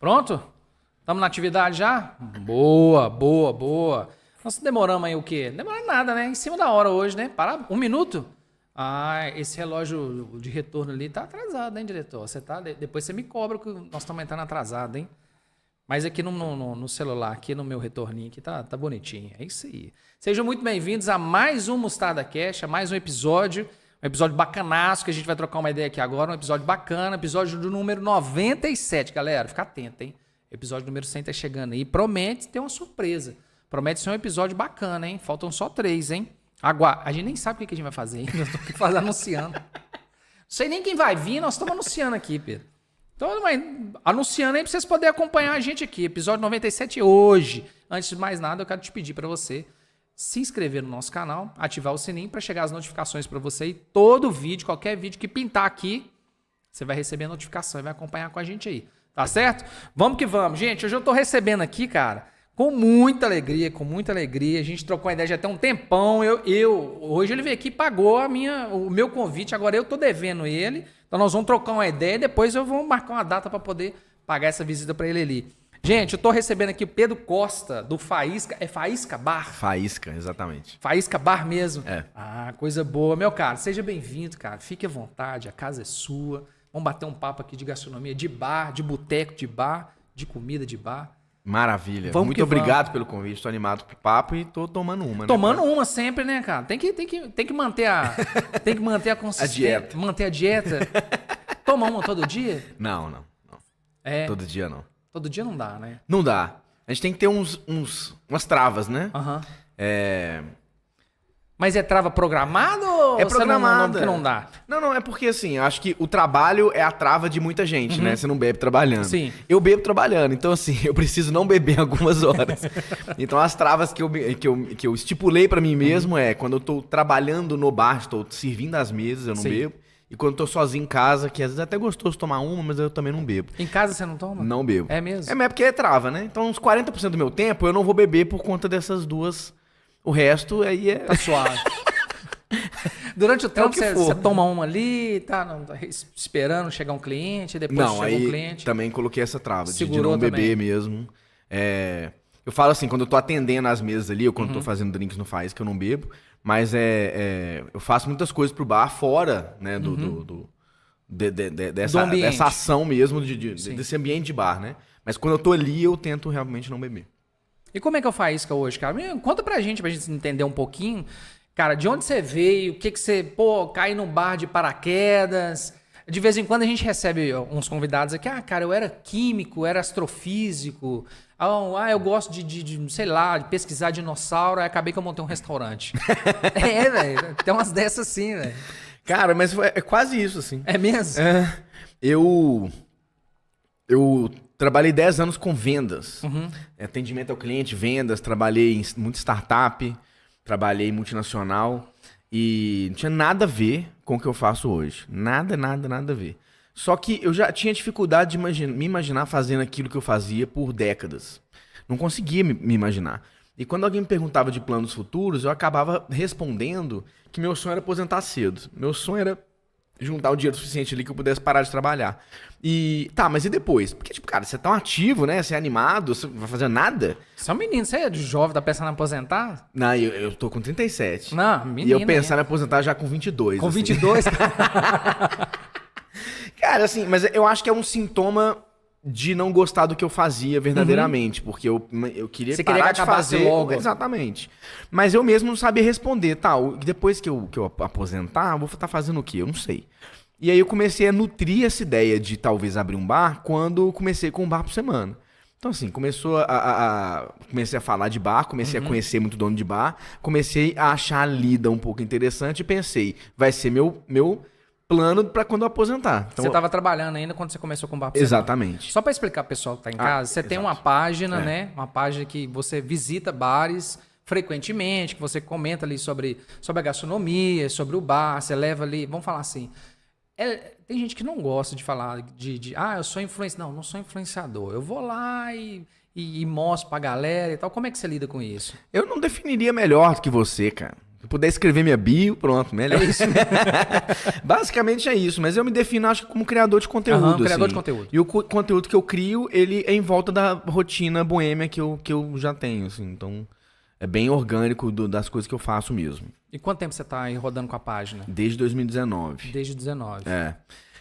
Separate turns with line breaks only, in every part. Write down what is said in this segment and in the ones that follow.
Pronto? Estamos na atividade já? Boa, boa, boa. Nós demoramos aí o quê? Demora nada, né? Em cima da hora hoje, né? Para 1 minuto? Ah, esse relógio de retorno ali tá atrasado, hein, diretor? Depois você me cobra que nós estamos entrando atrasado, hein? Mas aqui no celular, aqui no meu retorninho, aqui tá bonitinho. É isso aí. Sejam muito bem-vindos a mais um Mostarda Cast, a mais um episódio bacanaço que a gente vai trocar uma ideia aqui agora, um episódio bacana, episódio do número 97, galera. Fica atento, hein? Episódio número 100 tá chegando aí. Promete ter uma surpresa. Promete ser um episódio bacana, hein? Faltam só 3, hein? A gente nem sabe o que a gente vai fazer ainda. Nós estamos aqui anunciando. Não sei nem quem vai vir, nós estamos anunciando aqui, Pedro. Então, anunciando aí para vocês poderem acompanhar a gente aqui. Episódio 97 hoje. Antes de mais nada, eu quero te pedir para você se inscrever no nosso canal, ativar o sininho para chegar as notificações para você. E todo vídeo, qualquer vídeo que pintar aqui, você vai receber a notificação e vai acompanhar com a gente aí. Tá certo? Vamos que vamos. Gente, hoje eu tô recebendo aqui, cara, com muita alegria, com muita alegria. A gente trocou uma ideia já tem um tempão. Hoje ele veio aqui e pagou o meu convite. Agora eu tô devendo ele. Então nós vamos trocar uma ideia e depois eu vou marcar uma data para poder pagar essa visita para ele ali. Gente, eu tô recebendo aqui o Pedro Costa, do Faísca. É Faísca Bar?
Faísca, exatamente.
Faísca Bar mesmo?
É.
Ah, coisa boa. Meu cara, seja bem-vindo, cara. Fique à vontade, a casa é sua. Vamos bater um papo aqui de gastronomia, de bar, de boteco de bar, de comida de bar.
Maravilha. Muito obrigado pelo convite. Estou animado pro papo e tô tomando uma, né?
Tomando uma sempre, né, cara? Tem que manter a consistência.
A dieta.
Manter a dieta. Toma uma todo dia?
Não.
É.
Todo dia não.
Todo dia não dá, né?
Não dá. A gente tem que ter umas travas, né?
Aham.
É...
Mas é trava programada ou
É programada.
que não dá?
Não, é porque assim, eu acho que o trabalho é a trava de muita gente, né? Você não bebe trabalhando.
Sim.
Eu bebo trabalhando, então assim, eu preciso não beber algumas horas. Então as travas que eu estipulei pra mim mesmo é quando eu tô trabalhando no bar, estou servindo as mesas, eu não bebo. E quando eu tô sozinho em casa, que às vezes é até gostoso tomar uma, mas eu também não bebo.
Em casa você não toma?
Não bebo.
É mesmo?
Mas é porque é trava, né? Então uns 40% do meu tempo eu não vou beber por conta dessas duas. O resto aí é...
Tá suave. Durante o tempo
que
você toma uma ali, tá esperando chegar um cliente, depois chega um cliente.
Também coloquei essa trava de
Segurou
não beber
também.
mesmo. Eu falo assim, quando eu tô atendendo as mesas ali, ou quando eu tô fazendo drinks no Faísca, que eu não bebo, mas eu faço muitas coisas pro bar fora, né, dessa ação mesmo, desse ambiente de bar, né? Mas quando eu tô ali, eu tento realmente não beber.
E como é que eu faço hoje, cara? Conta pra gente entender um pouquinho. Cara, de onde você veio? O que você, cai num bar de paraquedas? De vez em quando a gente recebe uns convidados aqui. Ah, cara, eu era químico, era astrofísico. Eu gosto de sei lá, de pesquisar dinossauro. Aí acabei que eu montei um restaurante. Velho. Tem umas dessas assim, velho.
Cara, mas é quase isso, assim.
É mesmo?
Eu trabalhei 10 anos com vendas. Atendimento ao cliente, vendas. Trabalhei em muita startup. Trabalhei em multinacional. E não tinha nada a ver com o que eu faço hoje. Nada a ver. Só que eu já tinha dificuldade de me imaginar fazendo aquilo que eu fazia por décadas. Não conseguia me imaginar. E quando alguém me perguntava de planos futuros, eu acabava respondendo que meu sonho era aposentar cedo. Meu sonho era juntar o dinheiro suficiente ali que eu pudesse parar de trabalhar. Mas e depois? Porque, cara, você é tão ativo, né? Você é animado, você não vai fazer nada.
Você é um menino, você é de jovem, tá pensando em aposentar?
Não, eu tô com 37.
Não, menino.
E eu pensando em aposentar já com 22.
Com
assim.
22?
Cara, assim, mas eu acho que é um sintoma de não gostar do que eu fazia verdadeiramente. Porque eu queria
Você
parar
queria
de fazer
logo.
Exatamente. Mas eu mesmo não sabia responder. Depois que eu aposentar, eu vou estar fazendo o quê? Eu não sei. E aí eu comecei a nutrir essa ideia de talvez abrir um bar quando eu comecei com um bar por semana. Então, assim, comecei a falar de bar, comecei a conhecer muito dono de bar, comecei a achar a lida um pouco interessante e pensei, vai ser meu plano para quando eu aposentar. Então,
Você estava trabalhando ainda quando você começou com o bar por semana.
Exatamente.
Só para explicar pro pessoal que tá em casa, você tem uma página, né? Uma página que você visita bares frequentemente, que você comenta ali sobre a gastronomia, sobre o bar, você leva ali, vamos falar assim... tem gente que não gosta de falar eu sou influenciador. Não sou influenciador. Eu vou lá e mostro pra galera e tal. Como é que você lida com isso?
Eu não definiria melhor do que você, cara. puder escrever minha bio, pronto, melhor. É isso. Basicamente é isso, mas eu me defino, acho que como criador de conteúdo.
Criador
assim.
de conteúdo.
E o conteúdo que eu crio, ele é em volta da rotina boêmia que eu já tenho, assim. Então, é bem orgânico das coisas que eu faço mesmo.
E quanto tempo você tá aí rodando com a página?
Desde 2019.
Desde 19.
É.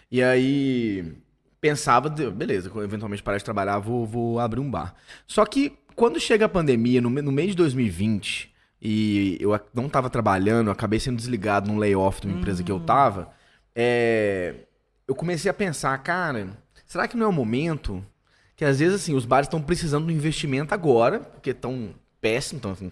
E aí, pensava, beleza, quando eu eventualmente parar de trabalhar, vou abrir um bar. Só que, quando chega a pandemia, no mês de 2020, e eu não tava trabalhando, eu acabei sendo desligado num layoff de uma empresa que eu tava, eu comecei a pensar, cara, será que não é o momento que, às vezes, assim, os bares estão precisando de um investimento agora, porque estão péssimo, então assim,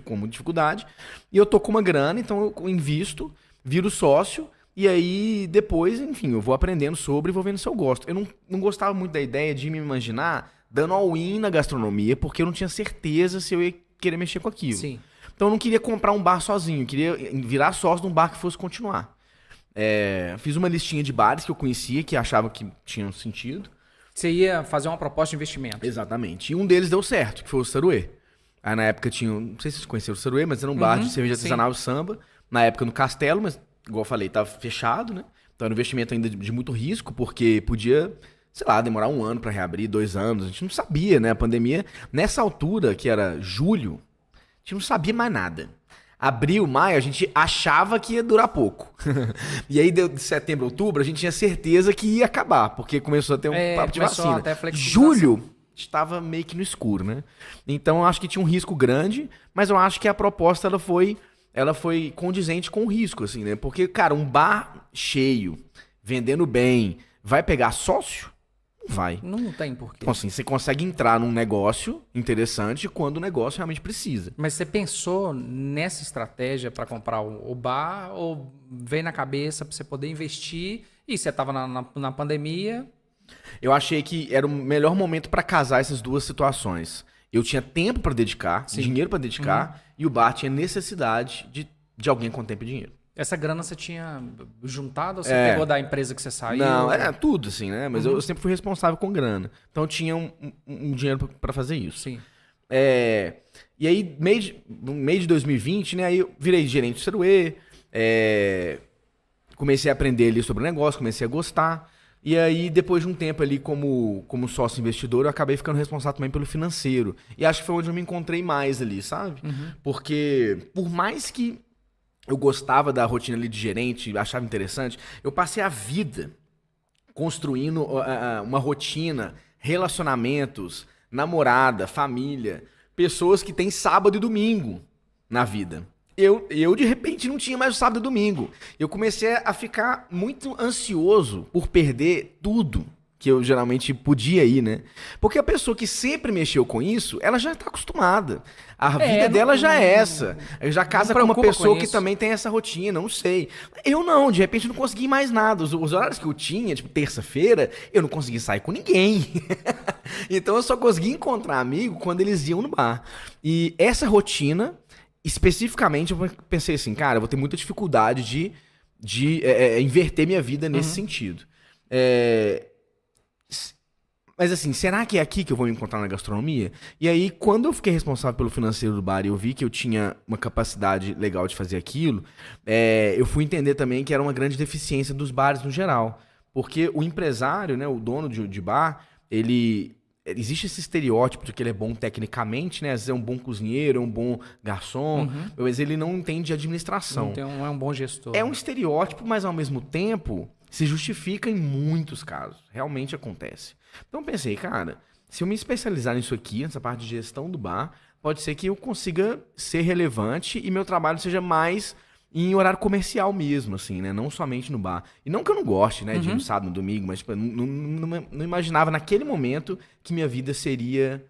com muita dificuldade. E eu tô com uma grana, então eu invisto, viro sócio, e aí depois, enfim, eu vou aprendendo sobre e vou vendo se eu gosto. Eu não gostava muito da ideia de me imaginar dando all-in na gastronomia, porque eu não tinha certeza se eu ia querer mexer com aquilo.
Sim.
Então eu não queria comprar um bar sozinho, eu queria virar sócio de um bar que fosse continuar. Fiz uma listinha de bares que eu conhecia, que achava que tinham sentido.
Você ia fazer uma proposta de investimento.
Exatamente. E um deles deu certo, que foi o Saruê. Aí na época tinha, não sei se vocês conheceram o Saruê, mas era um bar de cerveja artesanal e samba. Na época no Castelo, mas igual eu falei, tava fechado, né? Então era um investimento ainda de muito risco, porque podia, sei lá, demorar 1 ano pra reabrir, 2 anos. A gente não sabia, né? A pandemia, nessa altura, que era julho, a gente não sabia mais nada. Abril, maio, a gente achava que ia durar pouco. E aí, de setembro, outubro, a gente tinha certeza que ia acabar, porque começou a ter um papo de vacina.
Até flexibilização.
Julho, estava meio que no escuro, né? Então, eu acho que tinha um risco grande, mas eu acho que a proposta ela foi condizente com o risco, assim, né? Porque, cara, um bar cheio, vendendo bem, vai pegar sócio? Não vai.
Não tem porquê.
Então, assim, você consegue entrar num negócio interessante quando o negócio realmente precisa.
Mas você pensou nessa estratégia para comprar o bar ou veio na cabeça para você poder investir e você estava na pandemia?
Eu achei que era o melhor momento para casar essas duas situações. Eu tinha tempo para dedicar, dinheiro para dedicar, e o bar tinha necessidade de alguém com tempo e dinheiro.
Essa grana você tinha juntado ou você pegou da empresa que você saiu?
Não, tudo assim, né? Mas eu sempre fui responsável com grana. Então eu tinha um dinheiro para fazer isso.
Sim.
E aí, no mês de 2020, né? Aí eu virei gerente do Saruê, comecei a aprender ali sobre o negócio, comecei a gostar. E aí, depois de um tempo ali como sócio investidor, eu acabei ficando responsável também pelo financeiro. E acho que foi onde eu me encontrei mais ali, sabe? Porque, por mais que eu gostava da rotina ali de gerente, achava interessante, eu passei a vida construindo uma rotina, relacionamentos, namorada, família, pessoas que têm sábado e domingo na vida. Eu, de repente, não tinha mais o sábado e domingo. Eu comecei a ficar muito ansioso por perder tudo que eu geralmente podia ir, né? Porque a pessoa que sempre mexeu com isso, ela já tá acostumada. A vida dela já é essa. Já casa com uma pessoa que também tem essa rotina, não sei. Eu não, de repente eu não consegui mais nada. Os horários que eu tinha, tipo terça-feira, eu não consegui sair com ninguém. Então eu só consegui encontrar amigo quando eles iam no bar. E essa rotina, especificamente, eu pensei assim, cara, eu vou ter muita dificuldade de inverter minha vida nesse sentido. Mas assim, será que é aqui que eu vou me encontrar na gastronomia? E aí, quando eu fiquei responsável pelo financeiro do bar e eu vi que eu tinha uma capacidade legal de fazer aquilo, eu fui entender também que era uma grande deficiência dos bares no geral. Porque o empresário, né, o dono de bar, existe esse estereótipo de que ele é bom tecnicamente, né? Às vezes é um bom cozinheiro, é um bom garçom, mas ele não entende de administração.
Não é um bom gestor.
É um estereótipo, mas ao mesmo tempo se justifica em muitos casos. Realmente acontece. Então eu pensei, cara, se eu me especializar nisso aqui, nessa parte de gestão do bar, pode ser que eu consiga ser relevante e meu trabalho seja mais em horário comercial mesmo, assim, né? Não somente no bar. E não que eu não goste, né, de ir no sábado, no domingo, mas tipo, não imaginava naquele momento que minha vida seria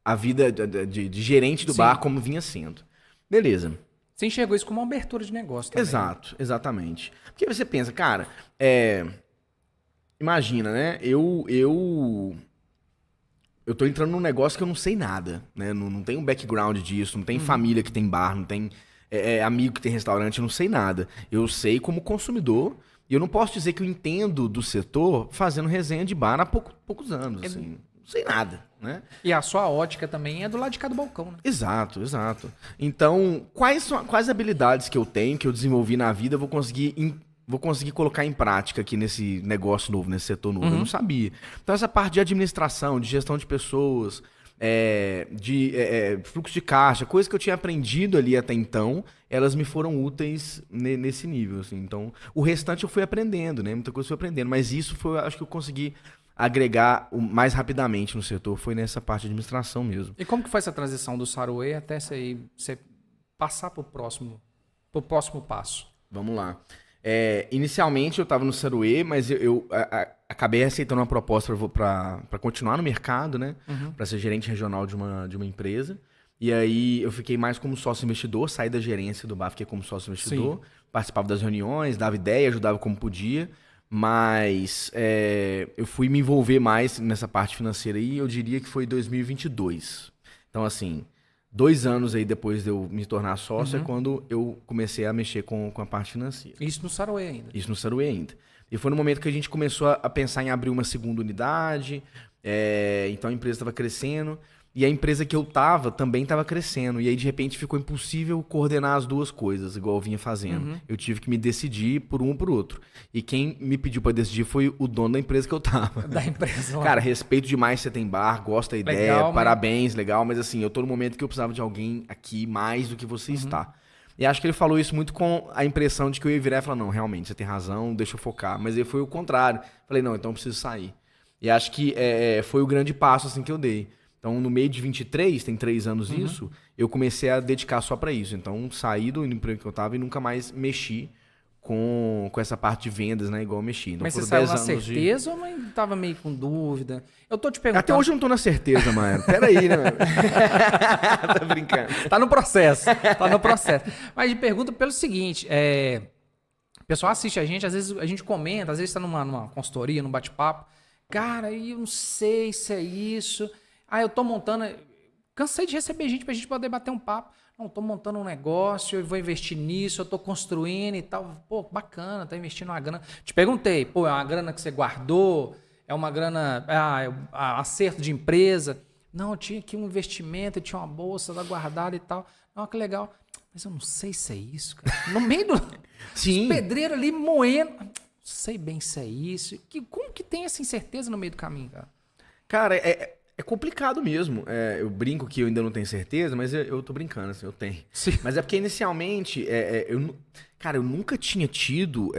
a vida de gerente do bar como vinha sendo. Beleza.
Você enxergou isso como uma abertura de negócio também.
Exato, exatamente. Porque você pensa, cara, imagina, né? Eu tô entrando num negócio que eu não sei nada, né? Não tenho um background disso, não tem família que tem bar, não tem amigo que tem restaurante, eu não sei nada. Eu sei como consumidor e eu não posso dizer que eu entendo do setor fazendo resenha de bar há poucos anos, assim. Não sei nada. né?
E a sua ótica também é do lado de cá do balcão, né?
Exato, exato. Então, quais habilidades que eu tenho, que eu desenvolvi na vida, eu vou conseguir colocar em prática aqui nesse negócio novo, nesse setor novo? Eu não sabia. Então, essa parte de administração, de gestão de pessoas, fluxo de caixa, coisas que eu tinha aprendido ali até então, elas me foram úteis nesse nível, assim. Então, o restante eu fui aprendendo, né? Muita coisa eu fui aprendendo, mas isso foi, acho que eu consegui agregar mais rapidamente no setor, foi nessa parte de administração mesmo.
E como que foi essa transição do Saruê até você passar pro próximo passo?
Vamos lá. Inicialmente eu estava no Saruê, mas eu acabei aceitando uma proposta para continuar no mercado, né? Para ser gerente regional de uma empresa. E aí eu fiquei mais como sócio investidor, saí da gerência do bar, fiquei como sócio investidor, participava das reuniões, dava ideia, ajudava como podia. Mas eu fui me envolver mais nessa parte financeira aí, eu diria que foi 2022. Então, assim, 2 anos aí depois de eu me tornar sócio é quando eu comecei a mexer com a parte financeira.
Isso no Saruê ainda?
Isso no Saruê ainda. E foi no momento que a gente começou a pensar em abrir uma segunda unidade, então a empresa estava crescendo. E a empresa que eu tava também estava crescendo. E aí, de repente, ficou impossível coordenar as duas coisas, igual eu vinha fazendo. Eu tive que me decidir por um ou por outro. E quem me pediu para decidir foi o dono da empresa que eu tava.
Da empresa lá.
Cara, respeito demais você tem bar, gosto da ideia,
Legal,
parabéns, legal. Mas assim, eu tô no momento que eu precisava de alguém aqui mais do que você está. E acho que ele falou isso muito com a impressão de que eu ia virar e falar, não, realmente, você tem razão, deixa eu focar. Mas aí foi o contrário. Falei, não, então eu preciso sair. E acho que foi o grande passo assim, que eu dei. Então, no meio de 23, tem 3 anos isso, eu comecei a dedicar só para isso. Então, saí do emprego que eu tava e nunca mais mexi com essa parte de vendas, né? Igual eu mexi. Então,
mas você
foram
saiu
10
na
anos
certeza ou não tava meio com dúvida? Eu tô te perguntando...
Até hoje eu não tô na certeza, Maia. Peraí, né? Tá brincando.
Tá no processo. Tá no processo. Mas me pergunta pelo seguinte, o pessoal assiste a gente, às vezes a gente comenta, às vezes tá numa consultoria, num bate-papo. Cara, eu não sei se é isso... eu tô montando... Cansei de receber gente pra gente poder bater um papo. Não, tô montando um negócio, eu vou investir nisso, eu tô construindo e tal. Pô, bacana, tá investindo uma grana. Te perguntei, é uma grana que você guardou? É uma grana... acerto de empresa? Não, eu tinha aqui um investimento, eu tinha uma bolsa lá guardada e tal. Não, que legal. Mas eu não sei se é isso, cara. No meio do...
Sim.
Os pedreiros ali moendo. Não sei bem se é isso. Como que tem essa incerteza no meio do caminho, cara?
Cara, é complicado mesmo. Eu brinco que eu ainda não tenho certeza, mas eu tô brincando, assim, eu tenho.
Sim.
Mas é porque inicialmente, eu nunca tinha tido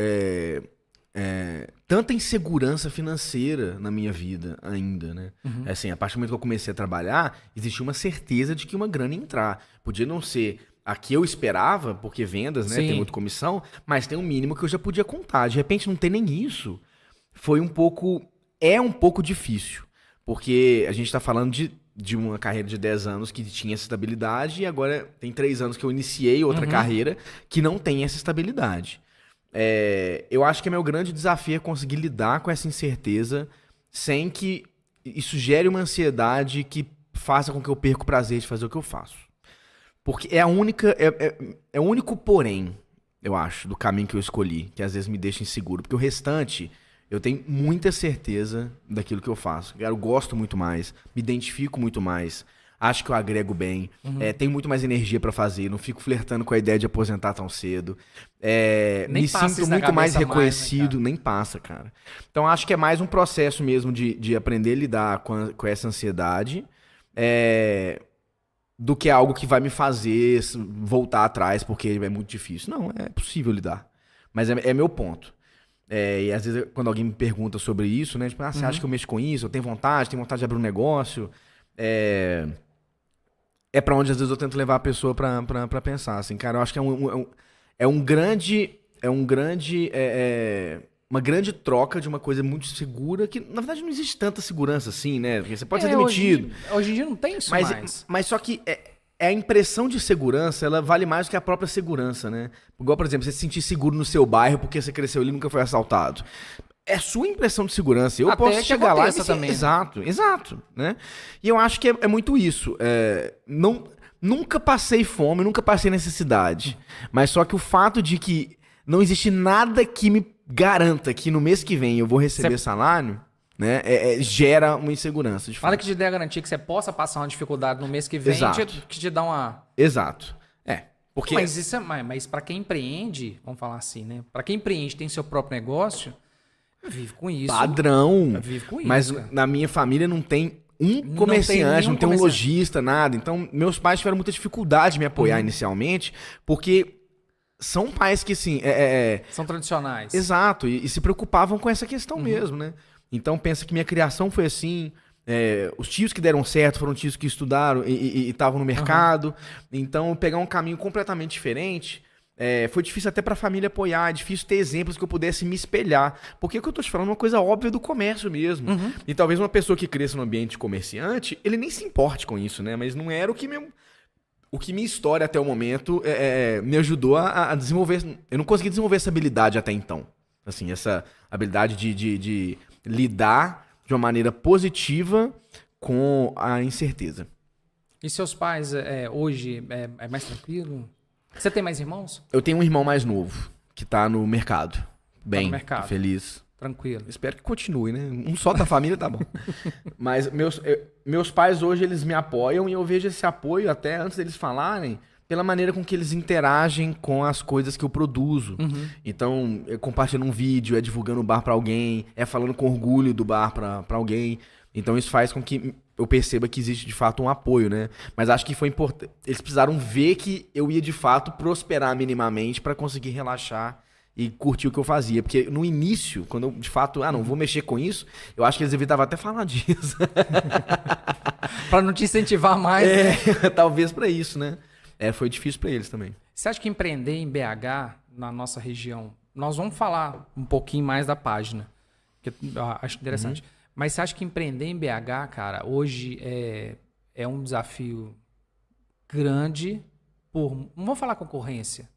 tanta insegurança financeira na minha vida ainda, né? Assim, a partir do momento que eu comecei a trabalhar, existia uma certeza de que uma grana ia entrar. Podia não ser a que eu esperava, porque vendas, né?
Sim.
Tem muita comissão, mas tem um mínimo que eu já podia contar. De repente não tem nem isso. É um pouco difícil. Porque a gente está falando de uma carreira de 10 anos que tinha essa estabilidade e agora tem 3 anos que eu iniciei outra carreira que não tem essa estabilidade. Eu acho que meu grande desafio é conseguir lidar com essa incerteza sem que isso gere uma ansiedade que faça com que eu perca o prazer de fazer o que eu faço. Porque é o único porém, eu acho, do caminho que eu escolhi, que às vezes me deixa inseguro. Porque o restante... Eu tenho muita certeza daquilo que eu faço. Eu gosto muito mais, me identifico muito mais, acho que eu agrego bem, tenho muito mais energia pra fazer, não fico flertando com a ideia de aposentar tão cedo. Me sinto muito mais reconhecido, nem passa, cara. Então acho que é mais um processo mesmo de aprender a lidar com essa ansiedade do que algo que vai me fazer voltar atrás porque é muito difícil. Não, é possível lidar. Mas é meu ponto. E às vezes quando alguém me pergunta sobre isso, né? Tipo, você acha que eu mexo com isso? Eu tenho vontade de abrir um negócio. É pra onde às vezes eu tento levar a pessoa pra pensar. Assim, cara, eu acho que uma grande troca de uma coisa muito segura que, na verdade, não existe tanta segurança assim, né? Porque você pode ser demitido.
Hoje em dia não tem isso mais.
Mas só que a impressão de segurança, ela vale mais do que a própria segurança, né? Igual, por exemplo, você se sentir seguro no seu bairro porque você cresceu ali e nunca foi assaltado. É sua impressão de segurança. Eu posso chegar lá e
também.
Exato, né? E eu acho que é muito isso. Nunca passei fome, nunca passei necessidade. Mas só que o fato de que não existe nada que me garanta que no mês que vem eu vou receber salário, né? Gera uma insegurança. De
Fala
fato.
que te dê a garantia que você possa passar uma dificuldade no mês que vem,
Exato.
que te dá uma...
Exato. Porque
Mas isso mas para quem empreende, vamos falar assim, né? Para quem empreende, tem seu próprio negócio, vive com isso.
padrão.
Vive com
Mas
isso, cara.
na minha família não tem um
Não
comerciante,
tem
não tem um
nenhum
lojista, nada. Então, meus pais tiveram muita dificuldade de me apoiar inicialmente, porque são pais que, assim,
São tradicionais.
exato, e se preocupavam com essa questão mesmo, né? Então, pensa que minha criação foi assim. Os tios que deram certo foram tios que estudaram e estavam no mercado. Então, pegar um caminho completamente diferente foi difícil até para a família apoiar. É difícil ter exemplos que eu pudesse me espelhar. Porque o que eu tô te falando é uma coisa óbvia do comércio mesmo. E talvez uma pessoa que cresça no ambiente comerciante, ele nem se importe com isso, né? Mas não era o que minha história até o momento me ajudou a desenvolver. Eu não consegui desenvolver essa habilidade até então. Assim, essa habilidade de lidar de uma maneira positiva com a incerteza.
E seus pais, hoje, é mais tranquilo? Você tem mais irmãos?
Eu tenho um irmão mais novo, que tá no mercado. Bem,
no mercado.
feliz.
Tranquilo.
Espero que continue, né? Um só da família tá bom. Mas meus pais hoje, eles me apoiam e eu vejo esse apoio até antes deles falarem, pela maneira com que eles interagem com as coisas que eu produzo. Então, compartilhando um vídeo, divulgando o bar pra alguém, falando com orgulho do bar pra alguém. Então, isso faz com que eu perceba que existe, de fato, um apoio, né? Mas acho que foi importante. Eles precisaram ver que eu ia, de fato, prosperar minimamente pra conseguir relaxar e curtir o que eu fazia. Porque no início, quando eu, de fato, não vou mexer com isso, eu acho que eles evitavam até falar disso.
Para não te incentivar mais, né?
Talvez pra isso, né? Foi difícil pra eles também.
Você acha que empreender em BH, na nossa região, nós vamos falar um pouquinho mais da página, que eu acho interessante. Mas você acha que empreender em BH, cara, hoje é um desafio grande não vou falar concorrência,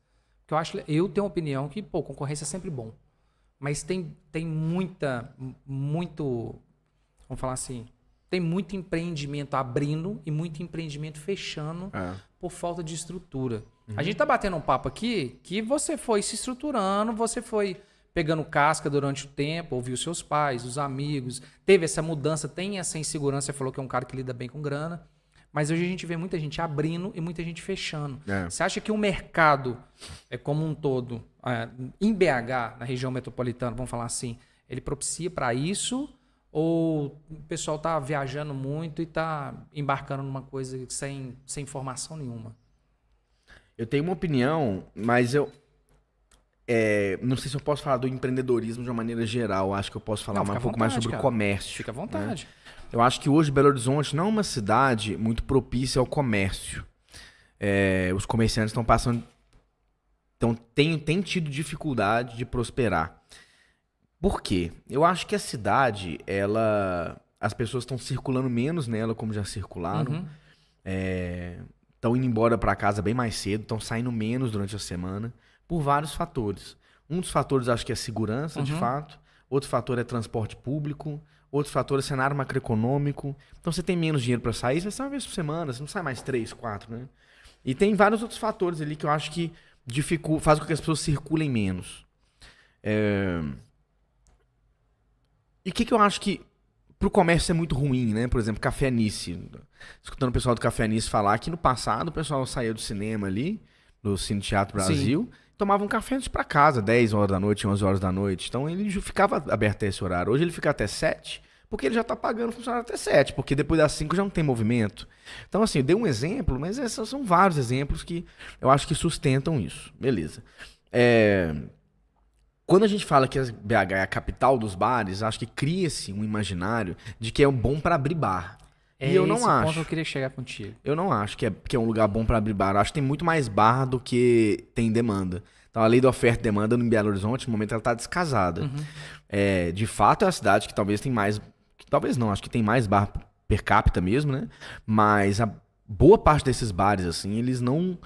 porque eu tenho uma opinião que, concorrência é sempre bom. Mas tem muito, vamos falar assim, tem muito empreendimento abrindo e muito empreendimento fechando por falta de estrutura. A gente tá batendo um papo aqui que você foi se estruturando, você foi pegando casca durante o tempo, ouviu seus pais, os amigos, teve essa mudança, tem essa insegurança, você falou que é um cara que lida bem com grana, mas hoje a gente vê muita gente abrindo e muita gente fechando. Você acha que o mercado como um todo, em BH, na região metropolitana, vamos falar assim, ele propicia para isso? Ou o pessoal tá viajando muito e tá embarcando numa coisa sem informação nenhuma?
Eu tenho uma opinião, mas eu não sei se eu posso falar do empreendedorismo de uma maneira geral. Acho que eu posso falar um pouco mais sobre o comércio.
Fica à vontade.
Né? Eu acho que hoje Belo Horizonte não é uma cidade muito propícia ao comércio. Os comerciantes estão passando... Tem tido dificuldade de prosperar. Por quê? Eu acho que a cidade, as pessoas estão circulando menos nela como já circularam. Estão indo embora para casa bem mais cedo, estão saindo menos durante a semana, por vários fatores. Um dos fatores acho que é segurança, de fato. Outro fator é transporte público. Outro fator é cenário macroeconômico. Então você tem menos dinheiro para sair, você vai sair uma vez por semana, você não sai mais 3, 4, né? E tem vários outros fatores ali que eu acho que faz com que as pessoas circulem menos. E o que eu acho que pro comércio é muito ruim, né? Por exemplo, Café Nice. Escutando o pessoal do Café Nice falar que no passado o pessoal saía do cinema ali, do Cine Teatro Brasil, tomava um café antes para casa, 10 horas da noite, 11 horas da noite. Então ele ficava aberto até esse horário. Hoje ele fica até 7, porque ele já tá pagando funcionário até 7, porque depois das 5 já não tem movimento. Então assim, eu dei um exemplo, mas esses são vários exemplos que eu acho que sustentam isso. Beleza. Quando a gente fala que a BH é a capital dos bares, acho que cria-se um imaginário de que é bom para abrir bar. E eu não acho.
Esse ponto eu queria chegar contigo.
Eu não acho que é um lugar bom para abrir bar. Eu acho que tem muito mais bar do que tem demanda. Então a lei da oferta e demanda no Belo Horizonte, no momento, ela está descasada. De fato, é a cidade que talvez tem mais... Talvez não, acho que tem mais bar per capita mesmo, né? Mas a boa parte desses bares, assim, eles não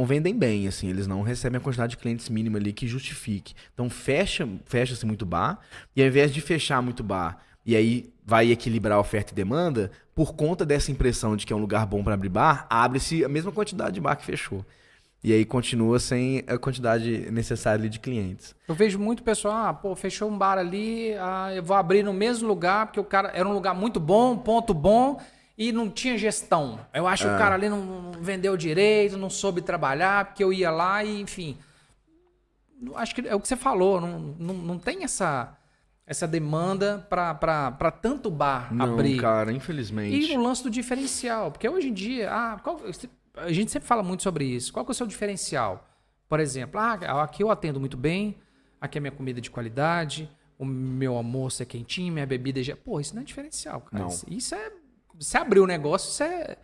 vendem bem, assim, eles não recebem a quantidade de clientes mínima ali que justifique. Então fecha-se muito bar, e ao invés de fechar muito bar, e aí vai equilibrar a oferta e demanda, por conta dessa impressão de que é um lugar bom para abrir bar, abre-se a mesma quantidade de bar que fechou. E aí continua sem a quantidade necessária ali de clientes.
Eu vejo muito pessoal, pô, fechou um bar ali, eu vou abrir no mesmo lugar, porque o cara era um lugar muito bom, ponto bom, e não tinha gestão. Eu acho que o cara ali não vendeu direito, não soube trabalhar, porque eu ia lá e, enfim. Acho que é o que você falou, não tem essa demanda para tanto bar
Não,
abrir.
cara, infelizmente.
E no lance do diferencial, porque hoje em dia, a gente sempre fala muito sobre isso. Qual que é o seu diferencial? Por exemplo, aqui eu atendo muito bem, aqui é minha comida de qualidade, o meu almoço é quentinho, minha bebida é... Pô, isso não é diferencial, cara.
Não.
Isso é... Você abrir o negócio, isso é...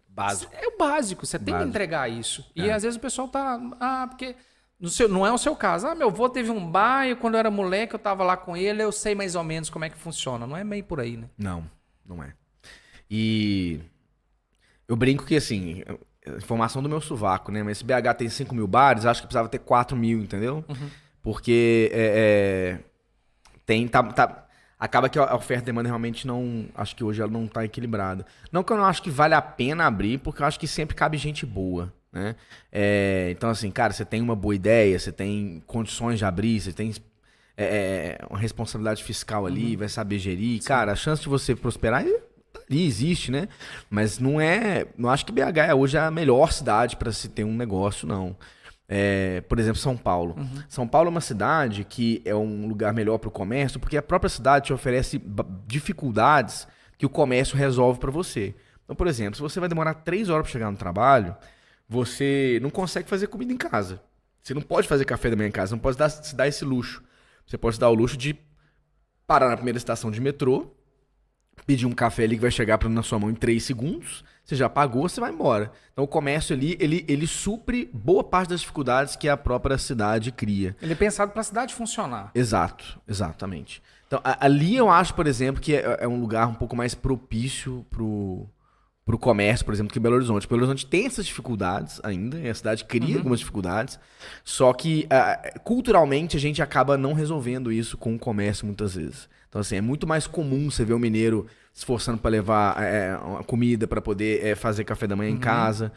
Básico.
É o básico, você tem que entregar isso. E às vezes o pessoal tá... porque... não é o seu caso. Meu avô teve um bar e quando eu era moleque eu tava lá com ele, eu sei mais ou menos como é que funciona. Não é meio por aí, né?
Não, não é. E eu brinco que, assim, informação do meu sovaco, né? Mas se BH tem 5 mil bares, acho que precisava ter 4 mil, entendeu? Porque acaba que a oferta e demanda realmente não... Acho que hoje ela não tá equilibrada. Não que eu não acho que vale a pena abrir, porque eu acho que sempre cabe gente boa, né? Então, assim, cara, você tem uma boa ideia, você tem condições de abrir, você tem uma responsabilidade fiscal ali, vai saber gerir. Sim. Cara, a chance de você prosperar ali existe, né? Mas não acho que BH é hoje a melhor cidade para se ter um negócio, não. Por exemplo, São Paulo. São Paulo é uma cidade que é um lugar melhor para o comércio, porque a própria cidade te oferece dificuldades que o comércio resolve para você. Então, por exemplo, se você vai demorar 3 horas para chegar no trabalho, você não consegue fazer comida em casa. Você não pode fazer café da manhã em casa, não pode se dar esse luxo. Você pode se dar o luxo de parar na primeira estação de metrô, pedir um café ali que vai chegar na sua mão em 3 segundos, você já pagou, você vai embora. Então o comércio ali, ele supre boa parte das dificuldades que a própria cidade cria.
Ele é pensado para a cidade funcionar.
Exato, exatamente. Então ali eu acho, por exemplo, que é um lugar um pouco mais propício pro comércio, por exemplo, que Belo Horizonte. Belo Horizonte tem essas dificuldades ainda, e a cidade cria algumas dificuldades, só que culturalmente a gente acaba não resolvendo isso com o comércio muitas vezes. Então, assim, é muito mais comum você ver o mineiro se esforçando para levar uma comida para poder fazer café da manhã em casa.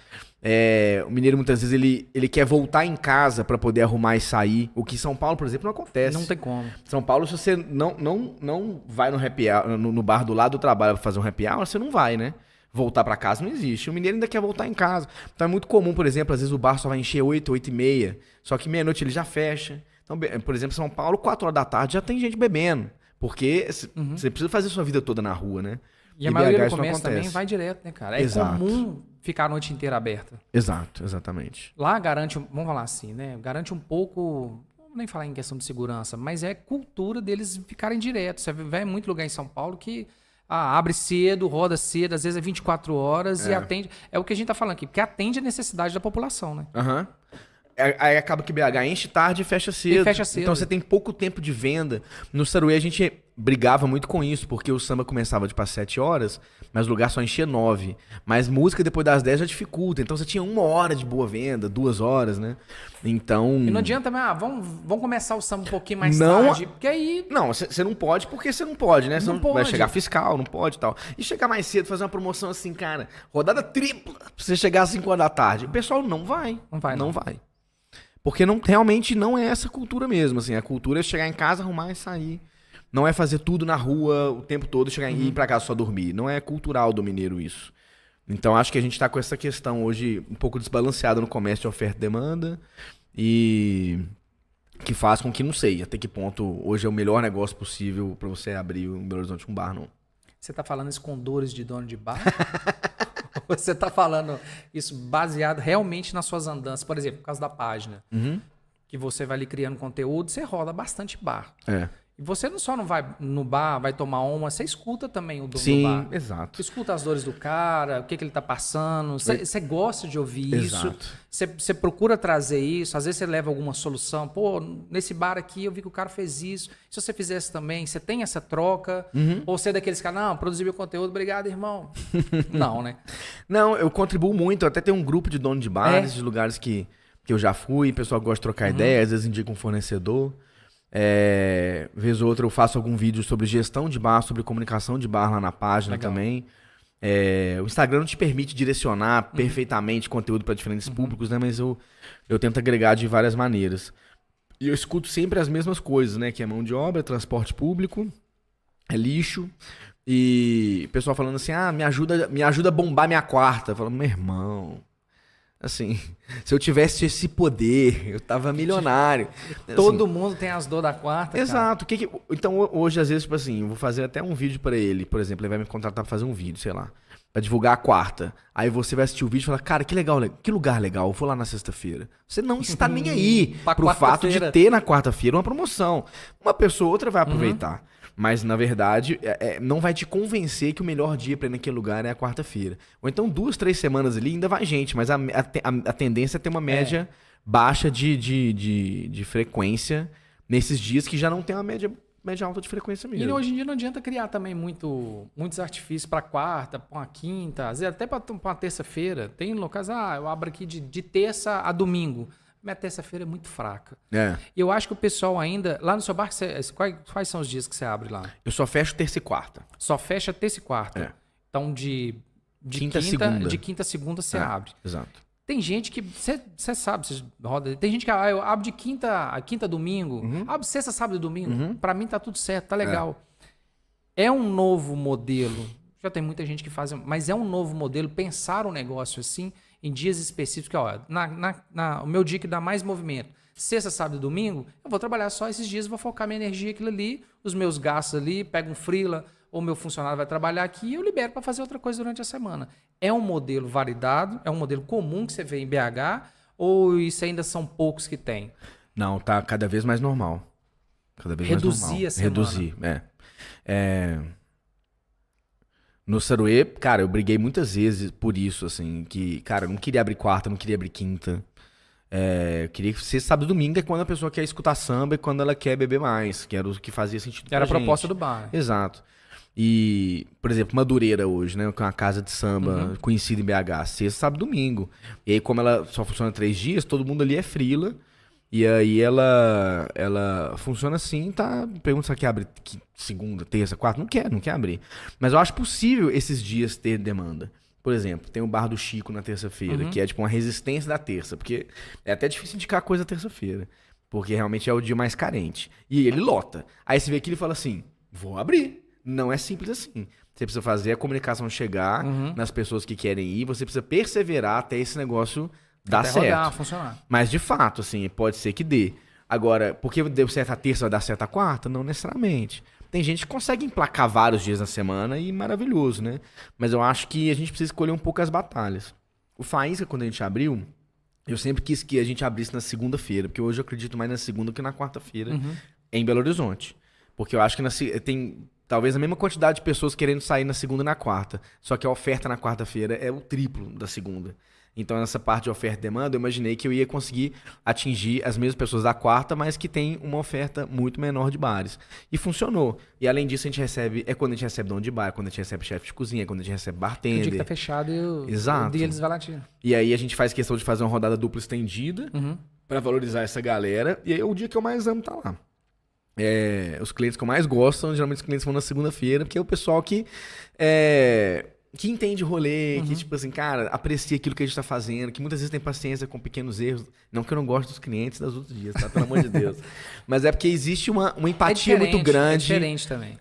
O mineiro, muitas vezes, ele quer voltar em casa para poder arrumar e sair, o que em São Paulo, por exemplo, não acontece.
Não tem como.
São Paulo, se você não vai no happy hour, no bar do lado do trabalho para fazer um happy hour, você não vai, né? Voltar para casa não existe. O mineiro ainda quer voltar em casa. Então é muito comum, por exemplo, às vezes o bar só vai encher 8, 8h30, só que meia-noite ele já fecha. Então, por exemplo, São Paulo, 4 horas da tarde já tem gente bebendo. Porque você precisa fazer sua vida toda na rua, né?
E a maioria do comércio também vai direto, né, cara?
Exato.
Comum ficar a noite inteira aberta.
Exato, exatamente.
Lá garante, vamos falar assim, né? Garante um pouco, não vou nem falar em questão de segurança, mas é cultura deles ficarem direto. Você vai em muito lugar em São Paulo que abre cedo, roda cedo, às vezes é 24 horas e atende. É o que a gente tá falando aqui, porque atende a necessidade da população, né?
Aí acaba que BH enche tarde e fecha cedo. Então você tem pouco tempo de venda. No Saruê a gente brigava muito com isso, porque o samba começava tipo às 7 horas, mas o lugar só enchia 9. Mas música depois das 10 já dificulta. Então você tinha 1 hora de boa venda, 2 horas, né? Então...
E não adianta também, vamos começar o samba um pouquinho mais tarde, porque aí...
Não, você não pode porque você não pode, né? Você não vai chegar fiscal, não pode e tal. E chegar mais cedo, fazer uma promoção assim, cara, rodada tripla, pra você chegar às 5 horas da tarde. O pessoal não vai. Não vai. Porque realmente não é essa cultura mesmo, assim. A cultura é chegar em casa, arrumar e sair. Não é fazer tudo na rua o tempo todo, chegar e ir pra casa só dormir. Não é cultural do mineiro isso. Então acho que a gente tá com essa questão hoje um pouco desbalanceada no comércio de oferta e demanda. E que faz com que, não sei, até que ponto hoje é o melhor negócio possível pra você abrir em Belo Horizonte um bar, não.
Você tá falando isso com dores de dono de bar? Você tá falando isso baseado realmente nas suas andanças? Por exemplo, por causa da página. Que você vai ali criando conteúdo, você roda bastante bar. E você não vai no bar, vai tomar uma, você escuta também o dono do bar.
Sim, exato.
Você escuta as dores do cara, o que ele tá passando. Você gosta de ouvir isso. Você procura trazer isso. Às vezes você leva alguma solução. Pô, nesse bar aqui eu vi que o cara fez isso. Se você fizesse também, você tem essa troca? Ou você é daqueles caras, não, produzi meu conteúdo, obrigado, irmão. Não, né?
Não, eu contribuo muito. Até tem um grupo de dono de bares, de lugares que eu já fui. O pessoal gosta de trocar ideia, às vezes indica um fornecedor. Vez ou outra eu faço algum vídeo sobre gestão de bar, sobre comunicação de bar lá na página também. O Instagram não te permite direcionar perfeitamente conteúdo para diferentes públicos, né? Mas eu tento agregar de várias maneiras. E eu escuto sempre as mesmas coisas, né? Que é mão de obra, transporte público, é lixo. E o pessoal falando assim, me ajuda a bombar minha quarta. Eu falo, meu irmão, assim, se eu tivesse esse poder, eu tava milionário.
Todo mundo tem as dores da quarta,
exato. Então, hoje, às vezes, tipo assim, eu vou fazer até um vídeo pra ele. Por exemplo, ele vai me contratar pra fazer um vídeo, sei lá, pra divulgar a quarta. Aí você vai assistir o vídeo e falar, cara, que legal, que lugar legal, eu vou lá na sexta-feira. Você não está nem aí pro fato de ter na quarta-feira uma promoção. Uma pessoa ou outra vai aproveitar. Mas, na verdade, não vai te convencer que o melhor dia pra ir naquele lugar é a quarta-feira. Ou então, 2, 3 semanas ali ainda vai gente, mas a tendência é ter uma média baixa de frequência nesses dias que já não tem uma média alta de frequência mesmo.
E hoje em dia não adianta criar também muitos artifícios pra quarta, pra uma quinta, às vezes até pra uma terça-feira. Tem locais, eu abro aqui de terça a domingo. Minha terça-feira é muito fraca. E eu acho que o pessoal ainda... Lá no seu bar, quais são os dias que você abre lá?
Eu só fecho terça e quarta.
Só fecha terça e quarta. Então, de quinta a segunda você abre.
Exato.
Tem gente que... Você sabe, você roda... Tem gente que eu abro de quinta a domingo. Abro sexta, sábado e domingo. Pra mim tá tudo certo, tá legal. É um novo modelo. Já tem muita gente que faz... Mas é um novo modelo. Pensar um negócio assim... em dias específicos, o meu dia que dá mais movimento, sexta, sábado e domingo, eu vou trabalhar só esses dias, vou focar minha energia aquilo ali, os meus gastos ali, pego um freela, ou meu funcionário vai trabalhar aqui e eu libero para fazer outra coisa durante a semana. É um modelo validado, é um modelo comum que você vê em BH, ou isso ainda são poucos que tem?
Não, tá cada vez mais normal. Cada vez
Reduzir
mais normal.
a semana.
Reduzir, No Saruê, cara, eu briguei muitas vezes por isso, assim, que, cara, eu não queria abrir quarta, não queria abrir quinta. Eu queria ser sábado e domingo, é quando a pessoa quer escutar samba e quando ela quer beber mais, que era o que fazia sentido pra
Era a
gente.
proposta do bar.
Exato. E, por exemplo, Madureira hoje, né, que é uma casa de samba conhecida em BH, sexta, sábado e domingo. E aí, como ela só funciona 3 dias, todo mundo ali é freela. E aí ela funciona assim, tá? Pergunta se ela quer abrir segunda, terça, quarta. Não quer abrir. Mas eu acho possível esses dias ter demanda. Por exemplo, tem o Bar do Chico na terça-feira, que é tipo uma resistência da terça. Porque é até difícil indicar coisa terça-feira. Porque realmente é o dia mais carente. E ele lota. Aí você vê aquilo e fala assim, vou abrir. Não é simples assim. Você precisa fazer a comunicação chegar nas pessoas que querem ir. Você precisa perseverar até esse negócio... dá
até
certo.
Rodar, funcionar.
Mas de fato, assim, pode ser que dê. Agora, porque deu certo a terça, vai dar certo a quarta? Não necessariamente. Tem gente que consegue emplacar vários dias na semana e maravilhoso, né? Mas eu acho que a gente precisa escolher um pouco as batalhas. O Faísca, quando a gente abriu, eu sempre quis que a gente abrisse na segunda-feira, porque hoje eu acredito mais na segunda que na quarta-feira em Belo Horizonte. Porque eu acho que tem talvez a mesma quantidade de pessoas querendo sair na segunda e na quarta. Só que a oferta na quarta-feira é o triplo da segunda. Então, nessa parte de oferta e demanda, eu imaginei que eu ia conseguir atingir as mesmas pessoas da quarta, mas que tem uma oferta muito menor de bares. E funcionou. E além disso, a gente recebe... É quando a gente recebe dono de bar, quando a gente recebe chefe de cozinha, quando a gente recebe bartender.
O dia que tá fechado e
Exato.
o dia eles vão lá tirar.
E aí a gente faz questão de fazer uma rodada dupla estendida pra valorizar essa galera. E aí é o dia que eu mais amo tá lá. Os clientes que eu mais gosto, geralmente os clientes vão na segunda-feira, porque é o pessoal que entende o rolê, que, tipo assim, cara, aprecia aquilo que a gente tá fazendo, que muitas vezes tem paciência com pequenos erros. Não que eu não gosto dos clientes das outros dias, tá? Pelo amor de Deus. Mas é porque existe uma empatia muito grande
também.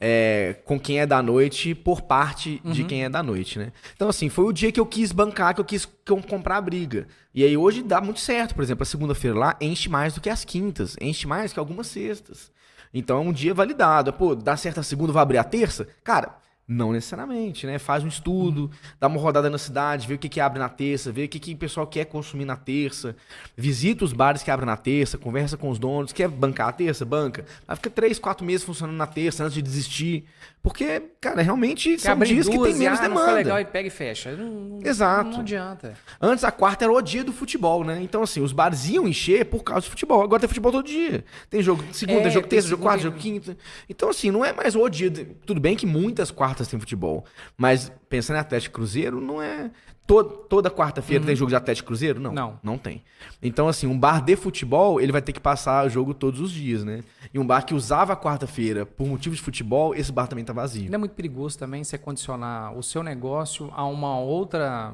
Com quem é da noite por parte de quem é da noite, né? Então, assim, foi o dia que eu quis bancar, que eu quis comprar a briga. E aí hoje dá muito certo. Por exemplo, a segunda-feira lá enche mais do que as quintas, enche mais que algumas sextas. Então é um dia validado. Pô, dá certo a segunda, vai abrir a terça? Cara... Não necessariamente, né? Faz um estudo, dá uma rodada na cidade, vê o que abre na terça, vê o que o pessoal quer consumir na terça, visita os bares que abrem na terça, conversa com os donos, quer bancar a terça? Banca. Vai ficar 3, 4 meses funcionando na terça antes de desistir. Porque, cara, realmente são dias que tem menos demanda.
Não foi legal e pega e fecha.
Exato.
Não adianta.
Antes a quarta era o dia do futebol, né? Então, assim, os bares iam encher por causa do futebol. Agora tem futebol todo dia. Tem jogo segunda, tem jogo terça, jogo quarta, jogo quinta. Então, assim, não é mais o dia. Tudo bem que muitas quartas quartas tem futebol. Mas pensando em Atlético e Cruzeiro, não é... Toda quarta-feira tem jogo de Atlético e Cruzeiro? Não tem. Então, assim, um bar de futebol, ele vai ter que passar o jogo todos os dias, né? E um bar que usava a quarta-feira por motivo de futebol, esse bar também tá vazio.
Não é muito perigoso também você condicionar o seu negócio a uma outra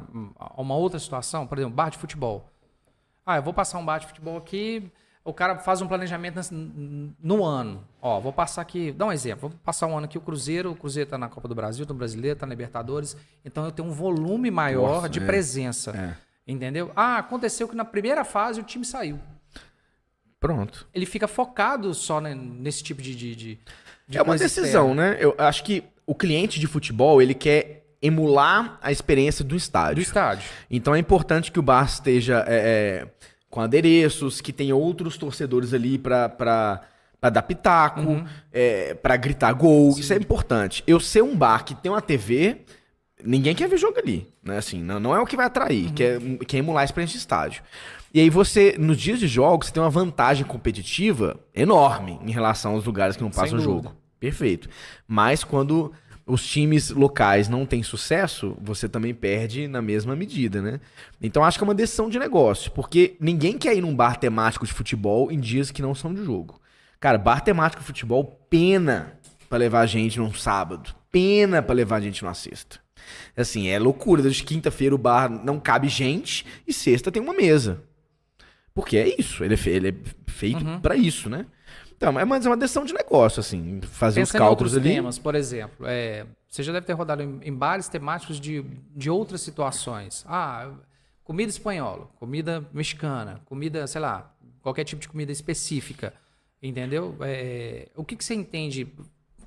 situação? Por exemplo, bar de futebol. Eu vou passar um bar de futebol aqui, o cara faz um planejamento no ano. Vou passar aqui, dá um exemplo, vou passar um ano aqui o Cruzeiro tá na Copa do Brasil, tá no Brasileiro, tá na Libertadores, então eu tenho um volume maior de presença, entendeu? Aconteceu que na primeira fase o time saiu.
Pronto.
Ele fica focado só nesse tipo de
é uma decisão, né? Eu acho que o cliente de futebol, ele quer emular a experiência do estádio. Então é importante que o bar esteja com adereços, que tem outros torcedores ali pra dar pitaco, pra gritar gol. Sim. Isso é importante. Eu ser um bar que tem uma TV, ninguém quer ver jogo ali. Né? Assim, não é o que vai atrair, quer emular a experiência de estádio. E aí você, nos dias de jogos, você tem uma vantagem competitiva enorme em relação aos lugares que não passam o jogo. Perfeito. Mas quando os times locais não têm sucesso, você também perde na mesma medida, né? Então acho que é uma decisão de negócio, porque ninguém quer ir num bar temático de futebol em dias que não são de jogo. Cara, bar temático de futebol, pena pra levar gente num sábado, pena pra levar gente numa sexta. Assim, é loucura, desde quinta-feira o bar não cabe gente e sexta tem uma mesa. Porque é isso, ele é feito pra isso, né? Então, mas é uma decisão de negócio, assim, fazer os cálculos ali.
Temas, por exemplo, você já deve ter rodado em bares temáticos de outras situações. Comida espanhola, comida mexicana, comida, sei lá, qualquer tipo de comida específica, entendeu? O que você entende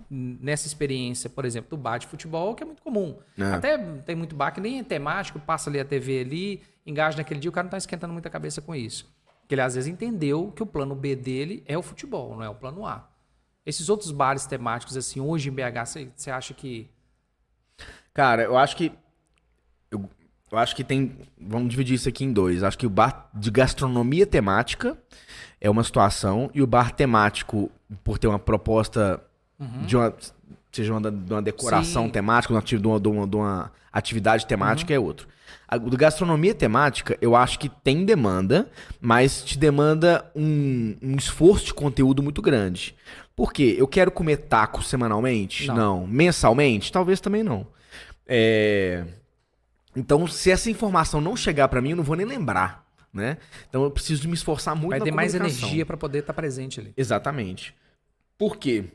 nessa experiência, por exemplo, do bar de futebol, que é muito comum. Até tem muito bar que nem é temático, passa ali a TV ali, engaja naquele dia, o cara não está esquentando muita cabeça com isso. Porque ele às vezes entendeu que o plano B dele é o futebol, não é o plano A. Esses outros bares temáticos, assim, hoje em BH, você acha que...
Cara, eu acho que tem... Vamos dividir isso aqui em dois. Acho que o bar de gastronomia temática é uma situação, e o bar temático, por ter uma proposta de uma decoração temática, de uma atividade temática, é outro. A do gastronomia temática, eu acho que tem demanda, mas te demanda um esforço de conteúdo muito grande. Por quê? Eu quero comer taco semanalmente? Não. Mensalmente? Talvez também não. Então, se essa informação não chegar pra mim, eu não vou nem lembrar, né? Então, eu preciso me esforçar muito na comunicação.
Vai ter mais energia pra poder estar presente ali.
Exatamente. Por quê?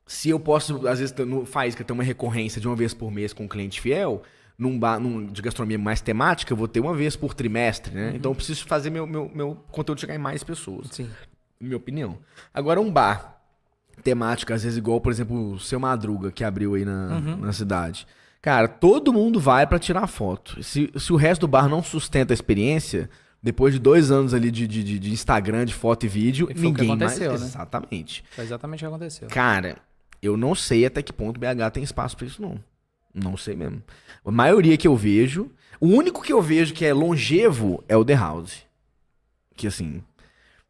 Se eu posso, às vezes, no Faísca ter uma recorrência de uma vez por mês com um cliente fiel, num bar de gastronomia mais temática, eu vou ter uma vez por trimestre, né? Então eu preciso fazer meu conteúdo chegar em mais pessoas.
Sim.
Minha opinião. Agora, um bar temático, às vezes igual, por exemplo, o Seu Madruga, que abriu aí na cidade. Cara, todo mundo vai pra tirar foto. Se o resto do bar não sustenta a experiência, depois de 2 anos ali de Instagram, de foto e vídeo, ninguém mais...
Né?
Exatamente.
Foi exatamente o que aconteceu.
Cara, eu não sei até que ponto BH tem espaço pra isso, não. Não sei mesmo. A maioria que eu vejo... O único que eu vejo que é longevo é o The House. Que assim...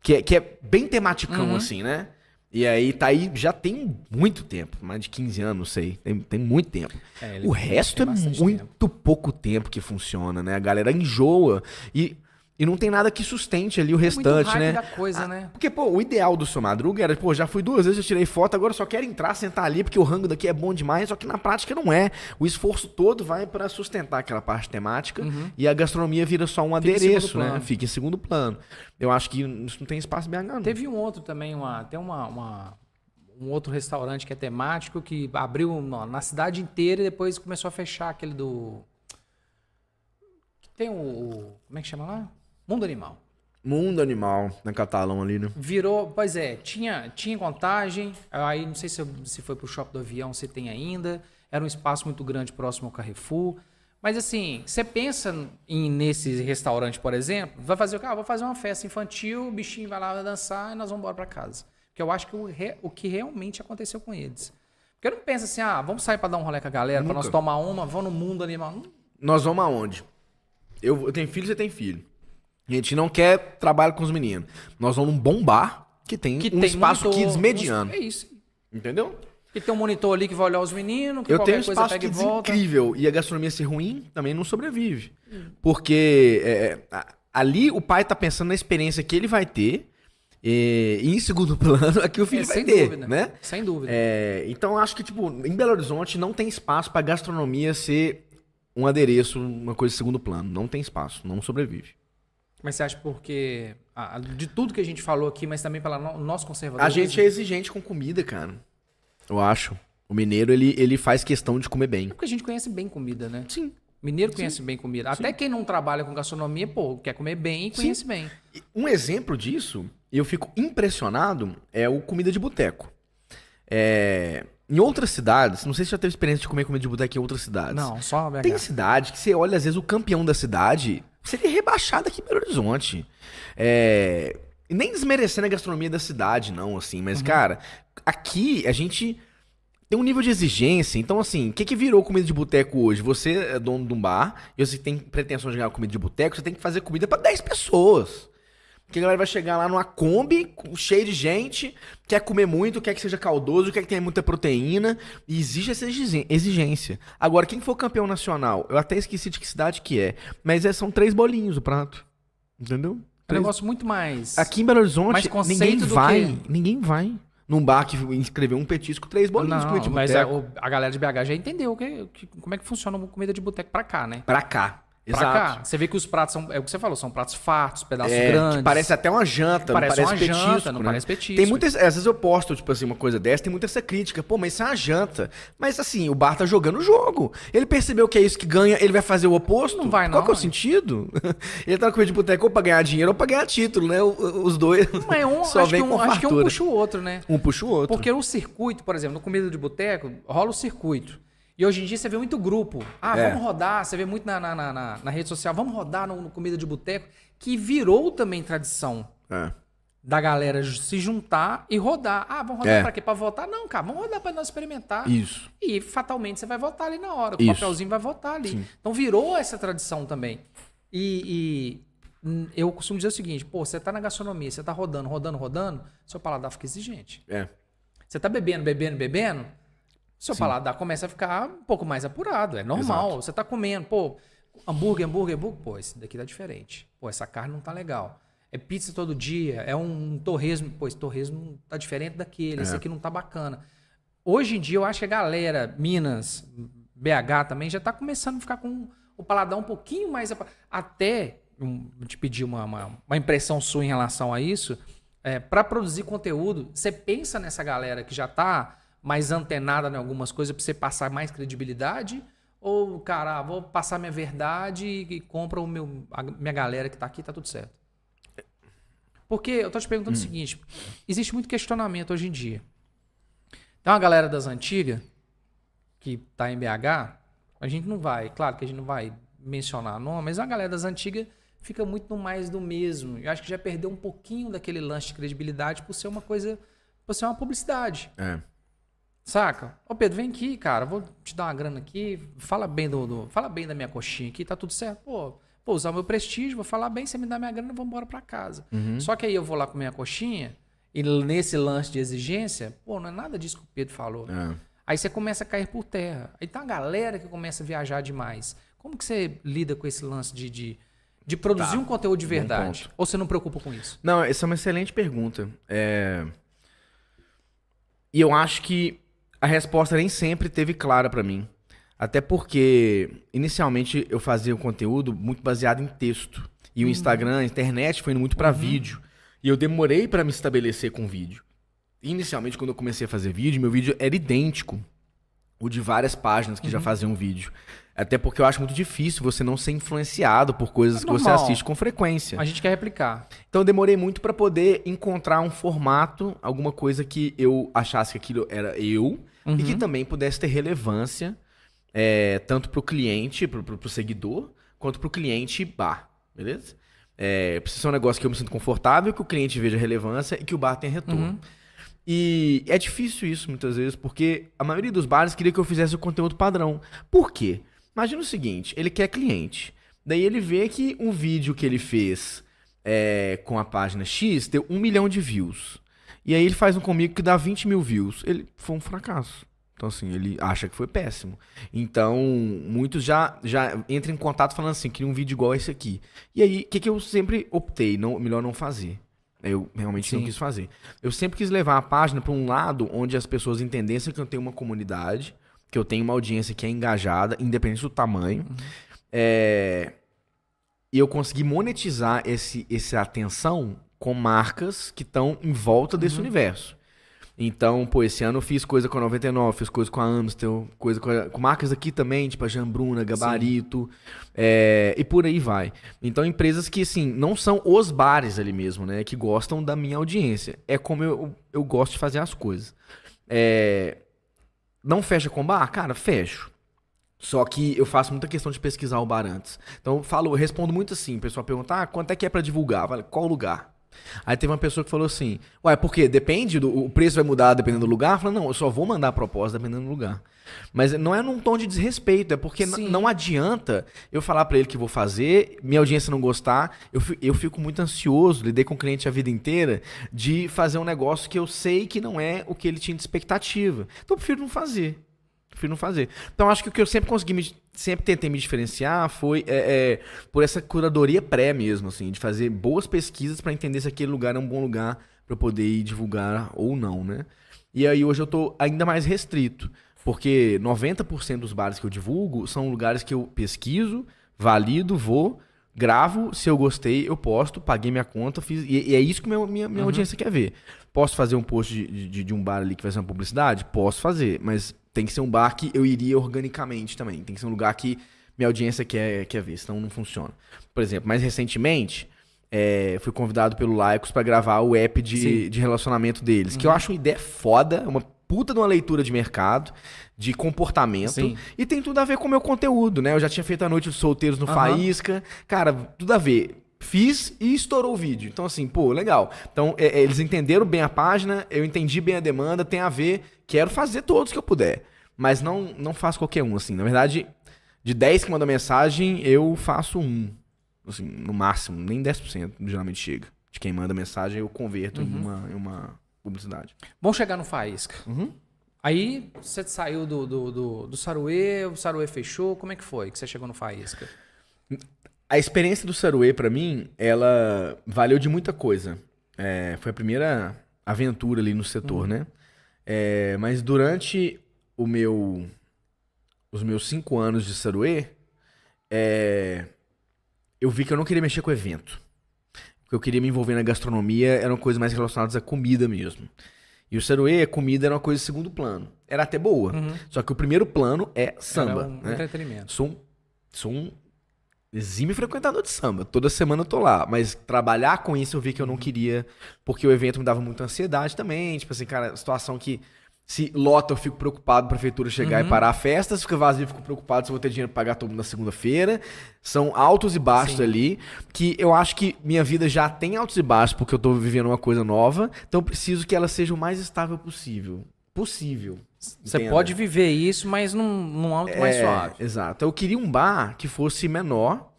Que é bem tematicão, assim, né? E aí tá aí já tem muito tempo. Mais de 15 anos, não sei. Tem muito tempo. O resto é muito pouco tempo que funciona, né? A galera enjoa. E não tem nada que sustente ali o restante, né?
Da coisa, né?
Porque, pô, o ideal do Seu Madruga era, já fui 2 vezes, já tirei foto, agora eu só quero entrar, sentar ali, porque o rango daqui é bom demais, só que na prática não é. O esforço todo vai pra sustentar aquela parte temática e a gastronomia vira só um adereço, né? Fica em segundo plano. Eu acho que isso não tem espaço BH, não.
Teve um outro também, tem um outro restaurante que é temático, que abriu na cidade inteira e depois começou a fechar aquele do... Tem o... Como é que chama lá? Mundo Animal.
Mundo Animal, na Catalão ali, né?
Virou, pois é, tinha Contagem, aí não sei se foi pro Shopping do Avião, se tem ainda, era um espaço muito grande próximo ao Carrefour, mas assim, você pensa nesse restaurante, por exemplo, vai fazer o quê? Vou fazer uma festa infantil, o bichinho vai lá vai dançar e nós vamos embora pra casa. Porque eu acho que o que realmente aconteceu com eles. Porque eu não penso assim, vamos sair pra dar um rolê com a galera, pra nós tomar vamos no Mundo Animal.
Nós vamos aonde? Eu tenho filho, você tem filho. A gente não quer trabalho com os meninos. Nós vamos num bom bar que tem um espaço kids mediano.
É isso.
Entendeu?
E tem um monitor ali que vai olhar os meninos, que
Eu tenho
qualquer
um
coisa
espaço
pega e
kids
volta.
incrível e a gastronomia ser ruim também não sobrevive. Porque ali o pai tá pensando na experiência que ele vai ter e em segundo plano é que o filho vai
sem
ter,
dúvida,
né?
Sem dúvida.
Então eu acho que, tipo, em Belo Horizonte não tem espaço pra gastronomia ser um adereço, uma coisa de segundo plano. Não tem espaço, não sobrevive.
Mas você acha porque de tudo que a gente falou aqui, mas também pela nosso conservadorismo?
A gente é exigente com comida, cara. Eu acho. O mineiro, ele faz questão de comer bem.
É porque a gente conhece bem comida, né?
Sim.
Mineiro conhece bem comida. Até quem não trabalha com gastronomia, pô, quer comer bem e conhece bem.
Um exemplo disso, e eu fico impressionado, é o comida de boteco. Em outras cidades, não sei se você já teve experiência de comer comida de boteco em outras cidades.
Não, só BH.
Tem cidade que você olha, às vezes, o campeão da cidade seria rebaixado aqui em Belo Horizonte. E nem desmerecendo a gastronomia da cidade, não, assim. Mas, cara, aqui a gente tem um nível de exigência. Então, assim, o que virou comida de boteco hoje? Você é dono de um bar e você tem pretensão de ganhar comida de boteco, você tem que fazer comida pra 10 pessoas. Porque a galera vai chegar lá numa Kombi, cheia de gente, quer comer muito, quer que seja caldoso, quer que tenha muita proteína, e exige essa exigência. Agora, quem for campeão nacional, eu até esqueci de que cidade que é, mas são 3 bolinhos o prato. Entendeu?
É um negócio muito mais...
Aqui em Belo Horizonte,
mais conceito
ninguém
do
vai. Ninguém vai num bar que inscreveu um petisco, 3 bolinhos
Não,
comida de
mas
boteco.
a galera de BH já entendeu como é que funciona uma comida de boteco pra cá, né?
Pra cá.
Pra
Exato.
cá. Você vê que os pratos são... É o que você falou, são pratos fartos, pedaços
Que
grandes.
parece até uma janta,
Parece
não
uma
parece petisco,
janta, não
né?
parece petisco.
Tem muitas, às vezes eu posto, tipo assim, uma coisa dessa, tem muita essa crítica. Pô, mas isso é uma janta. Mas assim, o bar tá jogando o jogo. Ele percebeu que é isso que ganha, ele vai fazer o oposto?
Não vai,
Qual
não,
que é o
é.
sentido? Ele tá na comida de boteco ou pra ganhar dinheiro ou pra ganhar título, né? Os dois
Mas
só vem com
acho que um
fartura.
puxa o outro, né?
Um puxa o outro.
Porque o circuito, por exemplo, no comida de boteco, rola o circuito. E hoje em dia você vê muito grupo. Vamos rodar. Você vê muito na rede social. Vamos rodar no comida de boteco. Que virou também tradição da galera se juntar e rodar. Vamos rodar pra quê? Pra votar? Não, cara. Vamos rodar pra nós experimentar.
Isso.
E fatalmente você vai votar ali na hora. O
Isso.
papelzinho vai votar ali.
Sim.
Então virou essa tradição também. E eu costumo dizer o seguinte. Pô, você tá na gastronomia. Você tá rodando. Seu paladar fica exigente. Você tá bebendo. Seu paladar começa a ficar um pouco mais apurado. É normal.
Exato.
Você tá comendo, pô, hambúrguer. Pô, esse daqui tá diferente. Pô, essa carne não tá legal. É pizza todo dia. É um torresmo. Pô, esse torresmo tá diferente daquele. Esse aqui não tá bacana. Hoje em dia, eu acho que a galera, Minas, BH também, já tá começando a ficar com o paladar um pouquinho mais... Até te pedir uma impressão sua em relação a isso. Para produzir conteúdo, você pensa nessa galera que já tá mais antenada em algumas coisas para você passar mais credibilidade? Ou, cara, vou passar minha verdade e compra a minha galera que tá aqui, tá tudo certo? Porque eu tô te perguntando o seguinte, existe muito questionamento hoje em dia. Tem uma galera das antigas que tá em BH, a gente não vai, claro que a gente não vai mencionar nome, mas a galera das antigas fica muito no mais do mesmo. Eu acho que já perdeu um pouquinho daquele lance de credibilidade por ser uma coisa, por ser uma publicidade. Saca? Ô Pedro, vem aqui, cara, vou te dar uma grana aqui, fala bem fala bem da minha coxinha aqui, tá tudo certo. Pô, vou usar o meu prestígio, vou falar bem, você me dá minha grana, vamos embora pra casa. Só que aí eu vou lá comer a coxinha e nesse lance de exigência, pô, não é nada disso que o Pedro falou. Aí você começa a cair por terra. Aí tá uma galera que começa a viajar demais. Como que você lida com esse lance de produzir um conteúdo de verdade? Ou você não preocupa com isso?
Não, essa é uma excelente pergunta. E eu acho que a resposta nem sempre teve clara pra mim. Até porque, inicialmente, eu fazia o conteúdo muito baseado em texto. E o Instagram, a internet foi indo muito pra vídeo. E eu demorei pra me estabelecer com vídeo. Inicialmente, quando eu comecei a fazer vídeo, meu vídeo era idêntico o de várias páginas que já faziam vídeo. Até porque eu acho muito difícil você não ser influenciado por coisas que você assiste com frequência.
A gente quer replicar.
Então eu demorei muito pra poder encontrar um formato, alguma coisa que eu achasse que aquilo era eu e que também pudesse ter relevância tanto pro cliente, pro seguidor, quanto pro cliente bar, beleza? Precisa ser um negócio que eu me sinto confortável, que o cliente veja relevância e que o bar tenha retorno. E é difícil isso muitas vezes, porque a maioria dos bares queria que eu fizesse o conteúdo padrão. Por quê? Imagina o seguinte, ele quer cliente. Daí ele vê que um vídeo que ele fez com a página X deu 1 milhão de views. E aí ele faz um comigo que dá 20 mil views. Ele foi um fracasso. Então, assim, ele acha que foi péssimo. Então, muitos já entram em contato falando assim, queria um vídeo igual esse aqui. E aí, o que eu sempre optei? Melhor não fazer. Eu realmente não quis fazer. Eu sempre quis levar a página para um lado onde as pessoas entendessem que eu tenho uma comunidade, que eu tenho uma audiência que é engajada, independente do tamanho. E eu consegui monetizar essa atenção com marcas que estão em volta desse universo. Então, pô, esse ano eu fiz coisa com a 99, fiz coisa com a Amstel, coisa com marcas aqui também, tipo a Jambruna, Gabarito, e por aí vai. Então, empresas que, assim, não são os bares ali mesmo, né, que gostam da minha audiência. É como eu gosto de fazer as coisas. Não fecha com bar? Cara, fecho. Só que eu faço muita questão de pesquisar o bar antes. Então, eu respondo muito assim, o pessoal pergunta, quanto é que é pra divulgar? Vale, qual lugar? Aí teve uma pessoa que falou assim, por quê? Depende, o preço vai mudar dependendo do lugar? Eu falei, não, eu só vou mandar a proposta dependendo do lugar. Mas não é num tom de desrespeito, é porque não adianta eu falar pra ele que vou fazer, minha audiência não gostar, eu fico muito ansioso, lidei com o cliente a vida inteira, de fazer um negócio que eu sei que não é o que ele tinha de expectativa. Então eu prefiro não fazer. Então acho que o que eu sempre tentei me diferenciar foi por essa curadoria pré mesmo, assim, de fazer boas pesquisas para entender se aquele lugar é um bom lugar para poder ir divulgar ou não, né? E aí hoje eu tô ainda mais restrito, porque 90% dos bares que eu divulgo são lugares que eu pesquiso, valido, vou, gravo, se eu gostei, eu posto, paguei minha conta, fiz, e é isso que minha audiência quer ver. Posso fazer um post de um bar ali que vai ser uma publicidade? Posso fazer, mas tem que ser um bar que eu iria organicamente também. Tem que ser um lugar que minha audiência quer ver, senão não funciona. Por exemplo, mais recentemente, fui convidado pelo Laicos para gravar o app de relacionamento deles, que eu acho uma ideia foda, uma puta de uma leitura de mercado, de comportamento, e tem tudo a ver com o meu conteúdo, né? Eu já tinha feito a Noite dos Solteiros no Faísca, cara, tudo a ver. Fiz e estourou o vídeo. Então, assim, pô, legal. Então, eles entenderam bem a página, eu entendi bem a demanda, tem a ver, quero fazer todos que eu puder. Mas não faço qualquer um, assim. Na verdade, de 10 que mandam mensagem, eu faço um. Assim, no máximo, nem 10% geralmente chega. De quem manda mensagem, eu converto em uma publicidade.
Vamos chegar no Faísca. Aí, você saiu do Saruê, o Saruê fechou, como é que foi que você chegou no Faísca?
A experiência do Saruê, pra mim, ela valeu de muita coisa. Foi a primeira aventura ali no setor, né? Mas durante os meus 5 anos de Saruê, eu vi que eu não queria mexer com evento. Porque eu queria me envolver na gastronomia, eram coisas mais relacionadas à comida mesmo. E o Saruê, a comida era uma coisa de segundo plano. Era até boa. Só que o primeiro plano é samba.
Era um entretenimento.
Sou um exímio frequentador de samba. Toda semana eu tô lá. Mas trabalhar com isso eu vi que eu não queria, porque o evento me dava muita ansiedade também. Tipo assim, cara, situação que se lota eu fico preocupado a prefeitura chegar e parar a festa. Se fica vazio eu fico preocupado se eu vou ter dinheiro pra pagar todo mundo na segunda-feira. São altos e baixos ali, que eu acho que minha vida já tem altos e baixos porque eu tô vivendo uma coisa nova. Então eu preciso que ela seja o mais estável possível.
Você pode viver isso, mas num âmbito mais suave.
Exato. Eu queria um bar que fosse menor,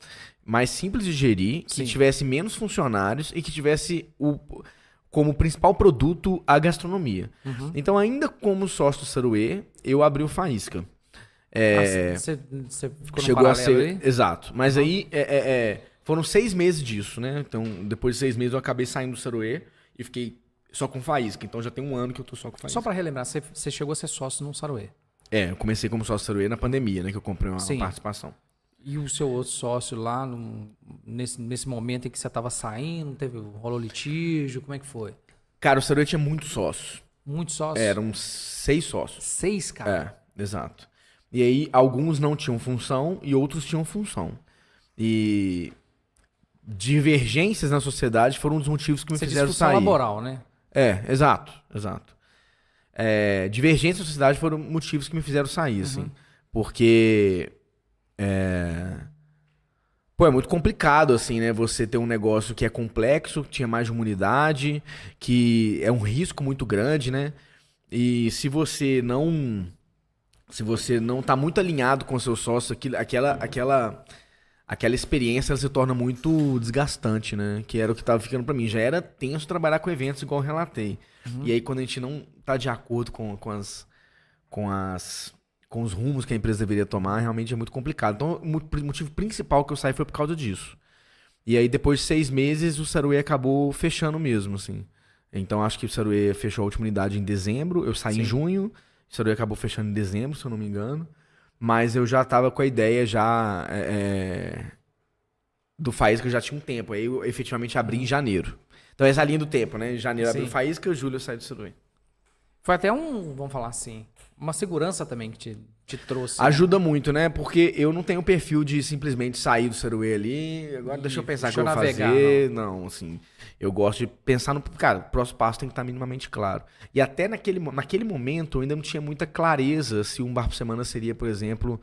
mais simples de gerir, que tivesse menos funcionários e que tivesse como principal produto a gastronomia. Então, ainda como sócio do Saruê, eu abri o Faísca.
Você ficou
chegou
no
a ser
aí?
Exato. Mas aí foram 6 meses disso, né? Então, depois de 6 meses eu acabei saindo do Saruê e fiquei só com Faísca. Então já tem 1 ano que eu tô só com Faísca.
Só pra relembrar, você chegou a ser sócio no Saruê.
Eu comecei como sócio do Saruê na pandemia, né? Que eu comprei uma participação.
E o seu outro sócio lá, nesse momento em que você estava saindo, rolou litígio, como é que foi?
Cara, o Saruê tinha muitos sócios.
Muitos sócios?
Eram 6 sócios.
6, cara?
Exato. E aí, alguns não tinham função e outros tinham função. E divergências na sociedade foram um dos motivos que me fizeram sair.
Laboral, né?
Exato. Divergências na sociedade foram motivos que me fizeram sair, assim. Porque é muito complicado, assim, né? Você ter um negócio que é complexo, que tinha mais de uma unidade, que é um risco muito grande, né? E se você não tá muito alinhado com o seu sócio, aquela experiência ela se torna muito desgastante, né? Que era o que tava ficando pra mim. Já era tenso trabalhar com eventos, igual eu relatei. E aí, quando a gente não tá de acordo com os rumos que a empresa deveria tomar, realmente é muito complicado. Então, o motivo principal que eu saí foi por causa disso. E aí, depois de 6 meses, o Saruê acabou fechando mesmo, assim. Então, acho que o Saruê fechou a última unidade em dezembro. Eu saí em junho. O Saruê acabou fechando em dezembro, se eu não me engano. Mas eu já tava com a ideia já do Faísca, eu já tinha um tempo. Aí eu efetivamente abri em janeiro. Então, essa linha do tempo, né? Em janeiro abriu o Faísca, em julho eu saí do Saruê.
Foi até vamos falar assim, uma segurança também que te trouxe.
Ajuda muito, né? Porque eu não tenho o perfil de simplesmente sair do Saruê ali, agora deixa eu pensar o que eu vou fazer. Não, assim, eu gosto de pensar no... Cara, o próximo passo tem que estar minimamente claro. E até naquele momento eu ainda não tinha muita clareza se um bar por semana seria, por exemplo,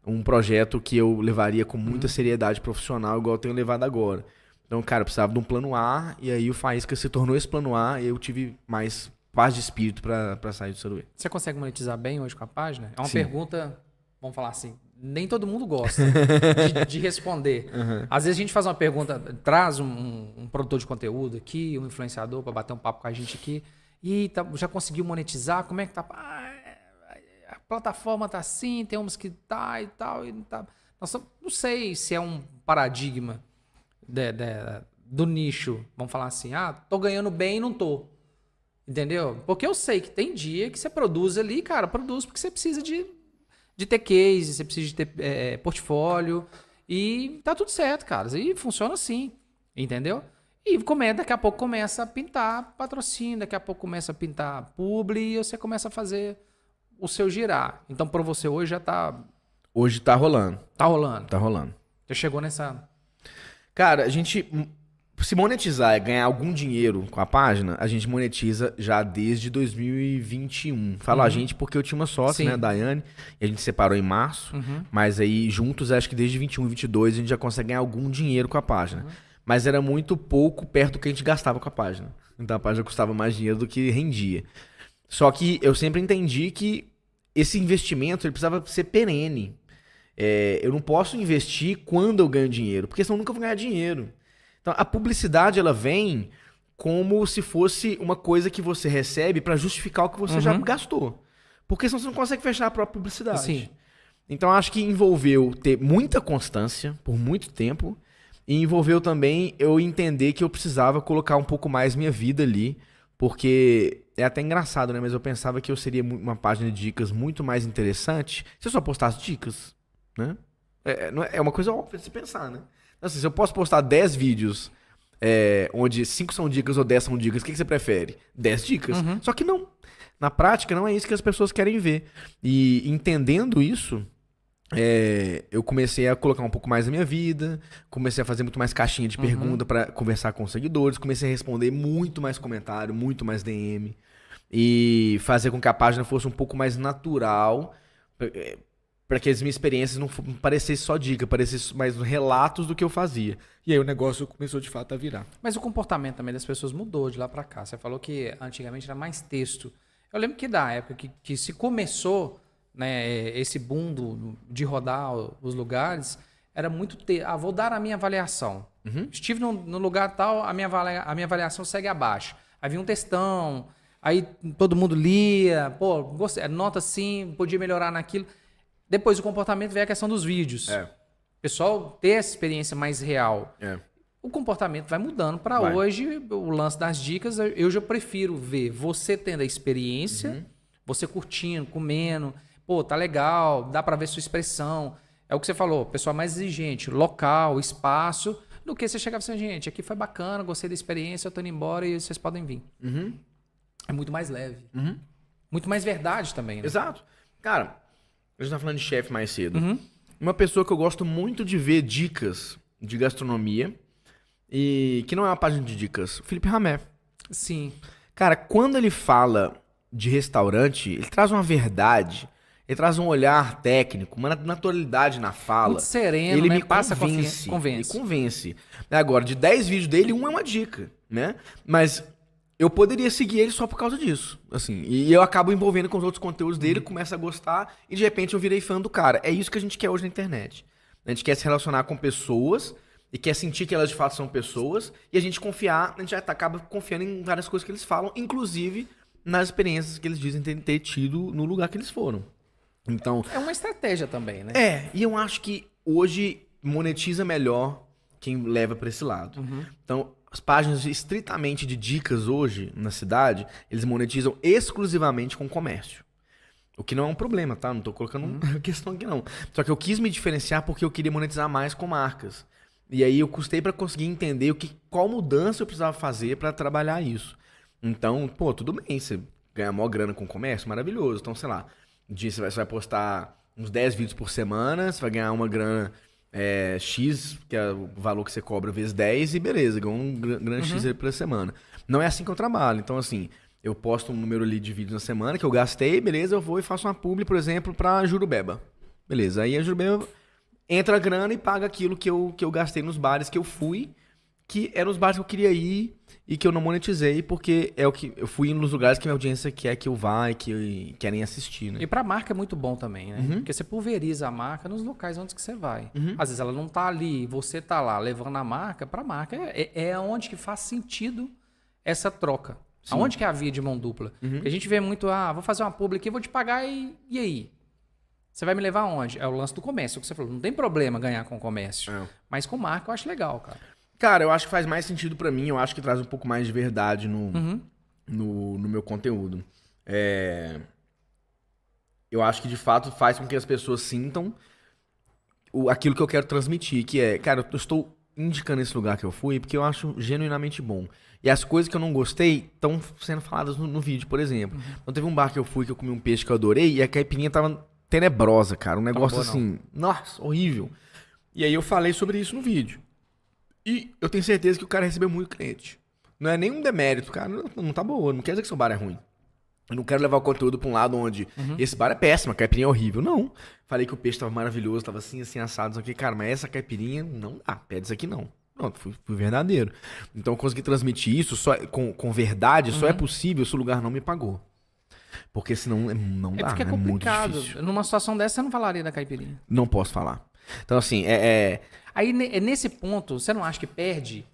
um projeto que eu levaria com muita seriedade profissional, igual eu tenho levado agora. Então, cara, eu precisava de um plano A, e aí o Faísca se tornou esse plano A, e eu tive mais paz de espírito pra sair do Saruê.
Você consegue monetizar bem hoje com a página? É uma
Sim.
pergunta, vamos falar assim, nem todo mundo gosta de responder. Às vezes a gente faz uma pergunta, traz um produtor de conteúdo aqui, um influenciador para bater um papo com a gente aqui, e já conseguiu monetizar? Como é que tá? A plataforma tá assim, tem uns que tá e tal, e não tá. Nossa, não sei se é um paradigma do nicho, vamos falar assim, tô ganhando bem e não tô. Entendeu? Porque eu sei que tem dia que você produz ali, cara, produz porque você precisa de ter case, você precisa de ter portfólio e tá tudo certo, cara. E funciona assim, entendeu? E daqui a pouco começa a pintar patrocínio, daqui a pouco começa a pintar publi e você começa a fazer o seu girar. Então, pra você hoje já tá...
Hoje tá rolando.
Tá rolando.
Tá rolando.
Já chegou nessa...
Cara, a gente... Se monetizar e ganhar algum dinheiro com a página, a gente monetiza já desde 2021. Falo a gente porque eu tinha uma sócia, né, a Daiane, e a gente separou em março, mas aí juntos acho que desde 21 e 22 a gente já consegue ganhar algum dinheiro com a página. Mas era muito pouco perto do que a gente gastava com a página. Então a página custava mais dinheiro do que rendia. Só que eu sempre entendi que esse investimento ele precisava ser perene. Eu não posso investir quando eu ganho dinheiro, porque senão eu nunca vou ganhar dinheiro. Então, a publicidade, ela vem como se fosse uma coisa que você recebe para justificar o que você já gastou. Porque senão você não consegue fechar a própria publicidade.
Sim.
Então, acho que envolveu ter muita constância por muito tempo e envolveu também eu entender que eu precisava colocar um pouco mais minha vida ali, porque é até engraçado, né? Mas eu pensava que eu seria uma página de dicas muito mais interessante se eu só postasse dicas, né? É uma coisa óbvia de se pensar, né? Assim, se eu posso postar 10 vídeos onde 5 são dicas ou 10 são dicas, o que você prefere? 10 dicas. Só que não. Na prática, não é isso que as pessoas querem ver. E entendendo isso, eu comecei a colocar um pouco mais na minha vida, comecei a fazer muito mais caixinha de pergunta para conversar com os seguidores, comecei a responder muito mais comentário, muito mais DM, e fazer com que a página fosse um pouco mais natural, para que as minhas experiências não parecessem só dica, parecessem mais relatos do que eu fazia. E aí o negócio começou de fato a virar.
Mas o comportamento também das pessoas mudou de lá para cá. Você falou que antigamente era mais texto. Eu lembro que da época que se começou, né, esse boom de rodar os lugares, era muito vou dar a minha avaliação. Estive no lugar tal, a minha avaliação segue abaixo. Aí vinha um textão, aí todo mundo lia, pô, gostei, nota sim, podia melhorar naquilo. Depois do comportamento veio a questão dos vídeos. O pessoal ter essa experiência mais real. O comportamento vai mudando para hoje, o lance das dicas, eu já prefiro ver você tendo a experiência, você curtindo, comendo, pô, tá legal, dá para ver sua expressão. É o que você falou, pessoal mais exigente, local, espaço, do que você chegava assim, gente, aqui foi bacana, gostei da experiência, eu tô indo embora e vocês podem vir. É muito mais leve. Muito mais verdade também, né?
Exato. Cara, a gente tá falando de chefe mais cedo. Uma pessoa que eu gosto muito de ver dicas de gastronomia e que não é uma página de dicas, o Felipe Ramé.
Sim.
Cara, quando ele fala de restaurante, ele traz uma verdade, ele traz um olhar técnico, uma naturalidade na fala.
Muito sereno,
ele
né?
me
Passa
convence.
convence.
Ele convence. Agora, de 10 vídeos dele, um é uma dica, né? Mas eu poderia seguir ele só por causa disso, assim. E eu acabo envolvendo com os outros conteúdos dele, começo a gostar e de repente eu virei fã do cara. É isso que a gente quer hoje na internet. A gente quer se relacionar com pessoas e quer sentir que elas de fato são pessoas. E a gente acaba confiando em várias coisas que eles falam, inclusive nas experiências que eles dizem ter tido no lugar que eles foram. Então,
É uma estratégia também, né?
e eu acho que hoje monetiza melhor quem leva para esse lado. Então, as páginas estritamente de dicas hoje na cidade, eles monetizam exclusivamente com comércio. O que não é um problema, tá? Não tô colocando questão aqui, não. Só que eu quis me diferenciar porque eu queria monetizar mais com marcas. E aí eu custei para conseguir entender qual mudança eu precisava fazer para trabalhar isso. Então, pô, tudo bem, você ganha maior grana com comércio, maravilhoso. Então, sei lá, um dia você vai postar uns 10 vídeos por semana, você vai ganhar uma grana X, que é o valor que você cobra vezes 10, e beleza, ganhou um grana X ali por semana. Não é assim que eu trabalho. Então, assim, eu posto um número ali de vídeos na semana que eu gastei, beleza, eu vou e faço uma publi, por exemplo, pra Jurubeba. Beleza, aí a Jurubeba entra a grana e paga aquilo que eu gastei nos bares que eu fui, que eram os bares que eu queria ir e que eu não monetizei, porque é o que eu fui nos lugares que minha audiência quer que eu vá e que querem assistir, né?
E pra marca é muito bom também, né? Porque você pulveriza a marca nos locais onde que você vai. Às vezes ela não tá ali, você tá lá levando a marca, pra marca é onde que faz sentido essa troca.
Sim.
Aonde que é a via de mão dupla? Porque a gente vê muito, vou fazer uma publi aqui, vou te pagar e aí? Você vai me levar aonde? É o lance do comércio, o que você falou. Não tem problema ganhar com comércio. Mas com marca eu acho legal, cara.
Cara, eu acho que faz mais sentido pra mim, eu acho que traz um pouco mais de verdade no meu conteúdo. Eu acho que de fato faz com que as pessoas sintam aquilo que eu quero transmitir, que é, cara, eu estou indicando esse lugar que eu fui porque eu acho genuinamente bom. E as coisas que eu não gostei estão sendo faladas no vídeo, por exemplo. Então teve um bar que eu fui que eu comi um peixe que eu adorei e a caipirinha tava tenebrosa, cara. Um negócio
boa,
assim, nossa, horrível. E aí eu falei sobre isso no vídeo. E eu tenho certeza que o cara recebeu muito cliente. Não é nenhum demérito, cara. Não tá boa. Não quer dizer que seu bar é ruim. Eu não quero levar o conteúdo pra um lado onde esse bar é péssimo, a caipirinha é horrível. Não. Falei que o peixe tava maravilhoso, tava assim, assado, isso aqui. Cara, mas essa caipirinha não dá. Pede isso aqui não. Pronto, fui verdadeiro. Então eu consegui transmitir isso só, com verdade, só é possível se o lugar não me pagou. Porque senão não dá,
porque é
muito
complicado.
difícil.
Numa situação dessa, você não falaria da caipirinha.
Não posso falar. Então assim,
Aí, nesse ponto, você não acha que perde?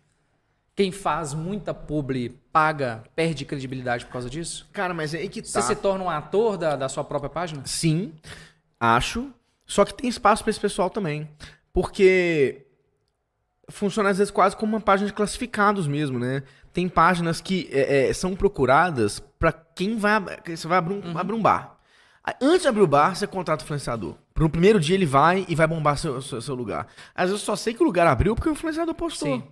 Quem faz muita publi, paga, perde credibilidade por causa disso?
Cara, mas é aí que
Você
tá.
se torna um ator da sua própria página?
Sim, acho. Só que tem espaço pra esse pessoal também. Porque funciona às vezes quase como uma página de classificados mesmo, né? Tem páginas que são procuradas pra quem vai... Você vai abrir um bar. Antes de abrir o bar, você contrata o influenciador. No primeiro dia ele vai e vai bombar seu lugar. Às vezes eu só sei que o lugar abriu porque o influenciador postou.
Sim.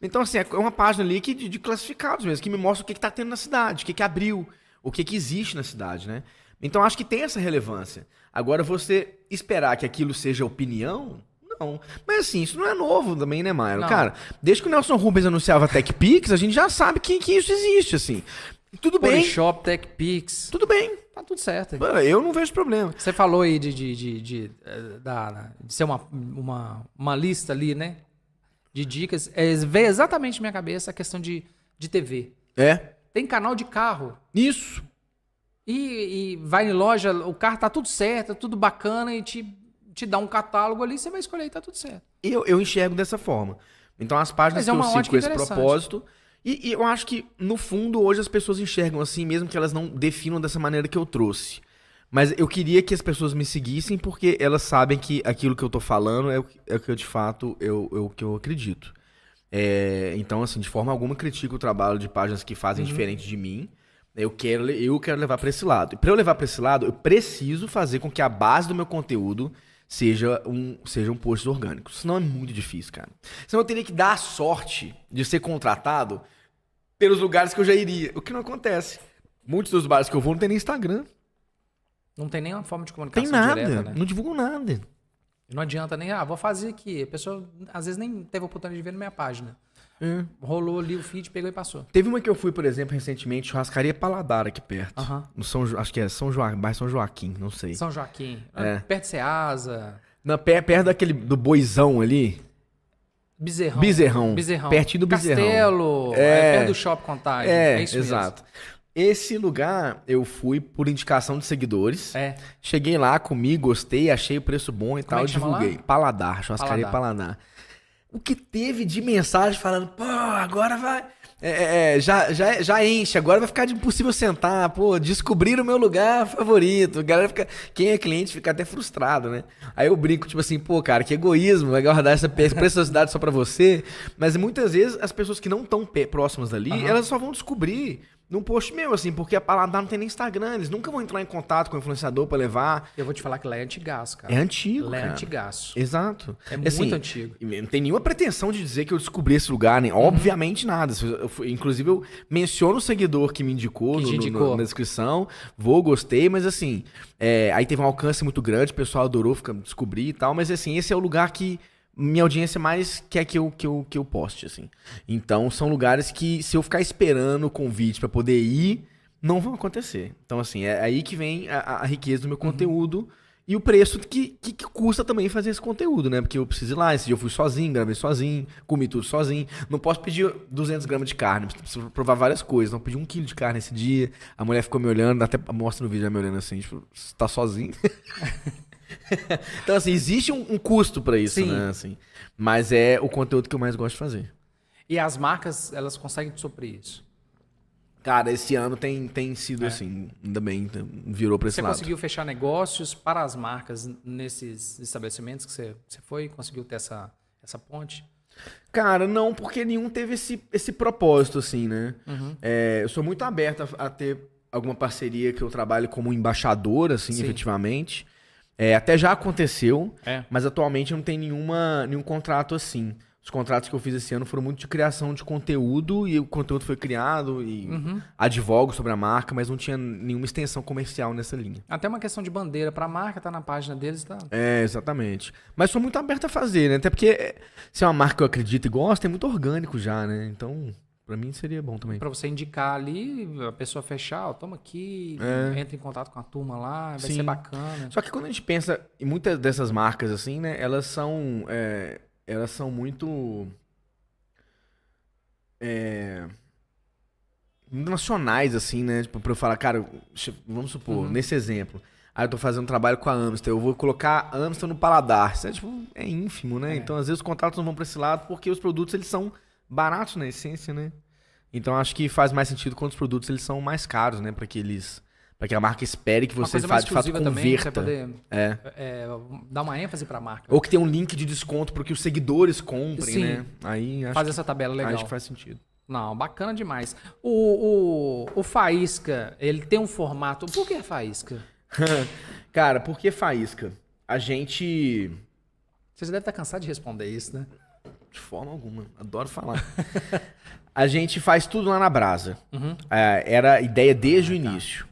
Então, assim, é uma página ali de classificados mesmo, que me mostra o que tá tendo na cidade, o que abriu, o que existe na cidade, né? Então, acho que tem essa relevância. Agora, você esperar que aquilo seja opinião, não. Mas, assim, isso não é novo também, né, Maio?
Não.
Cara, desde que o Nelson Rubens anunciava TechPix, a gente já sabe que isso existe, assim. Tudo bem.
Polishop, TechPix.
Tudo bem.
Tá tudo certo.
Eu não vejo problema.
Você falou aí de ser uma lista ali, né? De dicas. Veio exatamente na minha cabeça a questão de TV. Tem canal de carro.
Isso.
E vai em loja, o carro tá tudo certo, tudo bacana, e te dá um catálogo ali, você vai escolher e tá tudo certo.
Eu enxergo dessa forma. Então, as páginas
Mas
que eu sigo com esse
interessante.
propósito... E eu acho que, no fundo, hoje as pessoas enxergam assim, mesmo que elas não definam dessa maneira que eu trouxe. Mas eu queria que as pessoas me seguissem porque elas sabem que aquilo que eu tô falando é o que eu, de fato, o que eu acredito. Então, assim, de forma alguma critico o trabalho de páginas que fazem diferente de mim. Eu quero levar para esse lado. E para eu levar para esse lado, eu preciso fazer com que a base do meu conteúdo sejam posts orgânicos. Senão é muito difícil, cara. Senão eu teria que dar a sorte de ser contratado pelos lugares que eu já iria. O que não acontece. Muitos dos bares que eu vou não tem nem Instagram.
Não tem nenhuma forma de comunicação
Tem nada.
direta, né?
Não divulgam nada.
Não adianta nem, vou fazer aqui. A pessoa, às vezes, nem teve a oportunidade de ver na minha página. Rolou ali o feed, pegou e passou.
Teve uma que eu fui, por exemplo, recentemente, Churrascaria Paladar aqui perto. Acho que é bairro São Joaquim, não sei.
São Joaquim. Perto de Ceasa.
Perto do Boizão ali.
Bezerrão.
Pertinho do Bezerrão.
Castelo. Perto do Shopping Contagem. É isso
exato.
mesmo.
Esse lugar eu fui por indicação de seguidores.
É.
Cheguei lá, comi, gostei, achei o preço bom e
Como é
tal,
que chama
divulguei.
lá?
Paladar, churrascaria Paladar. O que teve de mensagem falando, pô, agora vai... já enche, agora vai ficar impossível sentar, pô, descobrir o meu lugar favorito. A galera fica, quem é cliente fica até frustrado, né? Aí eu brinco, tipo assim, pô, cara, que egoísmo, vai guardar essa preciosidade só pra você. Mas muitas vezes as pessoas que não estão próximas dali, elas só vão descobrir num post meu, assim, porque a Paladar não tem nem Instagram, eles nunca vão entrar em contato com o influenciador pra levar.
Eu vou te falar que lá é antigaço, cara.
É antigo,
Lá é
cara.
antigaço.
Exato.
É
Assim,
muito antigo.
Não tem nenhuma pretensão de dizer que eu descobri esse lugar, nem obviamente nada. Inclusive, eu menciono o seguidor que me indicou,
Que te indicou.
na descrição. Gostei, mas assim, aí teve um alcance muito grande, o pessoal adorou descobrir e tal, mas assim, esse é o lugar que minha audiência mais quer que eu poste, assim. Então, são lugares que, se eu ficar esperando o convite pra poder ir, não vão acontecer. Então, assim, é aí que vem a riqueza do meu conteúdo e o preço que custa também fazer esse conteúdo, né? Porque eu preciso ir lá, esse dia eu fui sozinho, gravei sozinho, comi tudo sozinho. Não posso pedir 200 gramas de carne, preciso provar várias coisas. Não pedi 1 quilo de carne esse dia. A mulher ficou me olhando, até mostra no vídeo ela me olhando assim, tipo, você tá sozinho? Então, assim, existe um custo pra isso,
Sim.
né? Assim, mas é o conteúdo que eu mais gosto de fazer.
E as marcas, elas conseguem te suprir isso.
Cara, esse ano tem sido assim, ainda bem, virou pra esse
Você
lado.
conseguiu fechar negócios para as marcas nesses estabelecimentos que você foi? Conseguiu ter essa ponte?
Cara, não, porque nenhum teve esse propósito, assim, né? Eu sou muito aberto a ter alguma parceria que eu trabalhe como embaixador, assim,
Sim.
efetivamente. Até já aconteceu,
É.
mas atualmente não tem nenhum contrato assim. Os contratos que eu fiz esse ano foram muito de criação de conteúdo e o conteúdo foi criado e advogo sobre a marca, mas não tinha nenhuma extensão comercial nessa linha.
Até uma questão de bandeira para a marca, tá na página deles, tá?
Exatamente. Mas sou muito aberto a fazer, né? Até porque se é uma marca que eu acredito e gosto, é muito orgânico já, né? Então, pra mim seria bom também.
Para você indicar ali, a pessoa fechar, ó, toma aqui, entra em contato com a turma lá, vai
Sim.
ser bacana.
Só que quando a gente pensa em muitas dessas marcas assim, né? Elas são muito nacionais, assim, né? Tipo, pra eu falar, cara, vamos supor, nesse exemplo, aí eu tô fazendo um trabalho com a Amstel, eu vou colocar a Amstel no Paladar. Isso é ínfimo, né? Então, às vezes, os contratos não vão pra esse lado porque os produtos, eles são baratos na essência, né? Então, acho que faz mais sentido quando os produtos, eles são mais caros, né? Pra que a marca espere que
Uma
você
coisa mais
de fato
exclusiva também, pra
converta.
você poder dar uma ênfase para a marca.
Ou que tem um link de desconto para que os seguidores comprem,
Sim.
né? Aí
Faz essa tabela legal.
acho que faz sentido.
Não, bacana demais. O Faísca, ele tem um formato... Por que Faísca?
Cara, por que faísca? A gente...
Você já deve estar cansado de responder isso, né?
De forma alguma, adoro falar. A gente faz tudo lá na brasa. Era a ideia desde o início.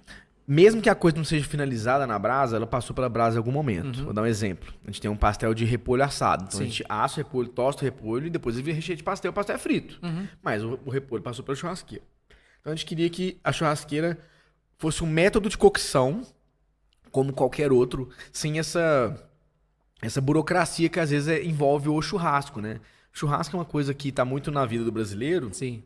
Mesmo que a coisa não seja finalizada na brasa, ela passou pela brasa em algum momento. Vou dar um exemplo. A gente tem um pastel de repolho assado. Então
Sim.
a gente assa o repolho, tosta o repolho e depois ele vira recheio de pastel. O pastel é frito. Mas o repolho passou pela churrasqueira. Então a gente queria que a churrasqueira fosse um método de cocção, como qualquer outro, sem essa burocracia que às vezes envolve o churrasco, né? Churrasco é uma coisa que está muito na vida do brasileiro,
Sim.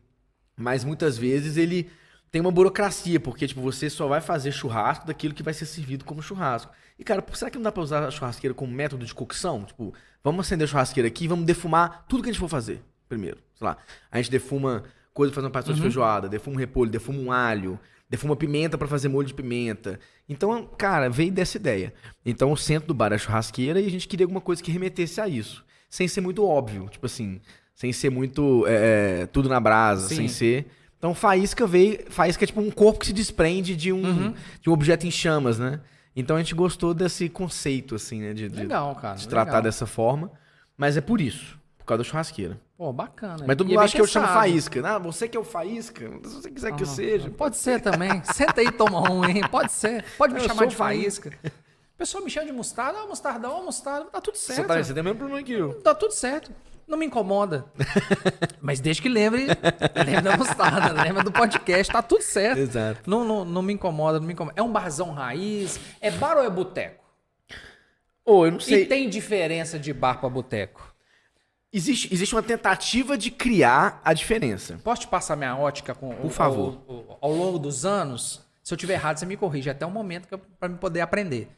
mas muitas vezes ele tem uma burocracia, porque tipo, você só vai fazer churrasco daquilo que vai ser servido como churrasco. E cara, será que não dá pra usar a churrasqueira como método de cocção? Tipo, vamos acender a churrasqueira aqui e vamos defumar tudo que a gente for fazer primeiro. Sei lá, a gente defuma coisa pra fazer um pastel de feijoada, defuma um repolho, defuma um alho, defuma pimenta pra fazer molho de pimenta. Então, cara, veio dessa ideia. Então o centro do bar é a churrasqueira e a gente queria alguma coisa que remetesse a isso. Sem ser muito óbvio, tipo assim, sem ser muito tudo na brasa,
Sim.
sem ser... Então, faísca é tipo um corpo que se desprende de um objeto em chamas, né? Então, a gente gostou desse conceito, assim, né?
Legal, cara.
De tratar
legal.
dessa forma. Mas é por isso, por causa da churrasqueira.
Pô, bacana.
Mas todo
E é
mundo
bem
acha que eu chamo
pensado.
faísca. Ah, você que é o faísca? Se você quiser que eu seja.
Pode ser também. Senta aí e toma um, hein? Pode ser. Pode me
Eu
chamar
sou
de faísca. O pessoal me chama de mostarda, mostarda. Tá tudo certo.
Você tem o mesmo problema que eu.
Tá tudo certo. Não me incomoda. Mas desde que lembre da mostarda, lembra do podcast, tá tudo certo.
Exato.
Não me incomoda, não me incomoda. É um barzão raiz? É bar ou é boteco?
Ô, eu não sei.
E tem diferença de bar pra boteco?
Existe uma tentativa de criar a diferença.
Posso te passar minha ótica
Por favor.
ao longo dos anos? Se eu tiver errado, você me corrige até o momento para me poder aprender.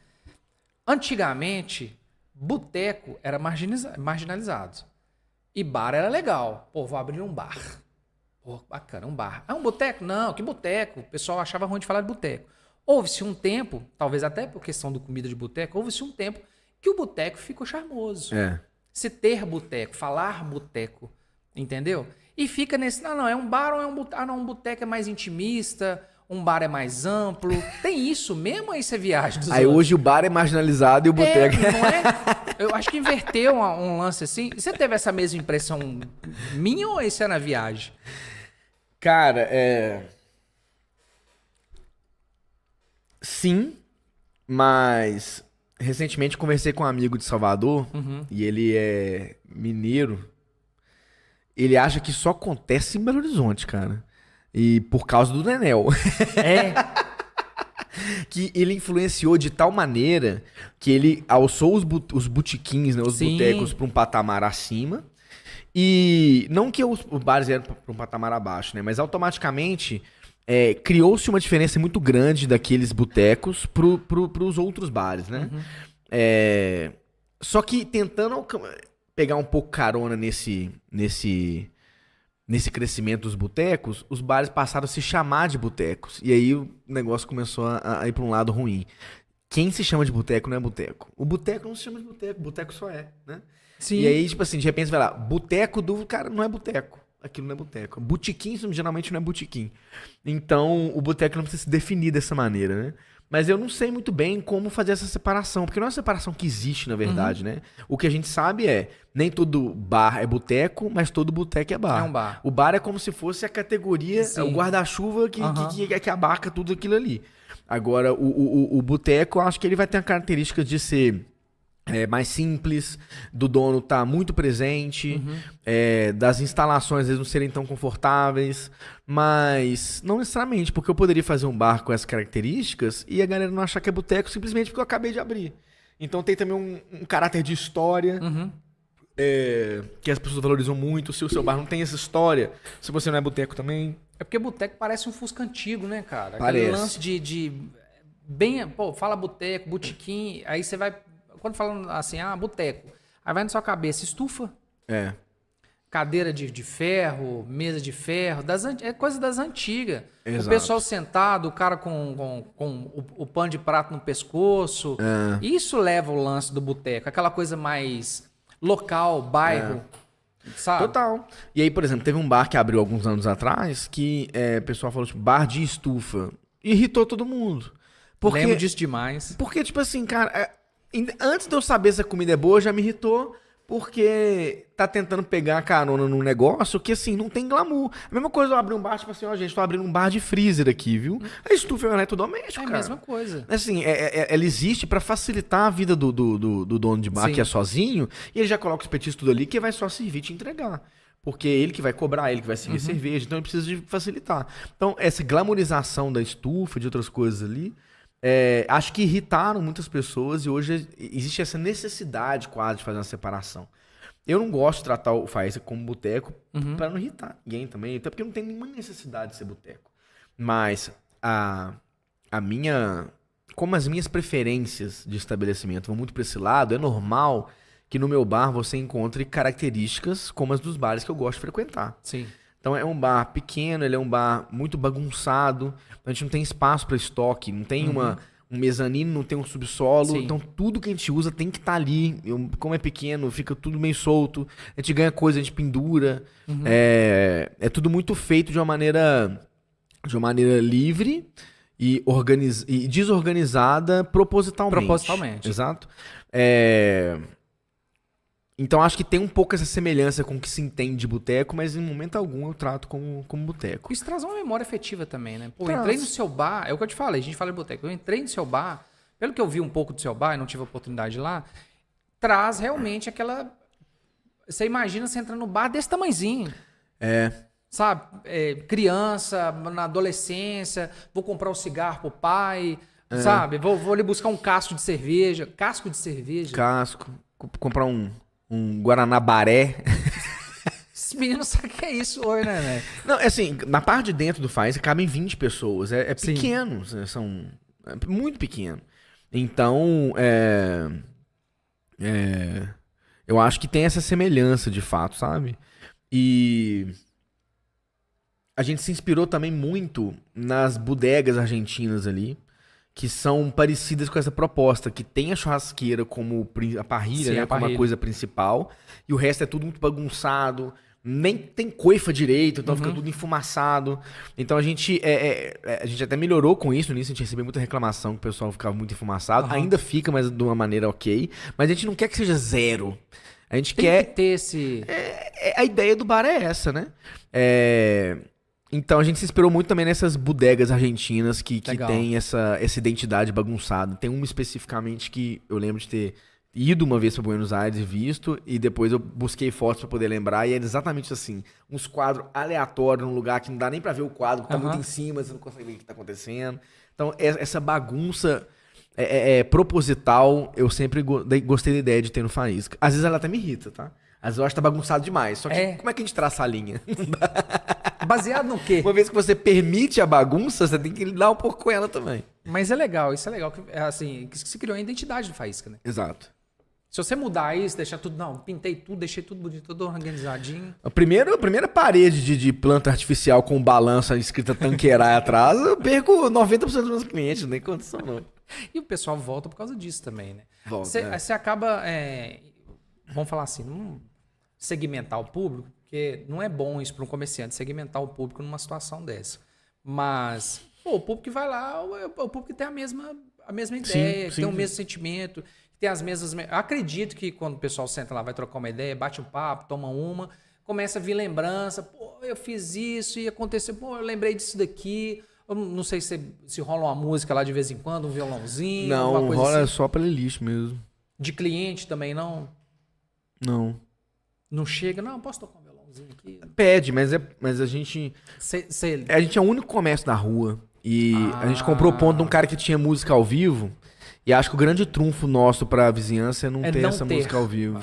Antigamente, boteco era marginalizado. E bar era legal. Pô, vou abrir um bar. Pô, bacana, um bar. Ah, um boteco? Não, que boteco? O pessoal achava ruim de falar de boteco. Houve-se um tempo, talvez até por questão do comida de boteco, houve-se um tempo que o boteco ficou charmoso. Se ter boteco, falar boteco, entendeu? E fica nesse, não, é um bar ou é um boteco? Ah, não, um boteco é mais intimista, um bar é mais amplo. Tem isso mesmo ou isso é viagem dos
Aí
outros?
hoje o bar é marginalizado e o boteco...
Não é? Eu acho que inverteu um lance assim. Você teve essa mesma impressão minha ou isso é na viagem?
Cara, sim, mas recentemente conversei com um amigo de Salvador e ele é mineiro. Ele acha que só acontece em Belo Horizonte, cara. E por causa do Nenel.
É.
Que ele influenciou de tal maneira que ele alçou os botequins, né, os
Sim.
botecos para um patamar acima. E não que os bares eram para um patamar abaixo, né? Mas automaticamente criou-se uma diferença muito grande daqueles botecos pros outros bares, né? Só que tentando pegar um pouco carona nesse crescimento dos botecos, os bares passaram a se chamar de botecos. E aí o negócio começou a ir para um lado ruim. Quem se chama de boteco não é boteco. O boteco não se chama de boteco, boteco só é, né?
Sim.
E aí, tipo assim, de repente você vai lá, boteco do... Cara, não é boteco. Aquilo não é boteco. Botequim, geralmente não é botequim. Então, o boteco não precisa se definir dessa maneira, né? Mas eu não sei muito bem como fazer essa separação. Porque não é uma separação que existe, na verdade, né? O que a gente sabe nem todo bar é boteco, mas todo boteco é bar.
É um bar.
O bar é como se fosse a categoria,
Sim.
o guarda-chuva que abarca tudo aquilo ali. Agora, o boteco, eu acho que ele vai ter a característica de ser... mais simples, do dono estar muito presente, das instalações às vezes não serem tão confortáveis, mas não necessariamente, porque eu poderia fazer um bar com essas características e a galera não achar que é boteco simplesmente porque eu acabei de abrir. Então tem também um caráter de história, que as pessoas valorizam muito. Se o seu bar não tem essa história, se você não é boteco também...
É porque boteco parece um Fusca antigo, né, cara?
Parece.
Aquele lance de bem, pô, fala boteco, botequim, aí você vai... Quando falando assim, boteco, aí vai na sua cabeça, estufa, cadeira de ferro, mesa de ferro, é coisa das antigas.
Exato.
O pessoal sentado, o cara com o pano de prato no pescoço. Isso leva o lance do boteco, aquela coisa mais local, bairro, sabe?
Total. E aí, por exemplo, teve um bar que abriu alguns anos atrás que o pessoal falou, tipo, bar de estufa. Irritou todo mundo.
Lembro disso demais.
Porque, tipo assim, cara... Antes de eu saber se a comida é boa, já me irritou, porque tá tentando pegar a carona num negócio que, assim, não tem glamour. A mesma coisa eu abrir um bar, tipo assim, gente, tô abrindo um bar de freezer aqui, viu? A estufa é um eletrodoméstico, cara.
É a mesma coisa.
Assim, ela existe pra facilitar a vida do dono de bar,
Sim.
que é sozinho, e ele já coloca os petiscos tudo ali, que vai só servir e te entregar. Porque é ele que vai cobrar, ele que vai servir cerveja, então ele precisa de facilitar. Então, essa glamourização da estufa, de outras coisas ali... acho que irritaram muitas pessoas e hoje existe essa necessidade quase de fazer uma separação. Eu não gosto de tratar o Faísca como boteco para não irritar ninguém também, até porque não tem nenhuma necessidade de ser boteco. Mas como as minhas preferências de estabelecimento vão muito para esse lado, é normal que no meu bar você encontre características como as dos bares que eu gosto de frequentar.
Sim.
Então é um bar pequeno, ele é um bar muito bagunçado, a gente não tem espaço para estoque, não tem um mezanino, não tem um subsolo,
Sim.
então tudo que a gente usa tem que estar ali. Como é pequeno, fica tudo meio solto, a gente ganha coisa, a gente pendura. É tudo muito feito de uma maneira livre e desorganizada propositalmente. Exato. Então acho que tem um pouco essa semelhança com o que se entende de boteco, mas em momento algum eu trato como boteco.
Isso traz uma memória afetiva também, né? Pô, eu
Traz.
entrei no seu bar, é o que eu te falei, a gente fala de boteco. Eu entrei no seu bar, pelo que eu vi um pouco do seu bar e não tive a oportunidade de ir lá, traz realmente aquela... Você imagina você entrando no bar desse tamanhozinho. Sabe? Criança, na adolescência, vou comprar um cigarro pro pai, sabe? Vou ali buscar um casco de cerveja. Casco de cerveja.
Casco, comprar um um Guaranabaré.
Esses meninos sabem o que é isso hoje, né, velho?
Não, é assim, na parte de dentro do Faísca cabem 20 pessoas. É
Sim.
pequeno, é muito pequeno. Então, eu acho que tem essa semelhança de fato, sabe? E a gente se inspirou também muito nas bodegas argentinas ali, que são parecidas com essa proposta, que tem a churrasqueira como a parrilha,
Sim,
né,
a
como a
parrilha.
coisa principal, e o resto é tudo muito bagunçado, nem tem coifa direito, então fica tudo enfumaçado. Então a gente até melhorou com isso, nisso a gente recebeu muita reclamação que o pessoal ficava muito enfumaçado, ainda fica, mas de uma maneira ok, mas a gente não quer que seja zero. A gente
Tem
quer...
que ter esse...
A ideia do bar é essa, né? Então a gente se inspirou muito também nessas bodegas argentinas que
Legal.
tem essa identidade bagunçada. Tem uma especificamente que eu lembro de ter ido uma vez para Buenos Aires e visto, e depois eu busquei fotos para poder lembrar, e era exatamente assim, uns quadros aleatórios num lugar que não dá nem para ver o quadro, porque tá muito em cima, você não consegue ver o que tá acontecendo. Então essa bagunça proposital, eu sempre gostei da ideia de ter no Faísca. Às vezes ela até me irrita, tá? Às vezes eu acho que tá bagunçado demais. Só que como é que a gente traça a linha?
Baseado no quê?
Uma vez que você permite a bagunça, você tem que lidar um pouco com ela também.
Mas é legal, isso é legal. Assim, que se criou a identidade do Faísca, né?
Exato.
Se você mudar isso, deixar tudo... Não, pintei tudo, deixei tudo bonito, tudo organizadinho.
A primeira parede de planta artificial com balança escrita Tanqueray atrás, eu perco 90% dos meus clientes, não tem condição não.
E o pessoal volta por causa disso também, né?
Volta,
Você acaba... vamos falar assim, segmentar o público, porque não é bom isso para um comerciante, segmentar o público numa situação dessa. Mas, o público que vai lá é o público que tem a mesma ideia, que tem o mesmo sentimento, que tem as mesmas... Eu acredito que quando o pessoal senta lá, vai trocar uma ideia, bate um papo, toma uma, começa a vir lembrança, pô, eu fiz isso e aconteceu, pô, eu lembrei disso daqui. Eu não sei se rola uma música lá de vez em quando, um violãozinho,
não,
alguma coisa
rola
assim.
só playlist mesmo.
De cliente também, não?
Não.
Não chega, não, posso tocar um violãozinho aqui?
Pede, mas a gente... A gente é o único comércio da rua. E a gente comprou o ponto de um cara que tinha música ao vivo. E acho que o grande trunfo nosso pra vizinhança é não ter essa música ao vivo.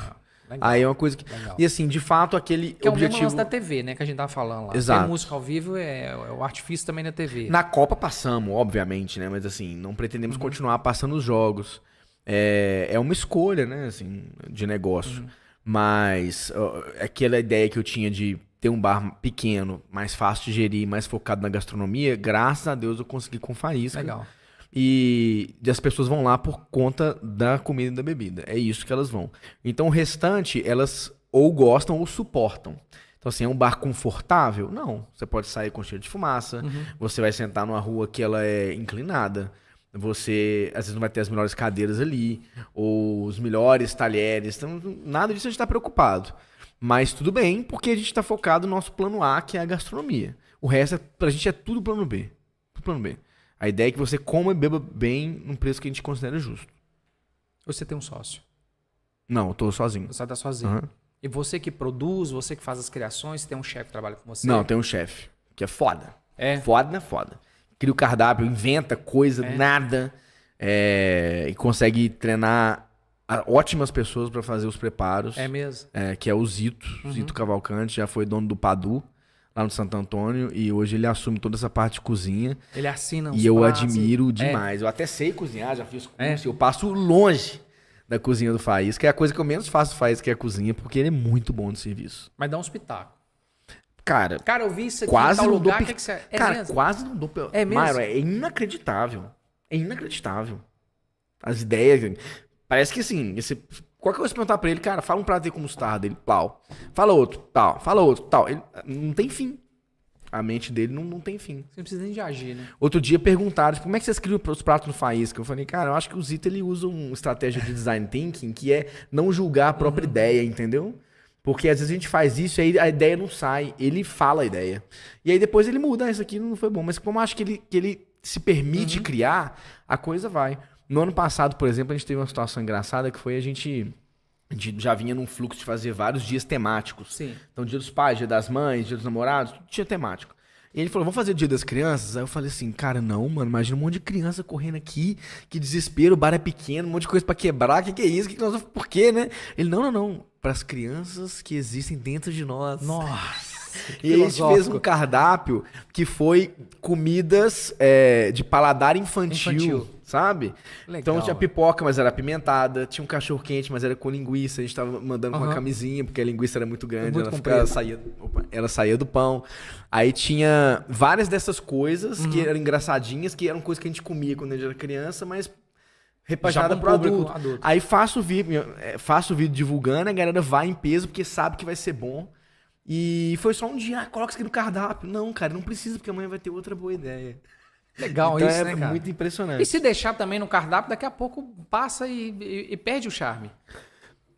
Legal.
Aí é uma coisa que...
Legal.
E assim, de fato, aquele
Que é o mesmo
objetivo...
lance da TV, né? Que a gente tava falando lá.
Exato.
Ter música ao vivo é o artifício também da TV.
Na Copa passamos, obviamente, né? Mas assim, não pretendemos continuar passando os jogos. É uma escolha, né? Assim, de negócio. Mas aquela ideia que eu tinha de ter um bar pequeno, mais fácil de gerir, mais focado na gastronomia, graças a Deus eu consegui com Faísca.
Legal.
E as pessoas vão lá por conta da comida e da bebida. É isso que elas vão. Então o restante, elas ou gostam ou suportam. Então assim, é um bar confortável? Não. Você pode sair com cheiro de fumaça, você vai sentar numa rua que ela é inclinada, você às vezes não vai ter as melhores cadeiras ali, ou os melhores talheres, então nada disso a gente está preocupado. Mas tudo bem, porque a gente está focado no nosso plano A, que é a gastronomia. O resto, pra gente, é tudo plano B. Tudo plano B. A ideia é que você coma e beba bem num preço que a gente considera justo.
Você tem um sócio.
Não, eu tô sozinho.
Você tá sozinho.
Uhum.
E você que produz, você que faz as criações, tem um chefe que trabalha com você?
Não, tem um chefe, que é foda.
É?
Foda. Cria o cardápio, inventa coisa, nada. E consegue treinar ótimas pessoas para fazer os preparos.
É mesmo?
Que é o Zito. Zito Cavalcante, já foi dono do Padu, lá no Santo Antônio. E hoje ele assume toda essa parte de cozinha.
Ele assina os
E eu
pratos,
admiro demais. Eu até sei cozinhar, já fiz curso. Eu passo longe da cozinha do Faísca, que é a coisa que eu menos faço do Faísca, que é a cozinha, porque ele é muito bom no serviço.
Mas dá uns pitacos.
Cara,
Cara, eu vi isso aqui
quase
em tal
não
lugar.
dou
Que você...
Cara,
mesmo?
quase não dou...
É mesmo?
Mairo, é inacreditável. É inacreditável. As ideias... Parece que assim, qualquer coisa que perguntar pra ele, cara, fala um prato aí com mostarda, ele, pau. Fala outro, tal. Fala outro, tal. Ele não tem fim. A mente dele não tem fim.
Você não precisa nem de agir, né?
Outro dia perguntaram, tipo, como é que vocês criam os pratos no Faísca? Eu falei, cara, eu acho que o Zito, ele usa uma estratégia de design thinking, que é não julgar a própria ideia, entendeu? Porque às vezes a gente faz isso e aí a ideia não sai, ele fala a ideia. E aí depois ele muda, isso aqui não foi bom. Mas como eu acho que ele se permite criar, a coisa vai. No ano passado, por exemplo, a gente teve uma situação engraçada que foi a gente já vinha num fluxo de fazer vários dias temáticos.
Sim.
Então, dia dos pais, dia das mães, dia dos namorados, tudo tinha temático. E ele falou, vamos fazer o Dia das Crianças? Aí eu falei assim, cara, não, mano, imagina um monte de criança correndo aqui, que desespero, o bar é pequeno, um monte de coisa pra quebrar, que é isso? Por quê, né? Ele, não, para as crianças que existem dentro de nós.
Nossa.
E aí a gente fez um cardápio que foi comidas de paladar infantil. Sabe?
Legal,
então tinha pipoca, mas era apimentada. Tinha um cachorro quente, mas era com linguiça. A gente tava mandando com uma camisinha, porque a linguiça era muito grande. Ela saía do pão. Aí tinha várias dessas coisas que eram engraçadinhas, que eram coisas que a gente comia quando a gente era criança, mas repaginada pro adulto. Aí faço o vídeo divulgando, a galera vai em peso, porque sabe que vai ser bom. E foi só um dia, coloca isso aqui no cardápio. Não, cara, não precisa, porque amanhã vai ter outra boa ideia.
Legal
então
isso, né, cara?
Muito impressionante.
E se deixar também no cardápio, daqui a pouco passa e perde o charme.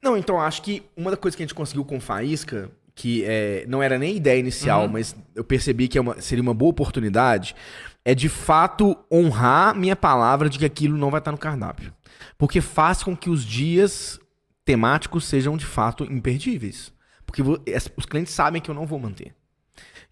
Não, então acho que uma das coisas que a gente conseguiu com Faísca, que não era nem ideia inicial, mas eu percebi que seria uma boa oportunidade, é de fato honrar minha palavra de que aquilo não vai estar no cardápio. Porque faz com que os dias temáticos sejam de fato imperdíveis. Porque os clientes sabem que eu não vou manter.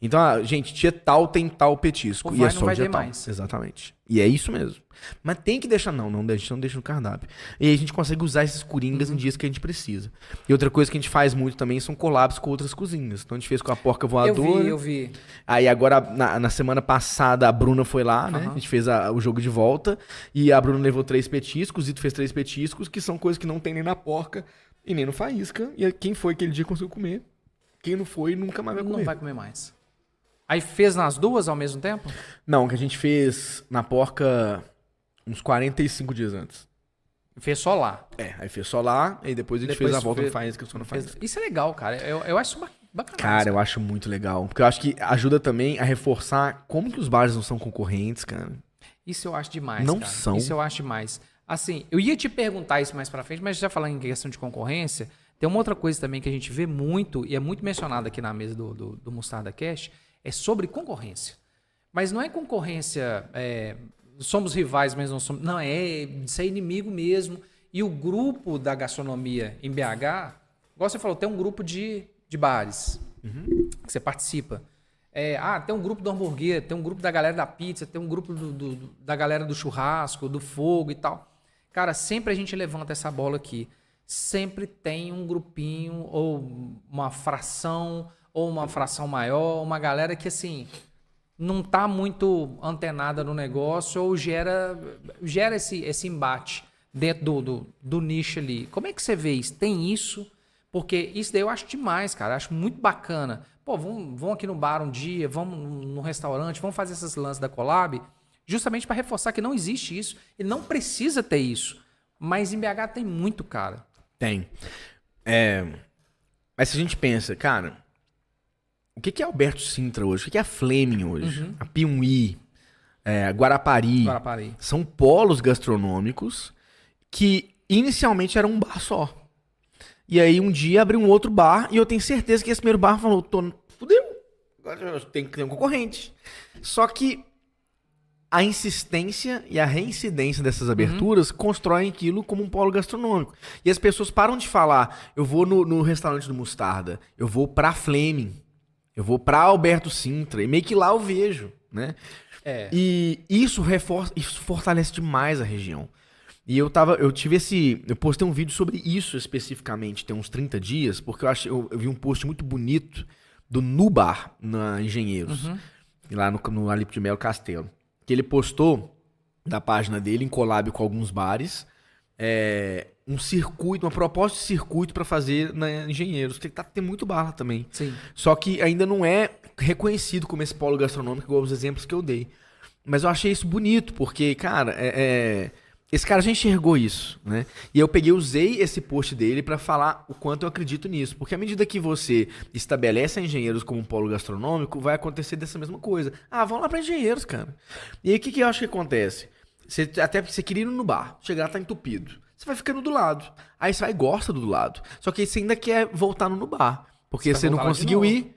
Então, gente, dia tal tem tal petisco. E é só dia tal. Exatamente. E é isso mesmo. Mas tem que deixar, a gente não deixa no cardápio. E aí a gente consegue usar esses coringas em dias que a gente precisa. E outra coisa que a gente faz muito também são collabs com outras cozinhas. Então a gente fez com a Porca Voadora.
Eu vi.
Aí agora, na semana passada, a Bruna foi lá, né? A gente fez o jogo de volta. E a Bruna levou 3 petiscos, o Zito fez 3 petiscos, que são coisas que não tem nem na Porca e nem no Faísca. E quem foi aquele dia conseguiu comer. Quem não foi, nunca mais vai comer.
Não vai comer mais. Aí fez nas duas ao mesmo tempo?
Não, que a gente fez na Porca uns 45 dias antes.
Fez só lá.
Aí fez só lá, e depois a gente fez a volta no Faísca, só no Faísca.
Isso é legal, cara. Eu acho bacana.
Cara, eu acho muito legal. Porque eu acho que ajuda também a reforçar como que os bares não são concorrentes, cara.
Isso eu acho demais,
não
cara.
São.
Isso eu acho demais. Assim, eu ia te perguntar isso mais pra frente, mas já falando em questão de concorrência, tem uma outra coisa também que a gente vê muito, e é muito mencionado aqui na mesa do Mostarda Cast, é sobre concorrência. Mas não é concorrência, somos rivais, mas não somos... Não, é de ser inimigo mesmo. E o grupo da gastronomia em BH, igual você falou, tem um grupo de bares que você participa. Tem um grupo do hambúrguer, tem um grupo da galera da pizza, tem um grupo da galera do churrasco, do fogo e tal. Cara, sempre a gente levanta essa bola aqui. Sempre tem um grupinho ou uma fração maior, uma galera que, assim, não tá muito antenada no negócio ou gera esse embate dentro do nicho ali. Como é que você vê isso? Tem isso? Porque isso daí eu acho demais, cara. Eu acho muito bacana. Pô, vamos aqui no bar um dia, vamos no restaurante, vamos fazer esses lances da collab, justamente para reforçar que não existe isso. E não precisa ter isso. Mas em BH tem muito, cara.
Tem. Mas se a gente pensa, cara, o que é Alberto Sintra hoje? O que é a Fleming hoje? A Piumhi, a Guarapari. São polos gastronômicos que inicialmente eram um bar só. E aí um dia abriu um outro bar e eu tenho certeza que esse primeiro bar falou, fudeu, agora eu tenho que ter um concorrente. Só que a insistência e a reincidência dessas aberturas constroem aquilo como um polo gastronômico. E as pessoas param de falar, eu vou no restaurante do Mostarda, eu vou pra Fleming, eu vou pra Alberto Sintra, e meio que lá eu vejo, né? E isso fortalece demais a região. E eu postei um vídeo sobre isso especificamente, tem uns 30 dias, porque eu vi um post muito bonito do Nubar, na Engenheiros, lá no Alípio de Melo Castelo. Que ele postou da página dele, em collab com alguns bares, um circuito, uma proposta de circuito para fazer na Engenheiros. Tem muito bar lá também.
Sim.
Só que ainda não é reconhecido como esse polo gastronômico, igual os exemplos que eu dei. Mas eu achei isso bonito, porque, cara, esse cara já enxergou isso, né? E eu usei esse post dele para falar o quanto eu acredito nisso. Porque à medida que você estabelece a Engenheiros como um polo gastronômico, vai acontecer dessa mesma coisa. Vamos lá para Engenheiros, cara. E aí o que eu acho que acontece? Até porque você queria ir no bar, chegar lá tá entupido. Você vai ficando do lado. Aí você vai e gosta do lado. Só que você ainda quer voltar no bar. Porque você não conseguiu ir.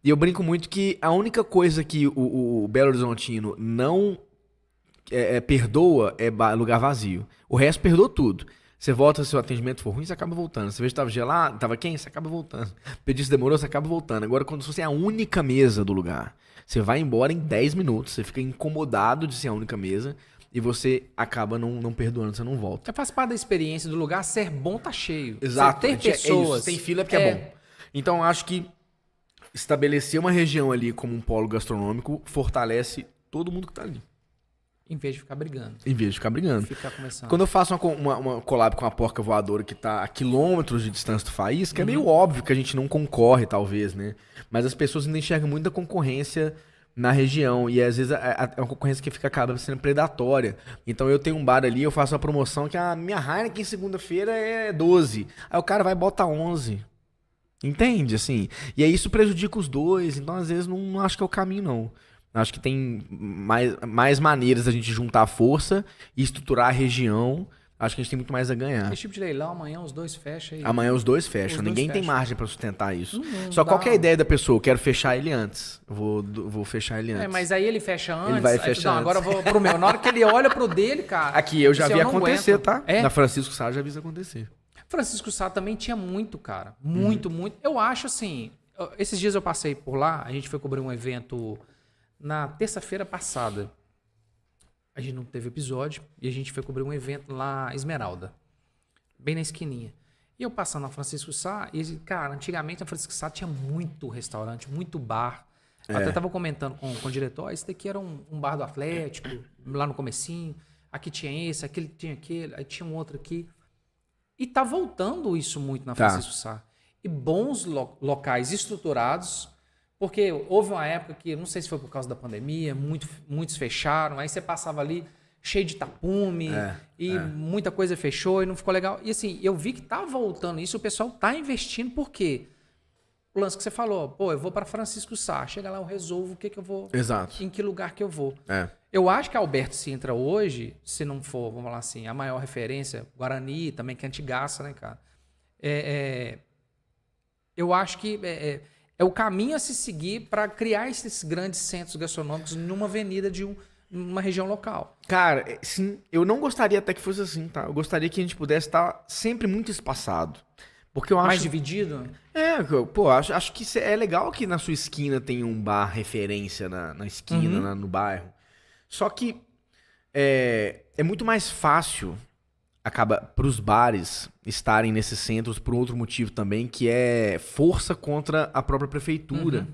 E eu brinco muito que a única coisa que o Belo Horizontino não perdoa lugar vazio. O resto perdoa tudo. Você volta, se o atendimento for ruim, você acaba voltando. Você vê que tava gelado, tava quente, você acaba voltando. Pedir se demorou, você acaba voltando. Agora, quando você é a única mesa do lugar, você vai embora em 10 minutos. Você fica incomodado de ser a única mesa e você acaba não perdoando, você não volta.
Faz parte da experiência do lugar, ser bom tá cheio.
Exato.
Ter pessoas.
Tem fila porque é bom. Então, eu acho que estabelecer uma região ali como um polo gastronômico fortalece todo mundo que tá ali.
Em vez de ficar brigando.
Em vez de ficar brigando.
Ficar começando.
Quando eu faço uma collab com a porca voadora que tá a quilômetros de distância do Faísca, é meio óbvio que a gente não concorre, talvez, né? Mas as pessoas ainda enxergam muita concorrência na região. E às vezes é uma concorrência que acaba sendo predatória. Então eu tenho um bar ali, eu faço uma promoção que a minha Heineken segunda-feira é 12. Aí o cara vai e bota 11. Entende? Assim. E aí isso prejudica os dois. Então às vezes não acho que é o caminho, não. Acho que tem mais maneiras da gente juntar a força e estruturar a região. Acho que a gente tem muito mais a ganhar.
Esse tipo de leilão, amanhã os dois fecham.
Amanhã os dois fecham. Ninguém tem
fecham.
margem pra sustentar isso.
Não
Só
dá.
qual que é a ideia da pessoa? Eu quero fechar ele antes. Vou fechar ele antes.
Mas aí ele fecha antes.
Ele vai
aí
fechar
não,
antes.
agora eu vou pro meu. Na hora que ele olha pro dele, cara.
Aqui, eu já
assim,
vi
não
acontecer,
aguento.
tá?
É?
Na Francisco Sá já vi isso acontecer.
Francisco Sá também tinha muito, cara. Muito. Eu acho assim. Esses dias eu passei por lá, a gente foi cobrir um evento na terça-feira passada. A gente não teve episódio e a gente foi cobrir um evento lá, Esmeralda. Bem na esquininha. E eu passando na Francisco Sá, e, cara, antigamente na Francisco Sá tinha muito restaurante, muito bar. Eu até tava comentando com o diretor, esse daqui era um bar do Atlético, lá no comecinho. Aqui tinha esse, aquele tinha aquele, aí tinha um outro aqui. E tá voltando isso muito na Francisco Sá. E bons locais estruturados, porque houve uma época que, não sei se foi por causa da pandemia, muitos fecharam, aí você passava ali cheio de tapume, muita coisa fechou e não ficou legal. E assim, eu vi que tá voltando isso, o pessoal tá investindo, por quê? O lance que você falou, pô, eu vou para Francisco Sá, chega lá, eu resolvo o que eu vou...
Exato.
Em que lugar que eu vou.
É.
Eu acho que a Alberto Sintra hoje, se não for, vamos lá assim, a maior referência, Guarani também, que é antigaça, né, cara? Eu acho que é o caminho a se seguir para criar esses grandes centros gastronômicos numa avenida de uma região local.
Cara, sim, eu não gostaria até que fosse assim, tá? Eu gostaria que a gente pudesse estar sempre muito espaçado. Porque eu acho...
Mais dividido?
Pô, acho que é legal que na sua esquina tem um bar referência na esquina, no bairro. Só que é muito mais fácil para os bares estarem nesses centros por outro motivo também, que é força contra a própria prefeitura.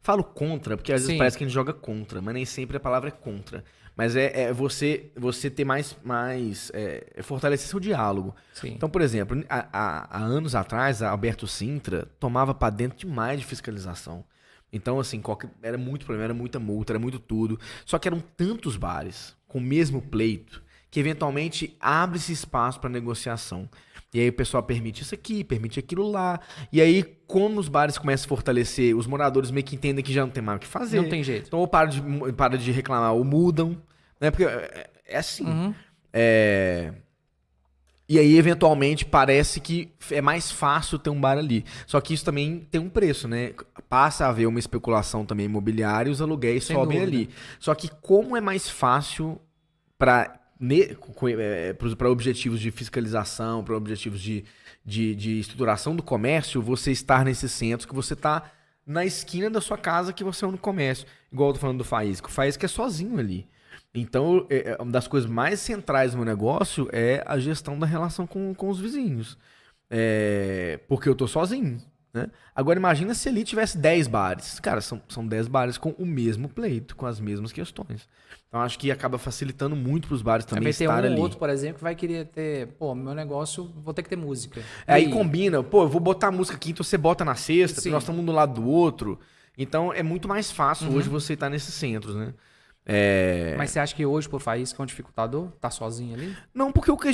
Falo contra, porque às vezes parece que a gente joga contra, mas nem sempre a palavra é contra. Mas você ter fortalecer seu diálogo.
Sim.
Então, por exemplo, há anos atrás, a Alberto Sintra tomava pra dentro demais de fiscalização. Então, assim, era muito problema, era muita multa, era muito tudo. Só que eram tantos bares com o mesmo pleito que, eventualmente, abre-se espaço para negociação. E aí o pessoal permite isso aqui, permite aquilo lá. E aí, como os bares começam a fortalecer, os moradores meio que entendem que já não tem mais o que fazer.
Não tem jeito.
Então, ou para de reclamar, ou mudam. Né? Porque é assim. E aí, eventualmente, parece que é mais fácil ter um bar ali. Só que isso também tem um preço, né? Passa a haver uma especulação também imobiliária e os aluguéis sobem ali. Só que como é mais fácil para objetivos de fiscalização, para objetivos de estruturação do comércio, você estar nesses centros, que você está na esquina da sua casa, que você é um comércio. Igual eu tô falando do Faísca. O Faísca é sozinho ali. Então, uma das coisas mais centrais do meu negócio é a gestão da relação com os vizinhos. Porque eu tô sozinho, né? Agora, imagina se ali tivesse 10 bares. Cara, são 10 bares com o mesmo pleito, com as mesmas questões. Então, acho que acaba facilitando muito pros bares também estar ali.
Vai ter um outro, por exemplo, que vai querer ter... Pô, meu negócio, vou ter que ter música.
Aí combina. Pô, eu vou botar a música aqui, então você bota na sexta, porque nós estamos um do lado do outro. Então, é muito mais fácil hoje você estar nesses centros, né?
Mas você acha que hoje, por Faísca, é um dificultador? Tá sozinho ali?
Não, porque o que a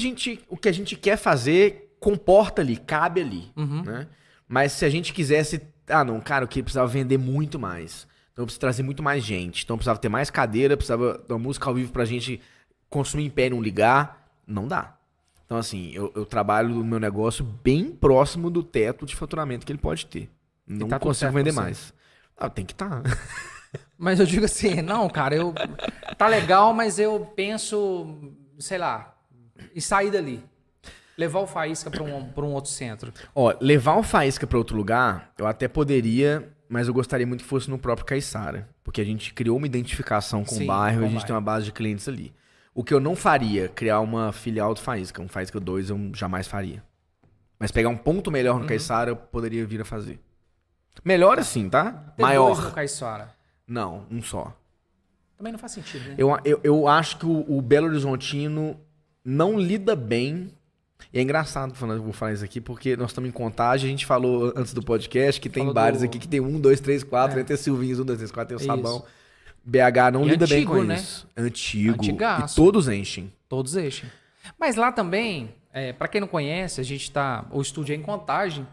gente quer fazer comporta ali, cabe ali, né? Mas se a gente quisesse... não, cara, eu precisava vender muito mais. Então eu precisava trazer muito mais gente. Então eu precisava ter mais cadeira, precisava de uma música ao vivo pra gente consumir em pé e não ligar. Não dá. Então assim, eu trabalho no meu negócio bem próximo do teto de faturamento que ele pode ter. Não consigo vender mais. Tem que estar.
Mas eu digo assim, não, cara, tá legal, mas eu penso, sei lá, e sair dali. Levar o Faísca pra um outro centro.
Ó, levar o Faísca pra outro lugar, eu até poderia, mas eu gostaria muito que fosse no próprio Caiçara. Porque a gente criou uma identificação com
Sim,
o bairro
com
e
o
a gente
bairro.
tem uma base de clientes ali. O que eu não faria, criar uma filial do Faísca. Um Faísca 2 eu jamais faria. Mas pegar um ponto melhor no Caiçara, eu poderia vir a fazer. Melhor assim, tá?
Ter
Maior.
dois no Caiçara.
Não, um só.
Também não faz sentido, né?
Eu acho que o Belo Horizontino não lida bem. E é engraçado vou falar isso aqui, porque nós estamos em Contagem. A gente falou antes do podcast que tem
Falou
bares
do-
aqui que tem 1, 2, 3, 4.
É.
Vai ter Silvinhos, 1, 2, 3, 4, tem o
Isso.
Sabão. BH não
E
lida bem
antigo,
com
né?
isso. Antigo.
Antigaço.
E todos enchem.
Todos enchem. Mas lá também, pra quem não conhece, a gente o estúdio é em Contagem.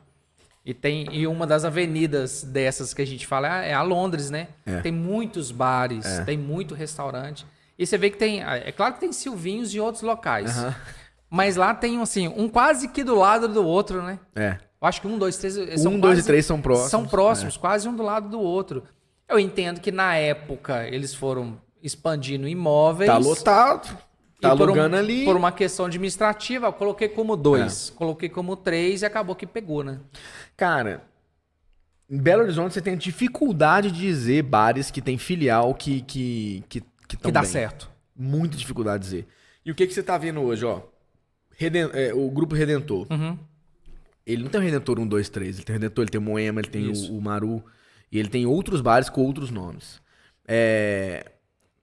E uma das avenidas dessas que a gente fala é a Londres, né?
É.
Tem muitos bares, tem muito restaurante. E você vê que tem. É claro que tem Silvinhos em outros locais.
Aham.
Mas lá tem, assim, um quase que do lado do outro, né?
É.
Eu acho que 1, 2, 3.
1, 2 e 3 são próximos.
São próximos, quase um do lado do outro. Eu entendo que na época eles foram expandindo imóveis.
Tá lotado. Tá
E por
alugando ali.
Por uma questão administrativa, eu coloquei como 2, coloquei como 3 e acabou que pegou, né?
Cara, em Belo Horizonte você tem dificuldade de dizer bares que tem filial que
Que dá
bem.
certo.
Muita dificuldade de dizer. E o que você tá vendo hoje, ó? O Grupo Redentor.
Uhum.
Ele não tem o Redentor 1, 2, 3. Ele tem o Redentor, ele tem o Moema, ele tem
Isso.
o Maru. E ele tem outros bares com outros nomes.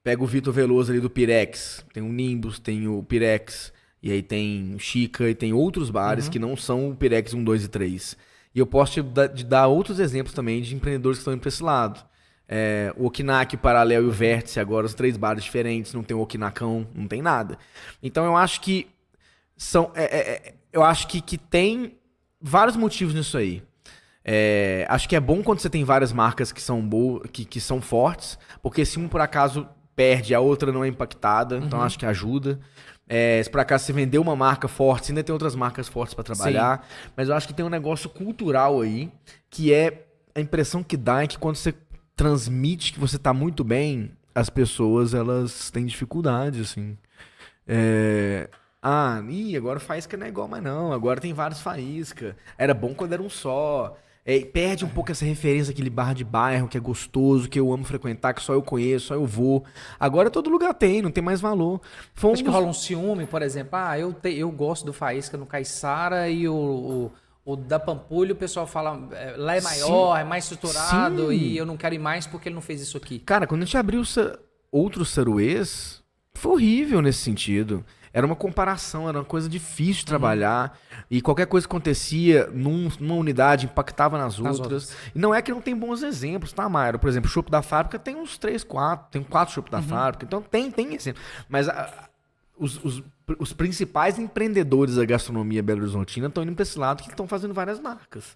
Pega o Vitor Veloso ali do Pirex. Tem o Nimbus, tem o Pirex. E aí tem o Chica e tem outros bares que não são o Pirex 1, 2 e 3. E eu posso te dar outros exemplos também de empreendedores que estão indo pra esse lado. O Okinak, o Paralelo e o Vértice, agora os 3 bares diferentes, não tem o Okinakão, não tem nada. Então eu acho que que tem vários motivos nisso aí. Acho que é bom quando você tem várias marcas que são boas, que são fortes, porque se um por acaso perde, a outra não é impactada, então acho que ajuda. Se por acaso você vendeu uma marca forte, você ainda tem outras marcas fortes para trabalhar. Sim. Mas eu acho que tem um negócio cultural aí, que é a impressão que dá é que quando você transmite que você tá muito bem, as pessoas elas têm dificuldade, assim. Agora o Faísca não é igual, mas não. Agora tem vários Faísca. Era bom quando era um só. Perde um pouco essa referência, aquele bar de bairro que é gostoso, que eu amo frequentar, que só eu conheço, só eu vou. Agora todo lugar tem, não tem mais valor.
Acho que rola um ciúme, por exemplo. Eu gosto do Faísca no Caiçara e o da Pampulha, o pessoal fala, lá é maior, é mais estruturado. Sim. E eu não quero ir mais porque ele não fez isso aqui.
Cara, quando a gente abriu outros saruês, foi horrível nesse sentido. Era uma comparação, era uma coisa difícil de trabalhar. E qualquer coisa que acontecia numa unidade impactava nas outras. E não é que não tem bons exemplos, tá, Mairo? Por exemplo, o Chopp da Fábrica tem uns 3, 4. Tem 4 Chopp da Fábrica. Então tem exemplo. Mas os principais empreendedores da gastronomia belo-horizontina estão indo para esse lado que estão fazendo várias marcas.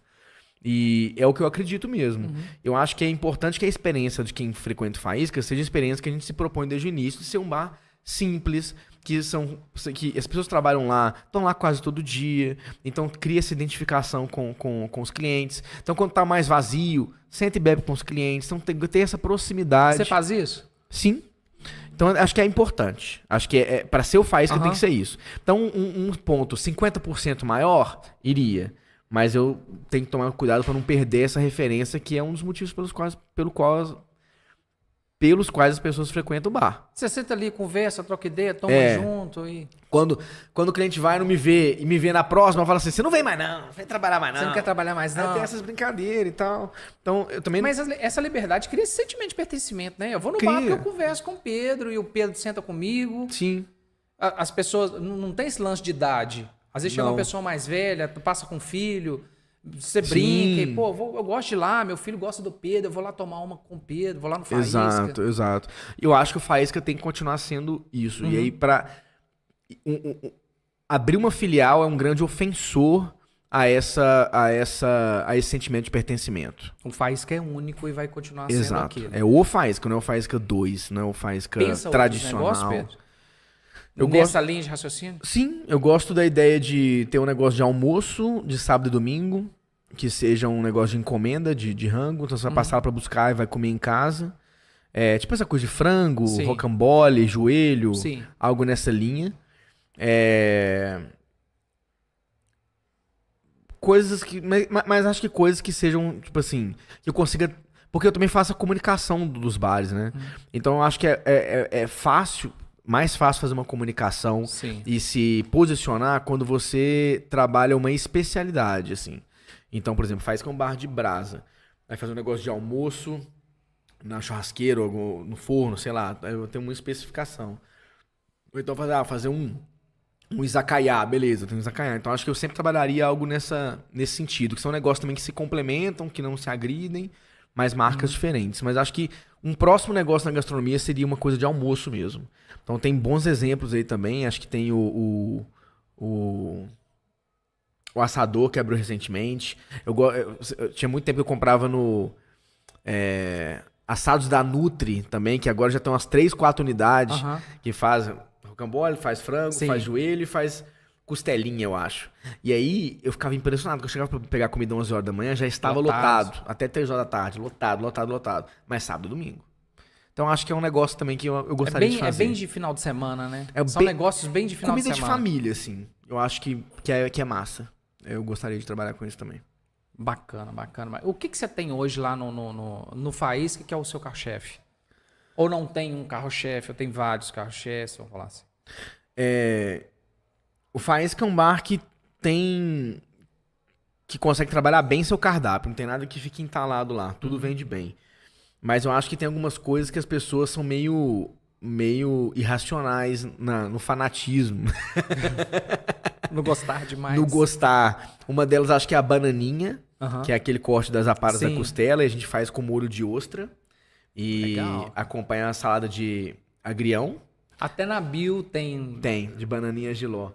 E é o que eu acredito mesmo. Eu acho que é importante que a experiência de quem frequenta o Faísca seja a experiência que a gente se propõe desde o início de ser um bar simples, que as pessoas trabalham lá, estão lá quase todo dia, então cria essa identificação com os clientes. Então quando tá mais vazio, senta e bebe com os clientes, então tem essa proximidade.
Você faz isso?
Sim. Então acho que é importante. Acho que para ser o Faísca tem que ser isso. Então um ponto 50% maior, iria. Mas eu tenho que tomar cuidado para não perder essa referência, que é um dos motivos pelos quais as pessoas frequentam o bar.
Você senta ali, conversa, troca ideia, toma junto e...
Quando o cliente vai e não me vê, e me vê na próxima, fala assim, você não vem mais não vem trabalhar mais não.
Você não quer trabalhar mais não.
Aí tem essas brincadeiras e tal. Então, eu também...
Mas essa liberdade cria esse sentimento de pertencimento, né? Eu vou no bar porque eu converso com o Pedro e o Pedro senta comigo.
Sim.
As pessoas... Não tem esse lance de idade. Às vezes chega uma pessoa mais velha, tu passa com o filho... Você brinca e, eu gosto de ir lá, meu filho gosta do Pedro, eu vou lá tomar uma com o Pedro, vou lá no Faísca.
Exato. Eu acho que o Faísca tem que continuar sendo isso. E aí, pra abrir uma filial é um grande ofensor a esse sentimento de pertencimento.
O Faísca é único e vai continuar sendo aquilo.
É o Faísca, não é o Faísca 2, não é o Faísca tradicional.
Pensa outros negócios, Pedro? Nessa linha de raciocínio?
Sim, eu gosto da ideia de ter um negócio de almoço de sábado e domingo, que seja um negócio de encomenda de rango, então você vai passar pra buscar e vai comer em casa. Tipo essa coisa de frango, rocambole, joelho, algo nessa linha. coisas que... Mas acho que coisas que sejam, tipo assim, que eu consiga... Porque eu também faço a comunicação dos bares, né? Então eu acho que é fácil, mais fácil fazer uma comunicação
Sim.
e se posicionar quando você trabalha uma especialidade, assim. Então, por exemplo, faz com um bar de brasa. Vai fazer um negócio de almoço na churrasqueira ou no forno, sei lá. Eu tenho uma especificação. Ou então fazer um izakaya, beleza, tem um izakaya. Então acho que eu sempre trabalharia algo nesse sentido, que são negócios também que se complementam, que não se agridem, mas marcas diferentes. Mas acho que um próximo negócio na gastronomia seria uma coisa de almoço mesmo. Então tem bons exemplos aí também. Acho que tem o assador que abriu recentemente. Eu tinha muito tempo que eu comprava no assados da Nutri também, que agora já tem umas 3, 4 unidades que fazem rocambole, faz frango,
Sim.
faz joelho e faz costelinha, eu acho. E aí eu ficava impressionado, porque eu chegava pra pegar comida 11 horas da manhã, já estava lotado. Até 3 horas da tarde, lotado. Mas sábado e domingo. Então acho que é um negócio também que eu gostaria de fazer.
É bem de final de semana, né?
É
São negócios bem de final de semana.
Comida de família, assim. Eu acho que é massa. Eu gostaria de trabalhar com isso também.
Bacana. O que você tem hoje lá no Faísca, que é o seu carro-chefe? Ou não tem um carro-chefe, ou tem vários carro-chefes, vamos falar assim?
O Faísca é um bar que consegue trabalhar bem seu cardápio. Não tem nada que fique entalado lá. Tudo vende bem. Mas eu acho que tem algumas coisas que as pessoas são meio irracionais no fanatismo.
No gostar demais.
No gostar. Uma delas acho que é a bananinha, que é aquele corte das aparas da costela, e a gente faz com molho de ostra. E acompanha a salada de agrião.
Até na bio tem...
Tem, de bananinha Giló.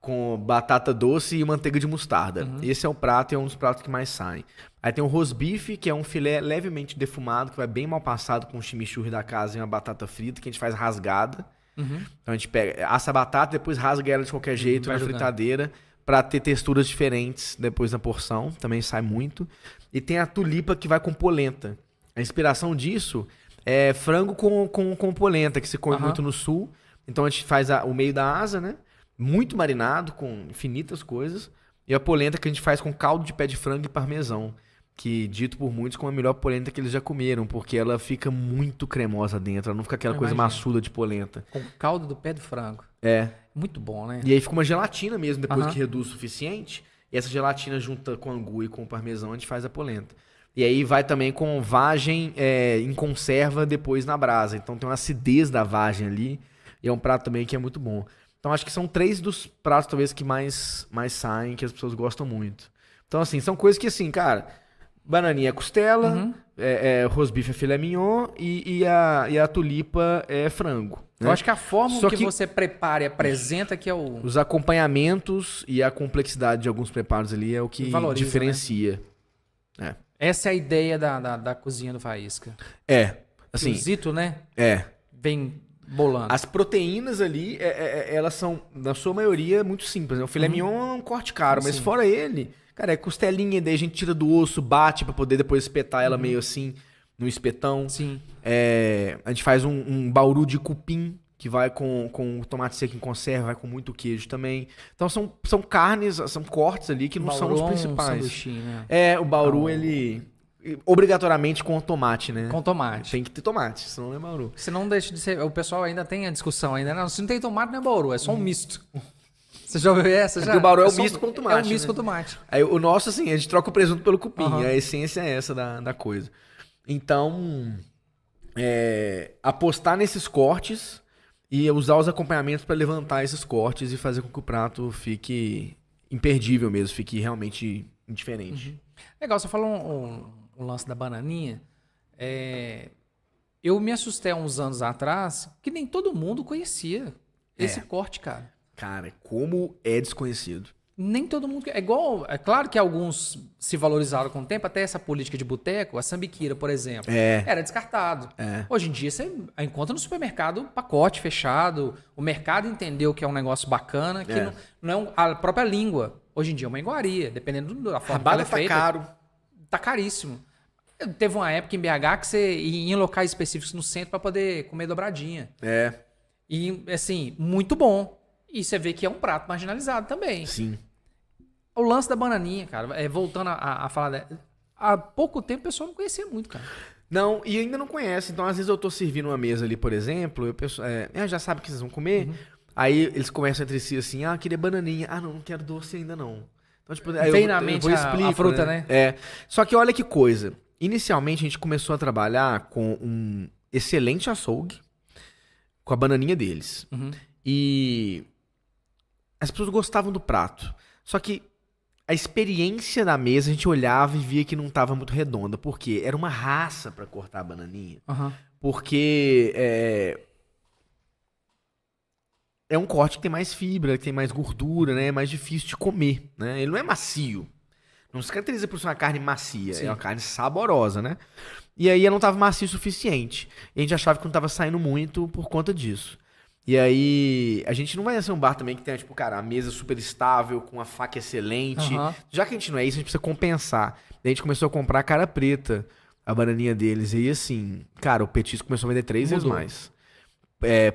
Com batata doce e manteiga de mostarda. Esse é o prato e é um dos pratos que mais saem. Aí tem o rosbife, que é um filé levemente defumado, que vai bem mal passado com o chimichurri da casa e uma batata frita, que a gente faz rasgada. Então a gente assa a batata, depois rasga ela de qualquer jeito na fritadeira, pra ter texturas diferentes depois na porção. Também sai muito. E tem a tulipa, que vai com polenta. A inspiração disso é frango com polenta, que se come muito no sul. Então a gente faz o meio da asa, né? Muito marinado, com infinitas coisas. E a polenta que a gente faz com caldo de pé de frango e parmesão. Que, dito por muitos, como a melhor polenta que eles já comeram. Porque ela fica muito cremosa dentro. Ela não fica aquela coisa maçuda de polenta.
Com caldo do pé de frango.
É.
Muito bom, né?
E aí fica uma gelatina mesmo, depois que reduz o suficiente. E essa gelatina junta com angu e com o parmesão, a gente faz a polenta. E aí vai também com vagem em conserva depois na brasa. Então tem uma acidez da vagem ali. E é um prato também que é muito bom. Então acho que são 3 dos pratos talvez que mais saem, que as pessoas gostam muito. Então assim, são coisas que assim, cara... Bananinha é costela, rosbife é filé mignon e a tulipa é frango. Né?
Eu acho que a forma que você prepara e apresenta que é o...
Os acompanhamentos e a complexidade de alguns preparos ali é o que
valoriza,
diferencia. Né?
Essa é a ideia da cozinha do Faísca.
Assim...
O Zito, né? Vem bolando.
As proteínas ali, elas são, na sua maioria, muito simples. Né? O filé mignon é um corte caro, mas fora ele... Cara, é costelinha, daí a gente tira do osso, bate pra poder depois espetar ela meio assim, no espetão.
Sim.
A gente faz um bauru de cupim, que vai com tomate seco em conserva, vai com muito queijo também. Então são carnes, são cortes ali que não são os principais.
Né?
O bauru, ele... Obrigatoriamente com tomate, né?
Com tomate.
Tem que ter tomate, senão não é bauru.
Você não deixa de ser... O pessoal ainda tem a discussão ainda. Não, se não tem tomate, não é bauru, é só um misto. Você já ouviu essa?
Porque o bauru é o misto com tomate.
É o misto com tomate.
Aí, o nosso, assim, a gente troca o presunto pelo cupim. A essência é essa da coisa. Então, apostar nesses cortes e usar os acompanhamentos para levantar esses cortes e fazer com que o prato fique imperdível mesmo, fique realmente diferente.
Legal, você falou um lance da bananinha. Eu me assustei há uns anos atrás que nem todo mundo conhecia esse corte, cara.
Cara, como é desconhecido.
Nem todo mundo... É igual... É claro que alguns se valorizaram com o tempo, até essa política de boteco, a sambiquira, por exemplo, era descartado. Hoje em dia você encontra no supermercado pacote fechado, o mercado entendeu que é um negócio bacana, que não é a própria língua. Hoje em dia é uma iguaria, dependendo da forma que ela é feita.
Tá caro.
Tá caríssimo. Teve uma época em BH que você ia em locais específicos no centro para poder comer dobradinha. E, assim, muito bom. E você vê que é um prato marginalizado também.
Sim.
O lance da bananinha, cara, voltando a falar... Há pouco tempo o pessoal não conhecia muito, cara.
Não, e ainda não conhece. Então, às vezes eu tô servindo uma mesa ali, por exemplo, e o pessoal já sabe que vocês vão comer. Aí eles conversam entre si assim, queria bananinha. Não quero doce ainda não. Então, tipo, aí
Vem na mente a fruta, né?
Só que olha que coisa. Inicialmente a gente começou a trabalhar com um excelente açougue, com a bananinha deles. E as pessoas gostavam do prato. Só que a experiência da mesa, a gente olhava e via que não estava muito redonda. Por quê? Era uma raça para cortar a bananinha. Porque é um corte que tem mais fibra, que tem mais gordura, né? É mais difícil de comer, né? Ele não é macio. Não se caracteriza por ser uma carne macia. Sim. É uma carne saborosa, né? E aí ela não estava macia o suficiente. E a gente achava que não estava saindo muito por conta disso. E aí, a gente não vai ser um bar também que tenha, tipo, cara, a mesa super estável, com a faca excelente. Já que a gente não é isso, a gente precisa compensar. Daí a gente começou a comprar a cara preta, a bananinha deles. E aí, assim, cara, o petisco começou a vender 3 vezes mais.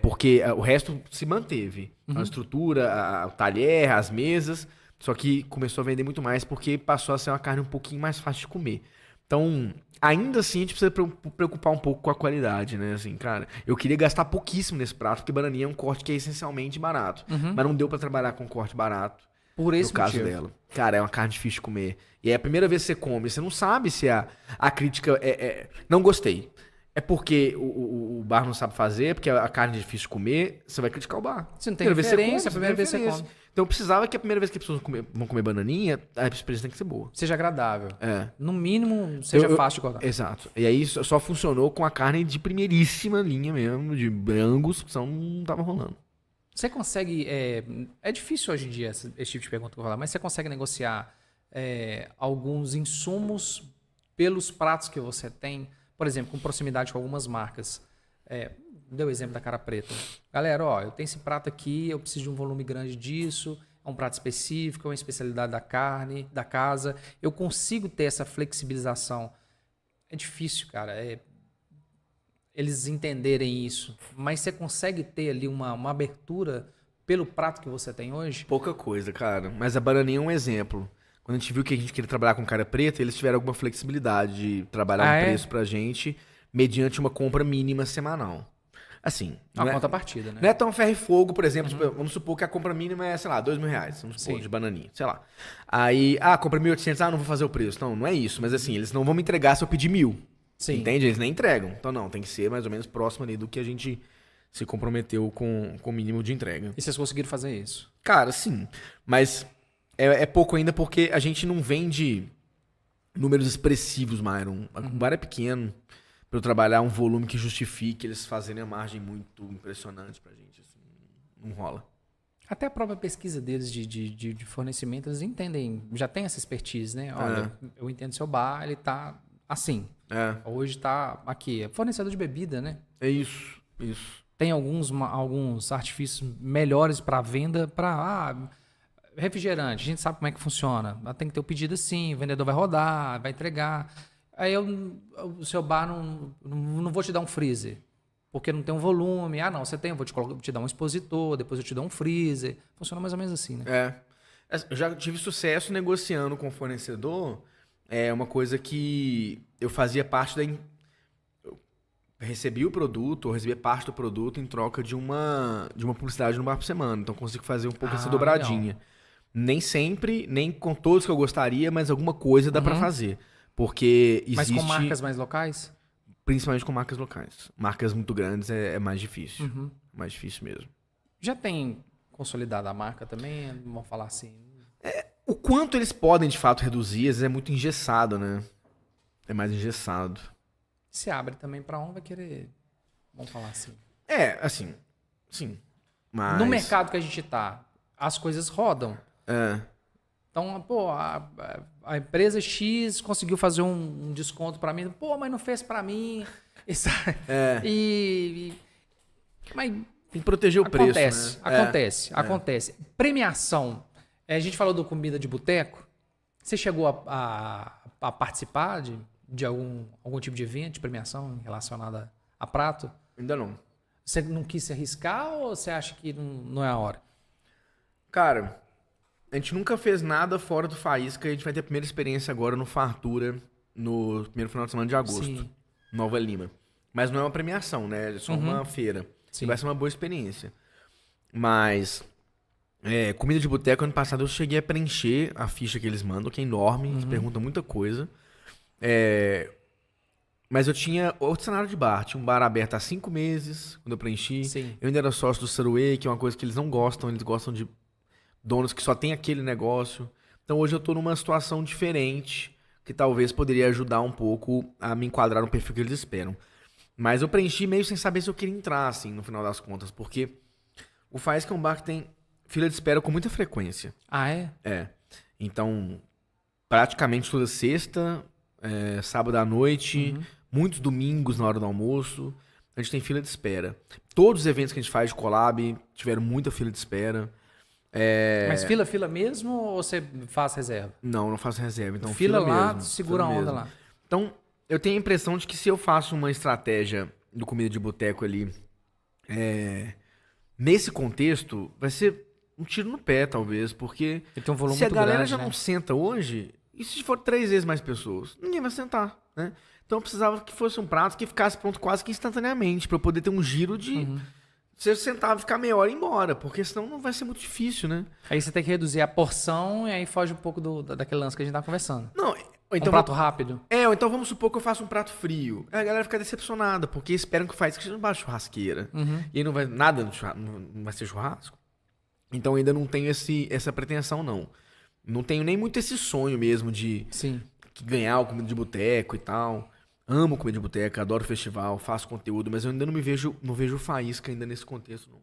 Porque o resto se manteve. A estrutura, o talher, as mesas. Só que começou a vender muito mais porque passou a ser uma carne um pouquinho mais fácil de comer. Então, ainda assim, a gente precisa preocupar um pouco com a qualidade, né? Assim, cara, eu queria gastar pouquíssimo nesse prato, porque bananinha é um corte que é essencialmente barato. Mas não deu pra trabalhar com um corte barato.
Por esse
no caso
motivo.
dela. Cara, é uma carne difícil de comer. E é a primeira vez que você come, você não sabe se a crítica não gostei. É porque o bar não sabe fazer, porque a carne é difícil de comer, você vai criticar o bar.
Você não tem referência, a primeira vez que você come.
Então eu precisava que a primeira vez que as pessoas vão comer bananinha, a experiência tem que ser boa.
Seja agradável. No mínimo, seja fácil de cortar.
Exato. E aí só funcionou com a carne de primeiríssima linha mesmo, de Angus, senão não tava rolando.
Você consegue... É difícil hoje em dia esse tipo de pergunta que eu vou falar, mas você consegue negociar alguns insumos pelos pratos que você tem? Por exemplo, com proximidade com algumas marcas. Deu o exemplo da cara preta. Galera, eu tenho esse prato aqui, eu preciso de um volume grande disso, é um prato específico, é uma especialidade da carne, da casa. Eu consigo ter essa flexibilização. É difícil, cara. Eles entenderem isso. Mas você consegue ter ali uma abertura pelo prato que você tem hoje?
Pouca coisa, cara. Mas a bananinha é um exemplo. Quando a gente viu que a gente queria trabalhar com cara preta, eles tiveram alguma flexibilidade de trabalhar um preço pra gente mediante uma compra mínima semanal. Assim.
Uma contrapartida, né?
Não é tão ferro e fogo, por exemplo. Vamos supor que a compra mínima é, sei lá, R$2.000. Vamos supor, de bananinha, sei lá. Aí, compra 1.800, não vou fazer o preço. Não é isso. Mas assim, eles não vão me entregar se eu pedir 1.000. Sim. Entende? Eles nem entregam. Então não, tem que ser mais ou menos próximo ali do que a gente se comprometeu com o mínimo de entrega.
E vocês conseguiram fazer isso?
Cara, sim. Mas é pouco ainda porque a gente não vende números expressivos, Myron. O bar é pequeno. Pra eu trabalhar um volume que justifique eles fazerem a margem muito impressionante pra gente. Assim, não rola.
Até a própria pesquisa deles de fornecimento, eles entendem, já tem essa expertise, né? Olha, eu entendo seu bar, ele tá assim. Hoje tá aqui. É fornecedor de bebida, né?
É isso.
Tem alguns artifícios melhores para venda, para refrigerante. A gente sabe como é que funciona. Tem que ter o pedido assim, o vendedor vai rodar, vai entregar. Aí o seu bar não vou te dar um freezer, porque não tem um volume. Não, você tem, eu vou te dar um expositor, depois eu te dou um freezer. Funciona mais ou menos assim, né?
Eu já tive sucesso negociando com o fornecedor. É uma coisa que eu fazia parte da... Eu recebi o produto, ou recebia parte do produto em troca de uma publicidade no bar por semana. Então consigo fazer um pouco essa dobradinha. Legal. Nem sempre, nem com todos que eu gostaria, mas alguma coisa dá pra fazer. Porque existe...
Mas com marcas mais locais?
Principalmente com marcas locais. Marcas muito grandes é mais difícil. Mais difícil mesmo.
Já tem consolidado a marca também? Vamos falar assim.
O quanto eles podem, de fato, reduzir, às vezes é muito engessado, né? É mais engessado.
Se abre também pra vai querer... Vamos falar assim.
Assim. Sim. Mas...
No mercado que a gente tá, as coisas rodam. Então, a empresa X conseguiu fazer um desconto para mim. Mas não fez para mim. Mas
tem que proteger o preço, né?
Acontece. Premiação. A gente falou do comida de boteco. Você chegou a participar de algum tipo de evento de premiação relacionada a prato?
Ainda não.
Você não quis se arriscar ou você acha que não é a hora?
Cara... A gente nunca fez nada fora do Faísca. A gente vai ter a primeira experiência agora no Fartura, no primeiro final de semana de agosto.
Sim.
Nova Lima. Mas não é uma premiação, né? É só uma feira.
Sim.
Vai ser uma boa experiência. Mas... comida de boteco, ano passado eu cheguei a preencher a ficha que eles mandam, que é enorme, eles perguntam muita coisa. Mas eu tinha outro cenário de bar. Tinha um bar aberto há 5 meses, quando eu preenchi.
Sim.
Eu ainda era sócio do Saruê, que é uma coisa que eles não gostam. Eles gostam de donos que só tem aquele negócio. Então hoje eu tô numa situação diferente, que talvez poderia ajudar um pouco a me enquadrar no perfil que eles esperam. Mas eu preenchi meio sem saber se eu queria entrar, assim, no final das contas. Porque o Faísca é um bar que tem fila de espera com muita frequência.
Ah, é?
Então, praticamente toda sexta, sábado à noite, muitos domingos na hora do almoço, a gente tem fila de espera. Todos os eventos que a gente faz de collab tiveram muita fila de espera.
Mas fila mesmo ou você faz reserva?
Não faço reserva. Então,
Fila lá,
mesmo,
segura a
fila
onda
mesmo.
lá.
Então, eu tenho a impressão de que se eu faço uma estratégia do comida de boteco ali, nesse contexto, vai ser um tiro no pé, talvez, porque
Ele tem um volume
se a
muito
galera
grande,
já
né?
não senta hoje, e se for 3 vezes mais pessoas? Ninguém vai sentar, né? Então eu precisava que fosse um prato que ficasse pronto quase que instantaneamente, pra eu poder ter um giro de... Você sentar e ficar meia hora e ir embora, porque senão não vai ser muito difícil, né?
Aí você tem que reduzir a porção e aí foge um pouco daquele lance que a gente tá conversando.
Não, ou então...
Um prato rápido.
ou então vamos supor que eu faça um prato frio. Aí a galera fica decepcionada, porque esperam que faz que seja uma churrasqueira. E aí não vai nada, não vai ser churrasco. Então ainda não tenho essa pretensão, não. Não tenho nem muito esse sonho mesmo de
Sim.
ganhar o comida de boteco e tal. Amo comida de boteco, adoro festival, faço conteúdo, mas eu ainda não vejo Faísca ainda nesse contexto, não.
O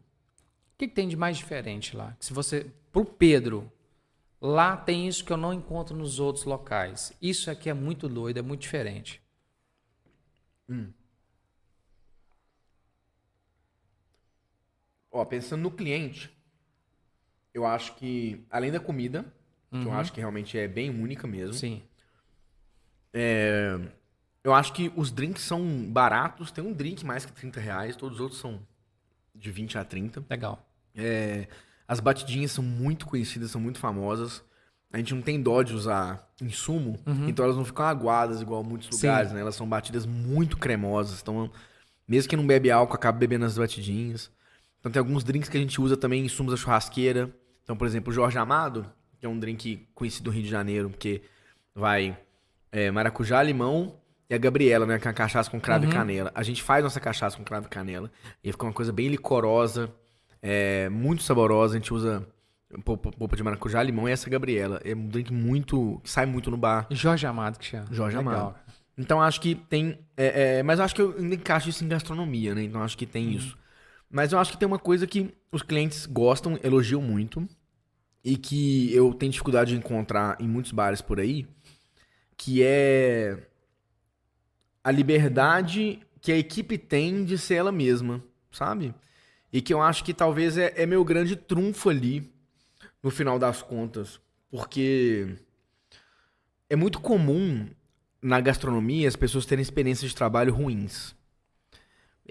que tem de mais diferente lá? Se você, pro Pedro, lá tem isso que eu não encontro nos outros locais. Isso aqui é muito doido, é muito diferente.
Ó, pensando no cliente, eu acho que, além da comida, que eu acho que realmente é bem única mesmo,
Sim.
eu acho que os drinks são baratos. Tem um drink mais que R$30, todos os outros são de 20 a 30.
Legal.
As batidinhas são muito conhecidas, são muito famosas. A gente não tem dó de usar insumo, então elas não ficam aguadas igual muitos lugares, né? Elas são batidas muito cremosas, então mesmo quem não bebe álcool acaba bebendo as batidinhas. Então tem alguns drinks que a gente usa também insumos da churrasqueira. Então, por exemplo, o Jorge Amado, que é um drink conhecido no Rio de Janeiro, porque vai maracujá, limão e a Gabriela, né? Que é uma cachaça com cravo e canela. A gente faz nossa cachaça com cravo e canela e fica uma coisa bem licorosa, muito saborosa. A gente usa polpa de maracujá, limão e essa Gabriela. É um drink que sai muito no bar.
Jorge Amado que chama.
Jorge
Legal.
Amado. Então acho que tem... mas eu acho que eu ainda encaixo isso em gastronomia, né? Então acho que tem isso. Mas eu acho que tem uma coisa que os clientes gostam, elogiam muito, e que eu tenho dificuldade de encontrar em muitos bares por aí, que é a liberdade que a equipe tem de ser ela mesma, sabe? E que eu acho que talvez é meu grande trunfo ali, no final das contas. Porque é muito comum na gastronomia as pessoas terem experiências de trabalho ruins.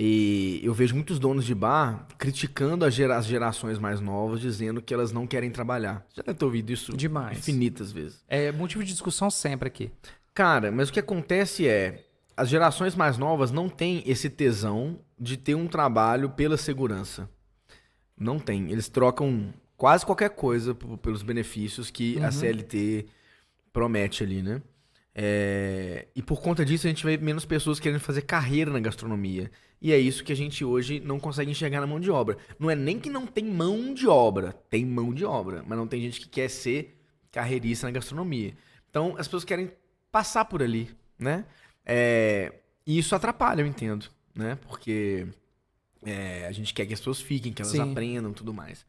E eu vejo muitos donos de bar criticando as gerações mais novas, dizendo que elas não querem trabalhar. Já deve ter ouvido isso
Demais.
infinitas vezes.
É motivo de discussão sempre aqui.
Cara, mas o que acontece as gerações mais novas não têm esse tesão de ter um trabalho pela segurança. Não tem. Eles trocam quase qualquer coisa pelos benefícios que a CLT promete ali, né? E por conta disso a gente vê menos pessoas querendo fazer carreira na gastronomia. E é isso que a gente hoje não consegue enxergar na mão de obra. Não é nem que não tem mão de obra. Tem mão de obra. Mas não tem gente que quer ser carreirista na gastronomia. Então as pessoas querem passar por ali, né? E isso atrapalha, eu entendo, né? Porque a gente quer que as pessoas fiquem, que elas
Sim.
aprendam e tudo mais.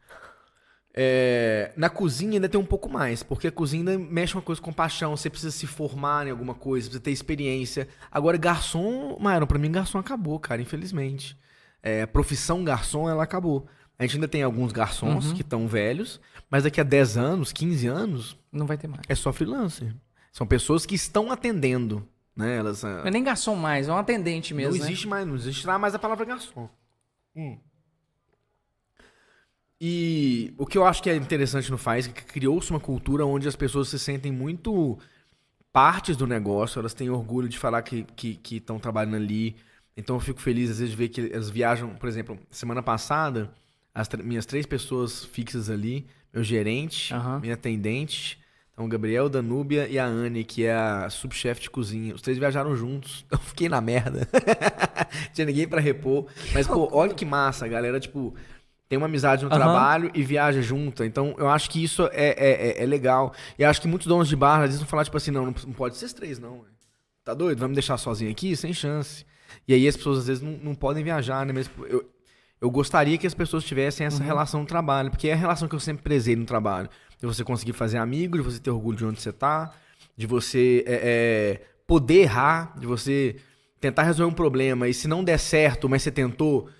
Na cozinha ainda tem um pouco mais, porque a cozinha ainda mexe uma coisa com paixão, você precisa se formar em alguma coisa, precisa ter experiência. Agora, garçom, mano, pra mim garçom acabou, cara, infelizmente. A profissão garçom, ela acabou. A gente ainda tem alguns garçons que estão velhos, mas daqui a 10 anos, 15 anos,
Não vai ter mais.
é só freelancer. São pessoas que estão atendendo, né? Elas,
Não é nem garçom mais, é um atendente mesmo,
não existe mais a palavra garçom. E o que eu acho que é interessante no Faísca é que criou-se uma cultura onde as pessoas se sentem muito partes do negócio, elas têm orgulho de falar que estão trabalhando ali. Então eu fico feliz às vezes de ver que elas viajam, por exemplo, semana passada, minhas 3 pessoas fixas ali, meu gerente, minha atendente, então o Gabriel, Danúbia e a Anne, que é a subchefe de cozinha. Os 3 viajaram juntos, eu fiquei na merda. Tinha ninguém pra repor. Mas, pô, olha que massa, a galera, tipo, tem uma amizade no trabalho e viaja junto. Então, eu acho que isso é legal. E eu acho que muitos donos de bar, às vezes, vão falar, tipo assim, não pode ser os 3, não. Tá doido? Vai me deixar sozinho aqui? Sem chance. E aí as pessoas, às vezes, não podem viajar, né? Mas eu gostaria que as pessoas tivessem essa relação no trabalho, porque é a relação que eu sempre prezei no trabalho. De você conseguir fazer amigo, de você ter orgulho de onde você tá, de você poder errar, de você tentar resolver um problema e se não der certo, mas você tentou,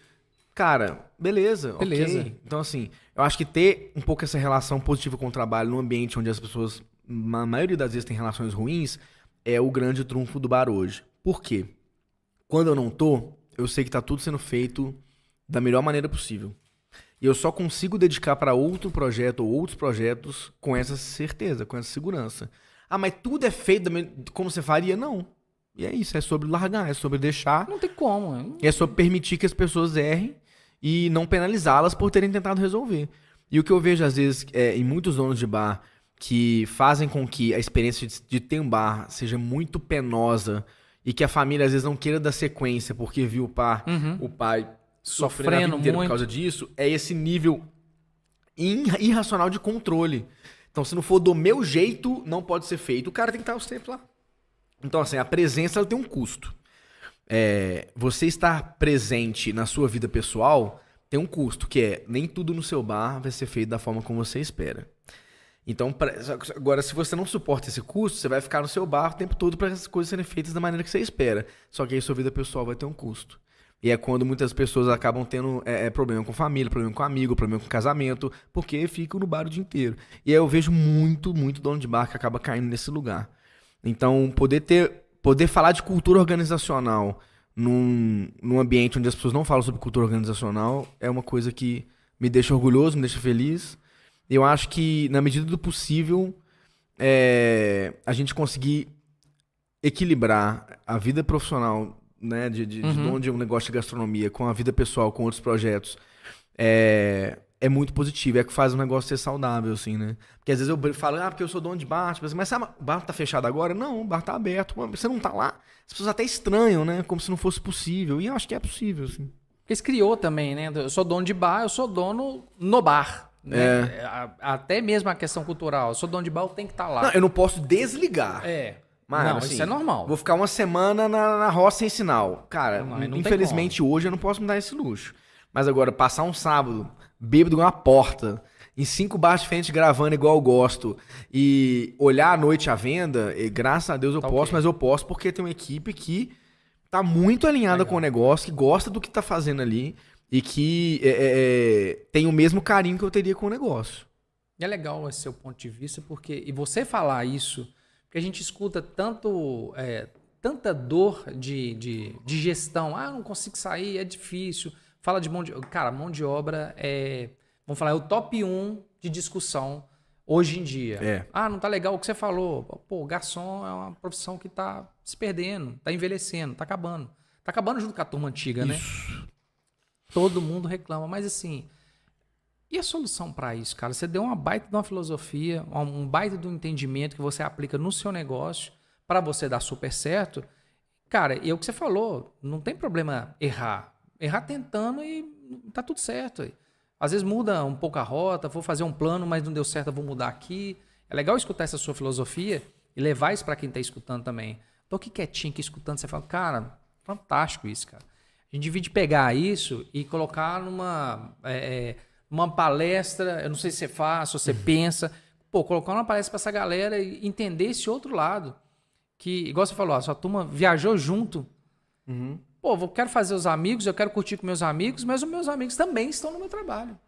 cara, beleza. Ok. Então, assim, eu acho que ter um pouco essa relação positiva com o trabalho num ambiente onde as pessoas, na maioria das vezes, têm relações ruins, é o grande trunfo do bar hoje. Por quê? Quando eu não tô, eu sei que tá tudo sendo feito da melhor maneira possível. E eu só consigo dedicar para outro projeto ou outros projetos com essa certeza, com essa segurança. Ah, mas tudo é feito como você faria? Não. E é isso, é sobre largar, é sobre deixar.
Não tem como. Hein?
É sobre permitir que as pessoas errem e não penalizá-las por terem tentado resolver. E o que eu vejo, às vezes, em muitos donos de bar que fazem com que a experiência de ter um bar seja muito penosa e que a família, às vezes, não queira dar sequência porque viu o pai sofrendo a vida inteira por causa disso, é esse nível irracional de controle. Então, se não for do meu jeito, não pode ser feito. O cara tem que estar sempre lá. Então, assim, a presença ela tem um custo. Você estar presente na sua vida pessoal tem um custo, que é nem tudo no seu bar vai ser feito da forma como você espera. Então, agora, se você não suporta esse custo, você vai ficar no seu bar o tempo todo para essas coisas serem feitas da maneira que você espera. Só que aí sua vida pessoal vai ter um custo. E é quando muitas pessoas acabam tendo problema com família, problema com amigo, problema com casamento, porque ficam no bar o dia inteiro. E aí eu vejo muito dono de bar que acaba caindo nesse lugar. Então, poder falar de cultura organizacional num ambiente onde as pessoas não falam sobre cultura organizacional é uma coisa que me deixa orgulhoso, me deixa feliz. Eu acho que, na medida do possível, a gente conseguir equilibrar a vida profissional, né, de onde é um negócio de gastronomia, com a vida pessoal, com outros projetos, é muito positivo. É que faz o negócio ser saudável, assim, né? Porque às vezes eu falo, porque eu sou dono de bar, tipo assim, mas sabe, o bar tá fechado agora? Não, o bar tá aberto. Você não tá lá? As pessoas até estranham, né? Como se não fosse possível. E eu acho que é possível, assim.
Porque eles criou também, né? Eu sou dono de bar, eu sou dono no bar. Né? Até mesmo a questão cultural. Eu sou dono de bar, eu tenho que estar lá.
Não, eu não posso desligar. Mas,
não,
assim,
isso é normal.
Vou ficar uma semana na roça sem sinal. Cara,
não
infelizmente hoje eu não posso me dar esse luxo. Mas agora, passar um sábado bêbado igual uma porta, em 5 bares diferentes gravando igual eu gosto, e olhar à noite a venda, graças a Deus eu posso, mas eu posso porque tem uma equipe que tá muito alinhada com o negócio, que gosta do que tá fazendo ali e que tem o mesmo carinho que eu teria com o negócio.
E é legal esse seu ponto de vista, porque e você falar isso, porque a gente escuta tanta dor de gestão. Eu não consigo sair, é difícil. Fala de mão de obra. Cara, mão de obra vamos falar, é o top 1 de discussão hoje em dia. Não tá legal o que você falou. Pô, garçom é uma profissão que tá se perdendo, tá envelhecendo, tá acabando. Tá acabando junto com a turma antiga, né? Todo mundo reclama. Mas assim, e a solução para isso, cara? Você deu uma baita de uma filosofia, um baita de um entendimento que você aplica no seu negócio para você dar super certo. Cara, e é o que você falou, não tem problema errar. Errar tentando e tá tudo certo. Às vezes muda um pouco a rota, vou fazer um plano, mas não deu certo, eu vou mudar aqui. É legal escutar essa sua filosofia e levar isso para quem tá escutando também. Tô aqui quietinho, aqui escutando, você fala, cara, fantástico isso, cara. A gente devia pegar isso e colocar numa palestra, eu não sei se você faz, se você pensa, colocar uma palestra para essa galera e entender esse outro lado. Que, igual você falou, a sua turma viajou junto. Eu quero fazer os amigos, eu quero curtir com meus amigos, mas os meus amigos também estão no meu trabalho.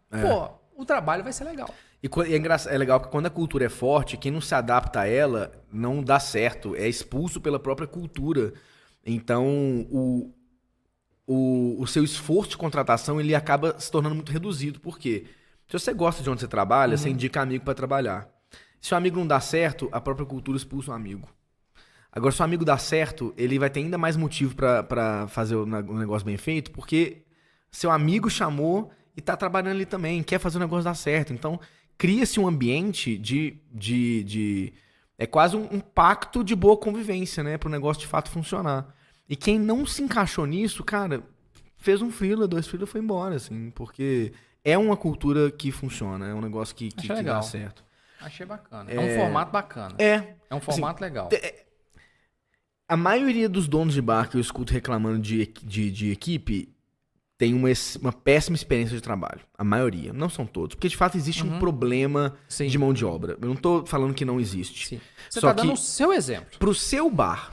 O trabalho vai ser legal.
E é legal que quando a cultura é forte, quem não se adapta a ela não dá certo, é expulso pela própria cultura. Então, o seu esforço de contratação ele acaba se tornando muito reduzido. Por quê? Se você gosta de onde você trabalha, você indica amigo pra trabalhar. Se o amigo não dá certo, a própria cultura expulsa o amigo. Agora, se o amigo dá certo, ele vai ter ainda mais motivo pra fazer o negócio bem feito, porque seu amigo chamou e tá trabalhando ali também, quer fazer o negócio dar certo. Então, cria-se um ambiente é quase um pacto de boa convivência, né? Para o negócio de fato funcionar. E quem não se encaixou nisso, cara, fez um freela, 2 freela, foi embora, assim. Porque é uma cultura que funciona, é um negócio que dá certo.
Achei bacana. É um formato bacana.
É
um formato legal.
A maioria dos donos de bar que eu escuto reclamando de equipe tem uma péssima experiência de trabalho. A maioria. Não são todos. Porque, de fato, existe um problema de mão de obra. Eu não tô falando que não existe.
Sim. Você tá dando o seu exemplo.
Pro seu bar,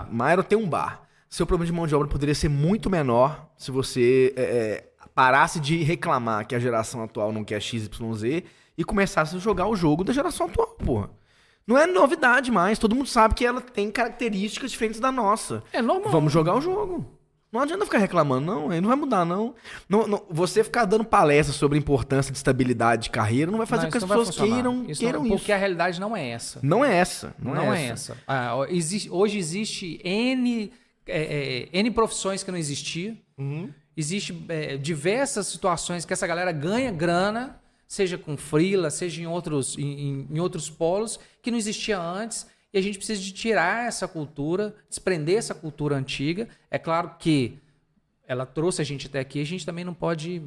Maero tem um bar. Seu problema de mão de obra poderia ser muito menor se você parasse de reclamar que a geração atual não quer XYZ e começasse a jogar o jogo da geração atual, porra. Não é novidade mais. Todo mundo sabe que ela tem características diferentes da nossa.
É normal.
Vamos jogar o jogo. Não adianta ficar reclamando, não. Ele não vai mudar, não. Você ficar dando palestra sobre a importância de estabilidade de carreira não vai fazer com que as pessoas queiram isso.
Porque a realidade não é essa.
Não é essa.
Não é essa. Hoje existe N profissões que não existiam. Existe diversas situações que essa galera ganha grana, seja com freela, seja em outros polos, que não existia antes. E a gente precisa de tirar essa cultura, desprender essa cultura antiga. É claro que ela trouxe a gente até aqui, a gente também não pode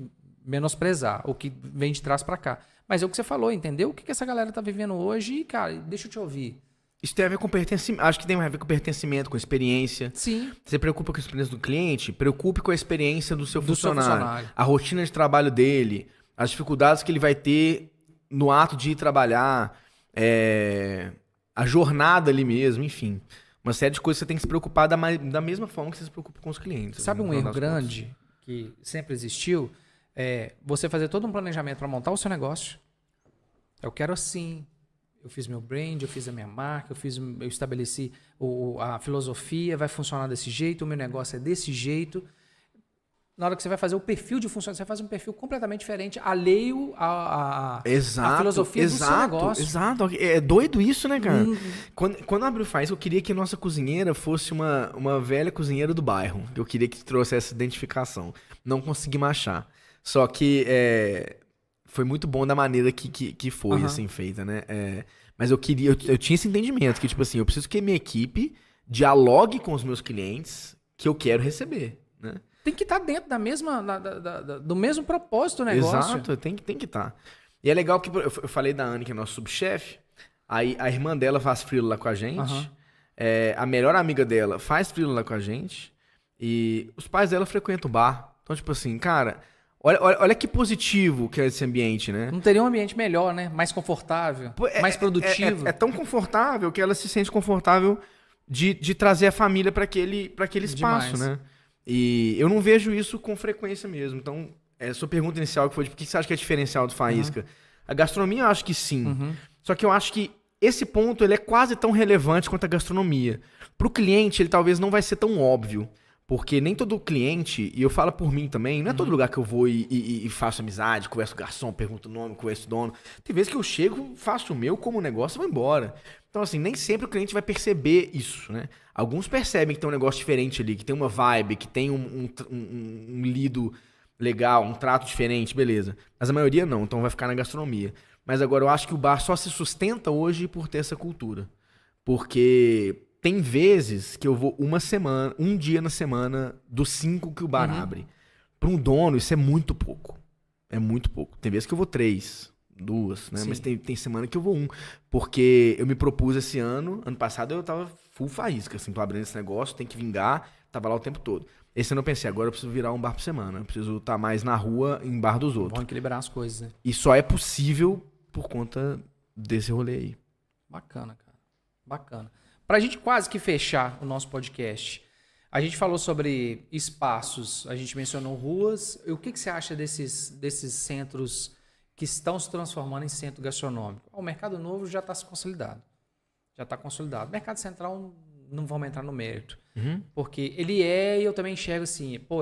menosprezar o que vem de trás para cá. Mas é o que você falou, entendeu? O que essa galera tá vivendo hoje? E, cara, deixa eu te ouvir.
Isso tem a ver com pertencimento. Acho que tem a ver com pertencimento, com experiência.
Sim.
Você preocupa com a experiência do cliente, preocupe com a experiência do seu funcionário. A rotina de trabalho dele, as dificuldades que ele vai ter no ato de ir trabalhar, a jornada ali mesmo, enfim. Uma série de coisas que você tem que se preocupar da mesma forma que você se preocupa com os clientes.
Sabe um erro grande que sempre existiu? É você fazer todo um planejamento para montar o seu negócio. Eu quero assim. Eu fiz meu brand, eu fiz a minha marca, eu estabeleci a filosofia, vai funcionar desse jeito, o meu negócio é desse jeito. Na hora que você vai fazer o perfil de funcionamento, você faz um perfil completamente diferente, alheio à filosofia do seu negócio.
Exato. É doido isso, né, cara? Quando a Abril faz, eu queria que a nossa cozinheira fosse uma velha cozinheira do bairro. Eu queria que trouxe essa identificação. Não consegui achar. Só que foi muito bom da maneira que foi, assim, feita, né? Mas eu tinha esse entendimento, que, tipo assim, eu preciso que a minha equipe dialogue com os meus clientes que eu quero receber, né?
Tem que estar dentro do mesmo propósito do negócio.
Exato, tem que estar. E é legal que eu falei da Anne, que é nosso subchefe, aí a irmã dela faz freela lá com a gente, a melhor amiga dela faz freela lá com a gente, e os pais dela frequentam o bar. Então, tipo assim, cara, olha que positivo que é esse ambiente, né?
Não teria um ambiente melhor, né? Mais confortável, mais produtivo.
É tão confortável que ela se sente confortável de trazer a família para aquele espaço,
Demais.
né? E eu não vejo isso com frequência mesmo. Então, a sua pergunta inicial que foi de por que você acha que é diferencial do Faísca? A gastronomia eu acho que sim. Só que eu acho que esse ponto ele é quase tão relevante quanto a gastronomia. Para o cliente, ele talvez não vai ser tão óbvio. Porque nem todo cliente, e eu falo por mim também, não é todo lugar que eu vou e faço amizade, converso com o garçom, pergunto o nome, converso o dono. Tem vezes que eu chego, faço o meu como negócio e vou embora. Então, assim, nem sempre o cliente vai perceber isso, né? Alguns percebem que tem um negócio diferente ali, que tem uma vibe, que tem um lido legal, um trato diferente, beleza. Mas a maioria não, então vai ficar na gastronomia. Mas agora eu acho que o bar só se sustenta hoje por ter essa cultura. Porque tem vezes que eu vou um dia na semana dos 5 que o bar abre. Para um dono, isso é muito pouco. É muito pouco. Tem vezes que eu vou 3, 2, né? Sim. Mas tem semana que eu vou 1. Porque eu me propus esse ano passado eu tava full faísca, assim, tô abrindo esse negócio, tem que vingar, tava lá o tempo todo. Esse ano eu pensei, agora eu preciso virar um bar por semana. Eu preciso estar mais na rua, em bar dos outros.
Vamos equilibrar as coisas, né?
E só é possível por conta desse rolê aí.
Bacana, cara. Bacana. Pra gente quase que fechar o nosso podcast, a gente falou sobre espaços, a gente mencionou ruas. O que você acha desses centros que estão se transformando em centro gastronômico? O Mercado Novo já está consolidado. Já está consolidado. Mercado Central, não vamos entrar no mérito. Porque ele e eu também enxergo assim, pô,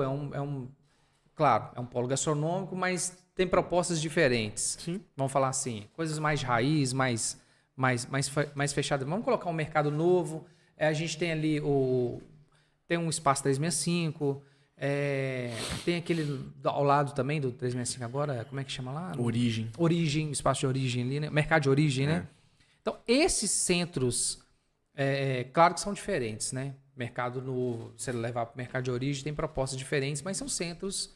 claro, é um polo gastronômico, mas têm propostas diferentes.
Sim.
Vamos falar assim, coisas mais de raiz, mais fechadas. Vamos colocar um mercado novo. A gente tem ali tem um espaço 365, tem aquele ao lado também do 365 agora, como é que chama lá?
Origem.
Origem, espaço de origem ali, né? Mercado de origem, né? Então, esses centros, claro que são diferentes, né? Mercado novo, você levar para o mercado de origem, tem propostas diferentes, mas são centros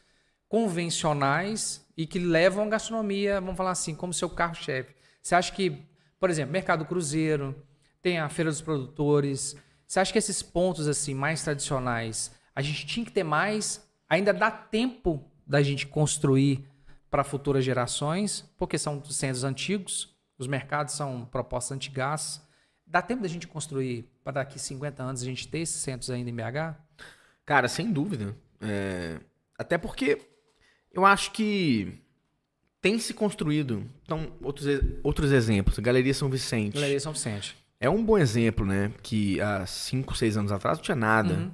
convencionais e que levam a gastronomia, vamos falar assim, como seu carro-chefe. Você acha que, por exemplo, Mercado Cruzeiro, tem a Feira dos Produtores, você acha que esses pontos assim mais tradicionais, a gente tinha que ter mais, ainda dá tempo da gente construir para futuras gerações, porque são centros antigos, os mercados são propostas antigas. Dá tempo da gente construir para daqui 50 anos a gente ter esses centros ainda em BH?
Cara, sem dúvida. Até porque eu acho que tem se construído. Então, outros exemplos. Galeria São Vicente.
Galeria São Vicente.
É um bom exemplo, né? Que há 5, 6 anos atrás não tinha nada.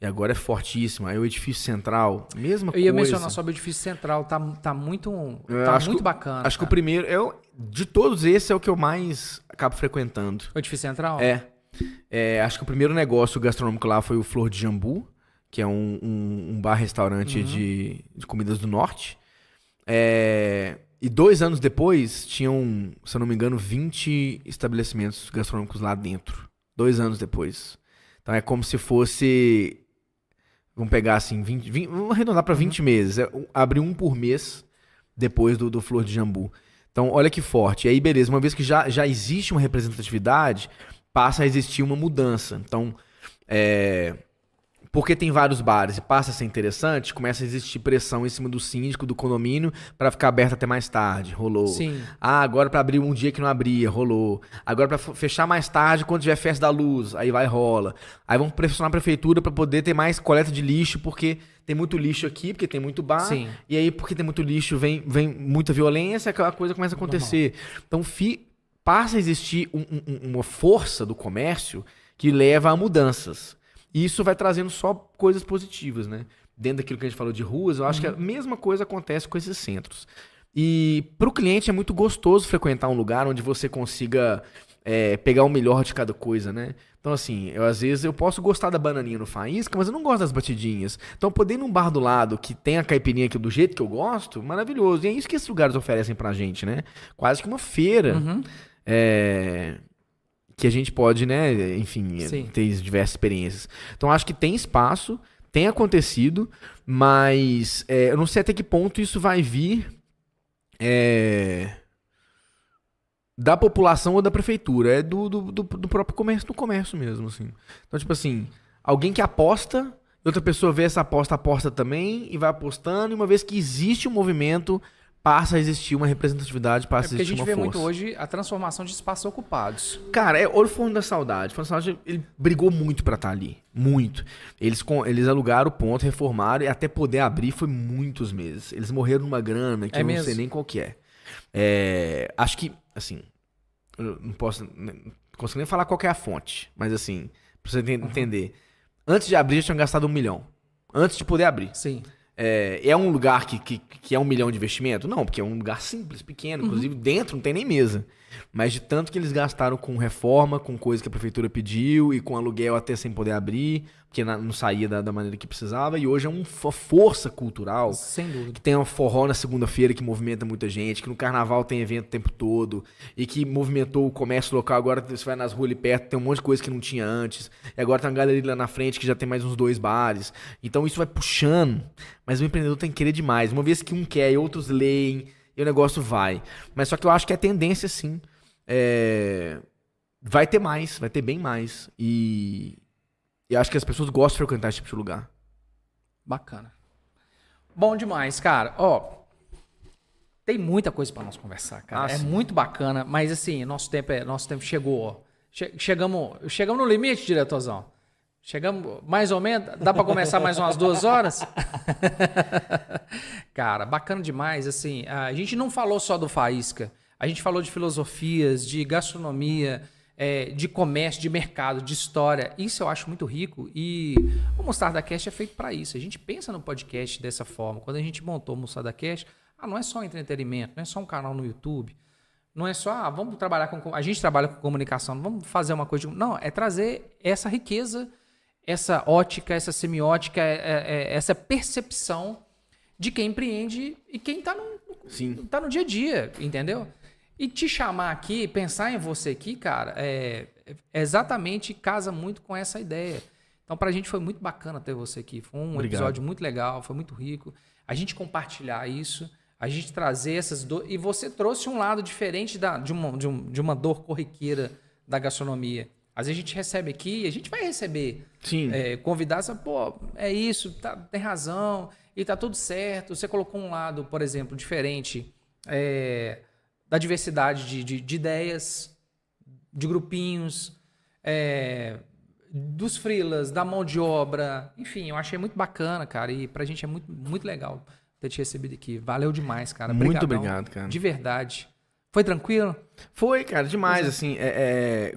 E agora é fortíssimo. Aí o edifício central, mesma coisa.
Eu ia mencionar sobre o edifício central. Tá muito bacana.
Acho que o primeiro... de todos esses é o que eu mais acabo frequentando.
O edifício central?
Acho que o primeiro negócio gastronômico lá foi o Flor de Jambu, que é um bar-restaurante de comidas do norte. E 2 anos depois, tinham, se eu não me engano, 20 estabelecimentos gastronômicos lá dentro. 2 anos depois. Então é como se fosse... Vamos pegar assim, vamos arredondar para 20 meses. Abrir um por mês depois do Flor de Jambu. Então, olha que forte. E aí, beleza, uma vez que já existe uma representatividade, passa a existir uma mudança. Então, porque tem vários bares e passa a ser interessante, começa a existir pressão em cima do síndico, do condomínio, para ficar aberto até mais tarde. Rolou.
Sim.
Agora para abrir um dia que não abria. Rolou. Agora para fechar mais tarde, quando tiver festa da luz. Aí rola. Aí vão pressionar a prefeitura para poder ter mais coleta de lixo, porque tem muito lixo aqui, porque tem muito bar.
Sim.
E aí, porque tem muito lixo, vem muita violência, aquela coisa começa a acontecer. Normal. Então, passa a existir uma força do comércio que leva a mudanças. E isso vai trazendo só coisas positivas, né? Dentro daquilo que a gente falou de ruas, eu acho que a mesma coisa acontece com esses centros. E para o cliente é muito gostoso frequentar um lugar onde você consiga pegar o melhor de cada coisa, né? Então, assim, às vezes eu posso gostar da bananinha no Faísca, mas eu não gosto das batidinhas. Então, poder ir num bar do lado que tem a caipirinha aqui do jeito que eu gosto, maravilhoso. E é isso que esses lugares oferecem pra gente, né? Quase que uma feira. Que a gente pode, né, enfim, ter diversas experiências. Então, acho que tem espaço, tem acontecido, mas eu não sei até que ponto isso vai vir da população ou da prefeitura. É do próprio comércio, do comércio mesmo, assim. Então, tipo assim, alguém que aposta, outra pessoa vê essa aposta também e vai apostando, e uma vez que existe um movimento, passa a existir uma representatividade, passa a existir uma força.
Porque a gente vê muito hoje a transformação de espaços ocupados.
Cara, olha o Forno da Saudade. O Forno da Saudade, ele brigou muito pra estar ali. Muito. Eles alugaram o ponto, reformaram, e até poder abrir foi muitos meses. Eles morreram numa grana que eu não sei nem qual que é. Acho que, assim, eu não consigo nem falar qual que é a fonte, mas assim, pra você entender. Antes de abrir, já tinham gastado 1 milhão. Antes de poder abrir.
Sim.
É um lugar que é 1 milhão de investimento? Não, porque é um lugar simples, pequeno. Inclusive, dentro não tem nem mesa. Mas de tanto que eles gastaram com reforma, com coisa que a prefeitura pediu e com aluguel até sem poder abrir, porque não saía da maneira que precisava. E hoje é uma força cultural.
Sem dúvida.
Que tem um forró na segunda-feira que movimenta muita gente, que no carnaval tem evento o tempo todo, e que movimentou o comércio local. Agora você vai nas ruas ali perto, tem um monte de coisa que não tinha antes. E agora tem uma galeria lá na frente que já tem mais uns 2 bares. Então isso vai puxando. Mas o empreendedor tem que querer demais. Uma vez que um quer e outros leem, e o negócio vai. Mas só que eu acho que é tendência, sim. Vai ter mais, vai ter bem mais. E eu acho que as pessoas gostam de frequentar esse tipo de lugar.
Bacana. Bom demais, cara. Tem muita coisa para nós conversar, cara. É muito bacana, mas assim, nosso tempo chegou. Chegamos no limite, diretorzão. Chegamos mais ou menos, dá para começar mais umas 2 horas? Cara, bacana demais, assim, a gente não falou só do Faísca, a gente falou de filosofias, de gastronomia, de comércio, de mercado, de história. Isso eu acho muito rico e o Mostarda Cast é feito para isso. A gente pensa no podcast dessa forma. Quando a gente montou o Mostarda Cast, não é só entretenimento, não é só um canal no YouTube, não é só, vamos trabalhar a gente trabalha com comunicação, vamos fazer uma coisa. Não, é trazer essa riqueza, essa ótica, essa semiótica, essa percepção de quem empreende e quem está no dia a dia, entendeu? E te chamar aqui, pensar em você aqui, cara, exatamente casa muito com essa ideia. Então, pra gente foi muito bacana ter você aqui. Foi um episódio muito legal, foi muito rico. A gente compartilhar isso, a gente trazer essas dores. E você trouxe um lado diferente de uma dor corriqueira da gastronomia. Às vezes a gente recebe aqui, a gente vai receber convidados, pô, é isso, tem razão, e tá tudo certo. Você colocou um lado, por exemplo, diferente da diversidade de ideias, de grupinhos, dos freelas, da mão de obra. Enfim, eu achei muito bacana, cara. E pra gente é muito, muito legal ter te recebido aqui. Valeu demais, cara.
Muito obrigado, cara.
De verdade. Foi tranquilo?
Foi, cara, demais. Assim,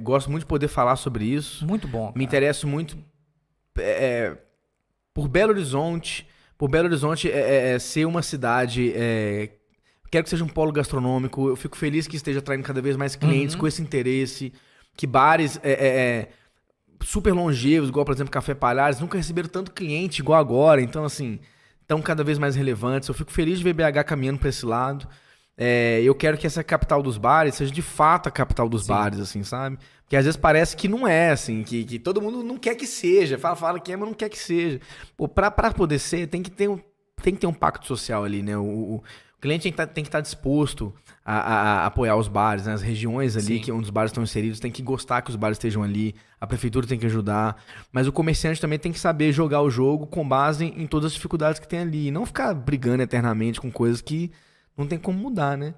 gosto muito de poder falar sobre isso.
Muito bom, cara.
Me interesso muito por Belo Horizonte. Por Belo Horizonte ser uma cidade... quero que seja um polo gastronômico. Eu fico feliz que esteja atraindo cada vez mais clientes com esse interesse. Que bares super longevos, igual, por exemplo, Café Palhares, nunca receberam tanto cliente igual agora. Então, assim, estão cada vez mais relevantes. Eu fico feliz de ver BH caminhando para esse lado. Eu quero que essa capital dos bares seja de fato a capital dos bares, assim, sabe? Porque às vezes parece que não é, assim, que todo mundo não quer que seja. Fala que mas não quer que seja. Pô, pra poder ser, tem que ter um pacto social ali, né? O cliente tem que estar disposto a apoiar os bares, né? As regiões ali onde os bares estão inseridos tem que gostar que os bares estejam ali, a prefeitura tem que ajudar, mas o comerciante também tem que saber jogar o jogo com base em todas as dificuldades que tem ali, e não ficar brigando eternamente com coisas que não tem como mudar, né?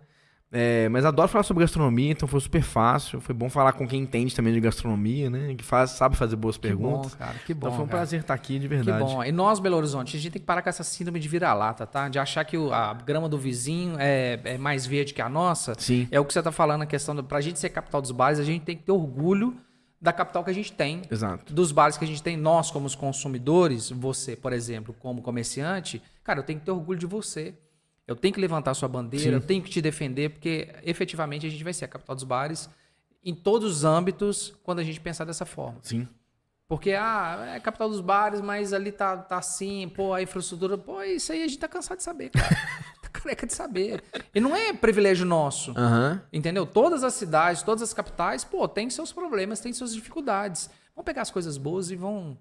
Mas adoro falar sobre gastronomia, então foi super fácil. Foi bom falar com quem entende também de gastronomia, né? Que sabe fazer boas perguntas.
Que bom, cara. Que bom.
Então foi um prazer estar aqui, de verdade.
Que bom. E nós, Belo Horizonte, a gente tem que parar com essa síndrome de vira-lata, tá? De achar que a grama do vizinho é mais verde que a nossa.
Sim.
É o que você tá falando, a questão pra gente ser capital dos bares, a gente tem que ter orgulho da capital que a gente tem.
Exato.
Dos bares que a gente tem. Nós, como os consumidores, você, por exemplo, como comerciante, cara, eu tenho que ter orgulho de você. Eu tenho que levantar sua bandeira, eu tenho que te defender, porque efetivamente a gente vai ser a capital dos bares em todos os âmbitos quando a gente pensar dessa forma.
Sim.
Porque, é capital dos bares, mas ali tá assim, pô, a infraestrutura, pô, isso aí a gente tá cansado de saber, cara. Tá careca de saber. E não é privilégio nosso, entendeu? Todas as cidades, todas as capitais, pô, tem seus problemas, tem suas dificuldades. Vamos pegar as coisas boas e vão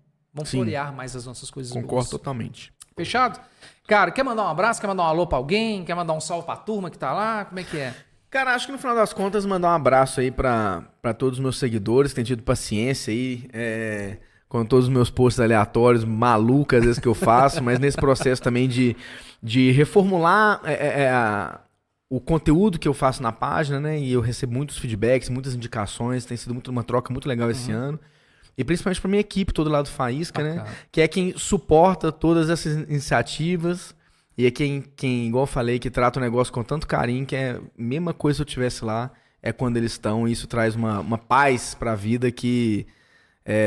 florear mais as nossas coisas boas.
Concordo totalmente.
Fechado? Cara, quer mandar um abraço? Quer mandar um alô pra alguém? Quer mandar um salve pra turma que tá lá? Como é que é?
Cara, acho que no final das contas mandar um abraço aí pra todos os meus seguidores que têm tido paciência aí com todos os meus posts aleatórios, malucos às vezes que eu faço, mas nesse processo também de reformular o conteúdo que eu faço na página, né? E eu recebo muitos feedbacks, muitas indicações, tem sido uma troca muito legal esse ano. E principalmente para minha equipe, todo lado Faísca, né? Que é quem suporta todas essas iniciativas e é quem, igual eu falei, que trata o negócio com tanto carinho, que é a mesma coisa se eu estivesse lá, é quando eles estão, e isso traz uma paz para a vida que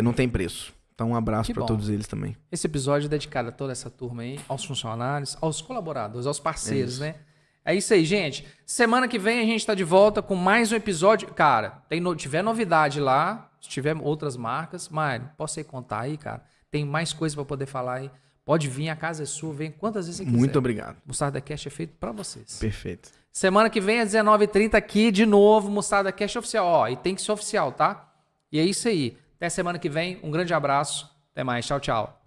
não tem preço. Então um abraço para todos eles também.
Esse episódio é dedicado a toda essa turma aí, aos funcionários, aos colaboradores, aos parceiros, né? É isso aí, gente. Semana que vem a gente tá de volta com mais um episódio. Cara, tiver novidade lá, se tiver outras marcas, Mário, posso aí contar aí, cara? Tem mais coisa para poder falar aí. Pode vir, a casa é sua, vem quantas vezes você quiser.
Muito obrigado.
Mostarda Cast é feito para vocês.
Perfeito.
Semana que vem, às 19h30, aqui de novo, Mostarda Cast oficial. Ó, e tem que ser oficial, tá? E é isso aí. Até semana que vem, um grande abraço. Até mais, tchau, tchau.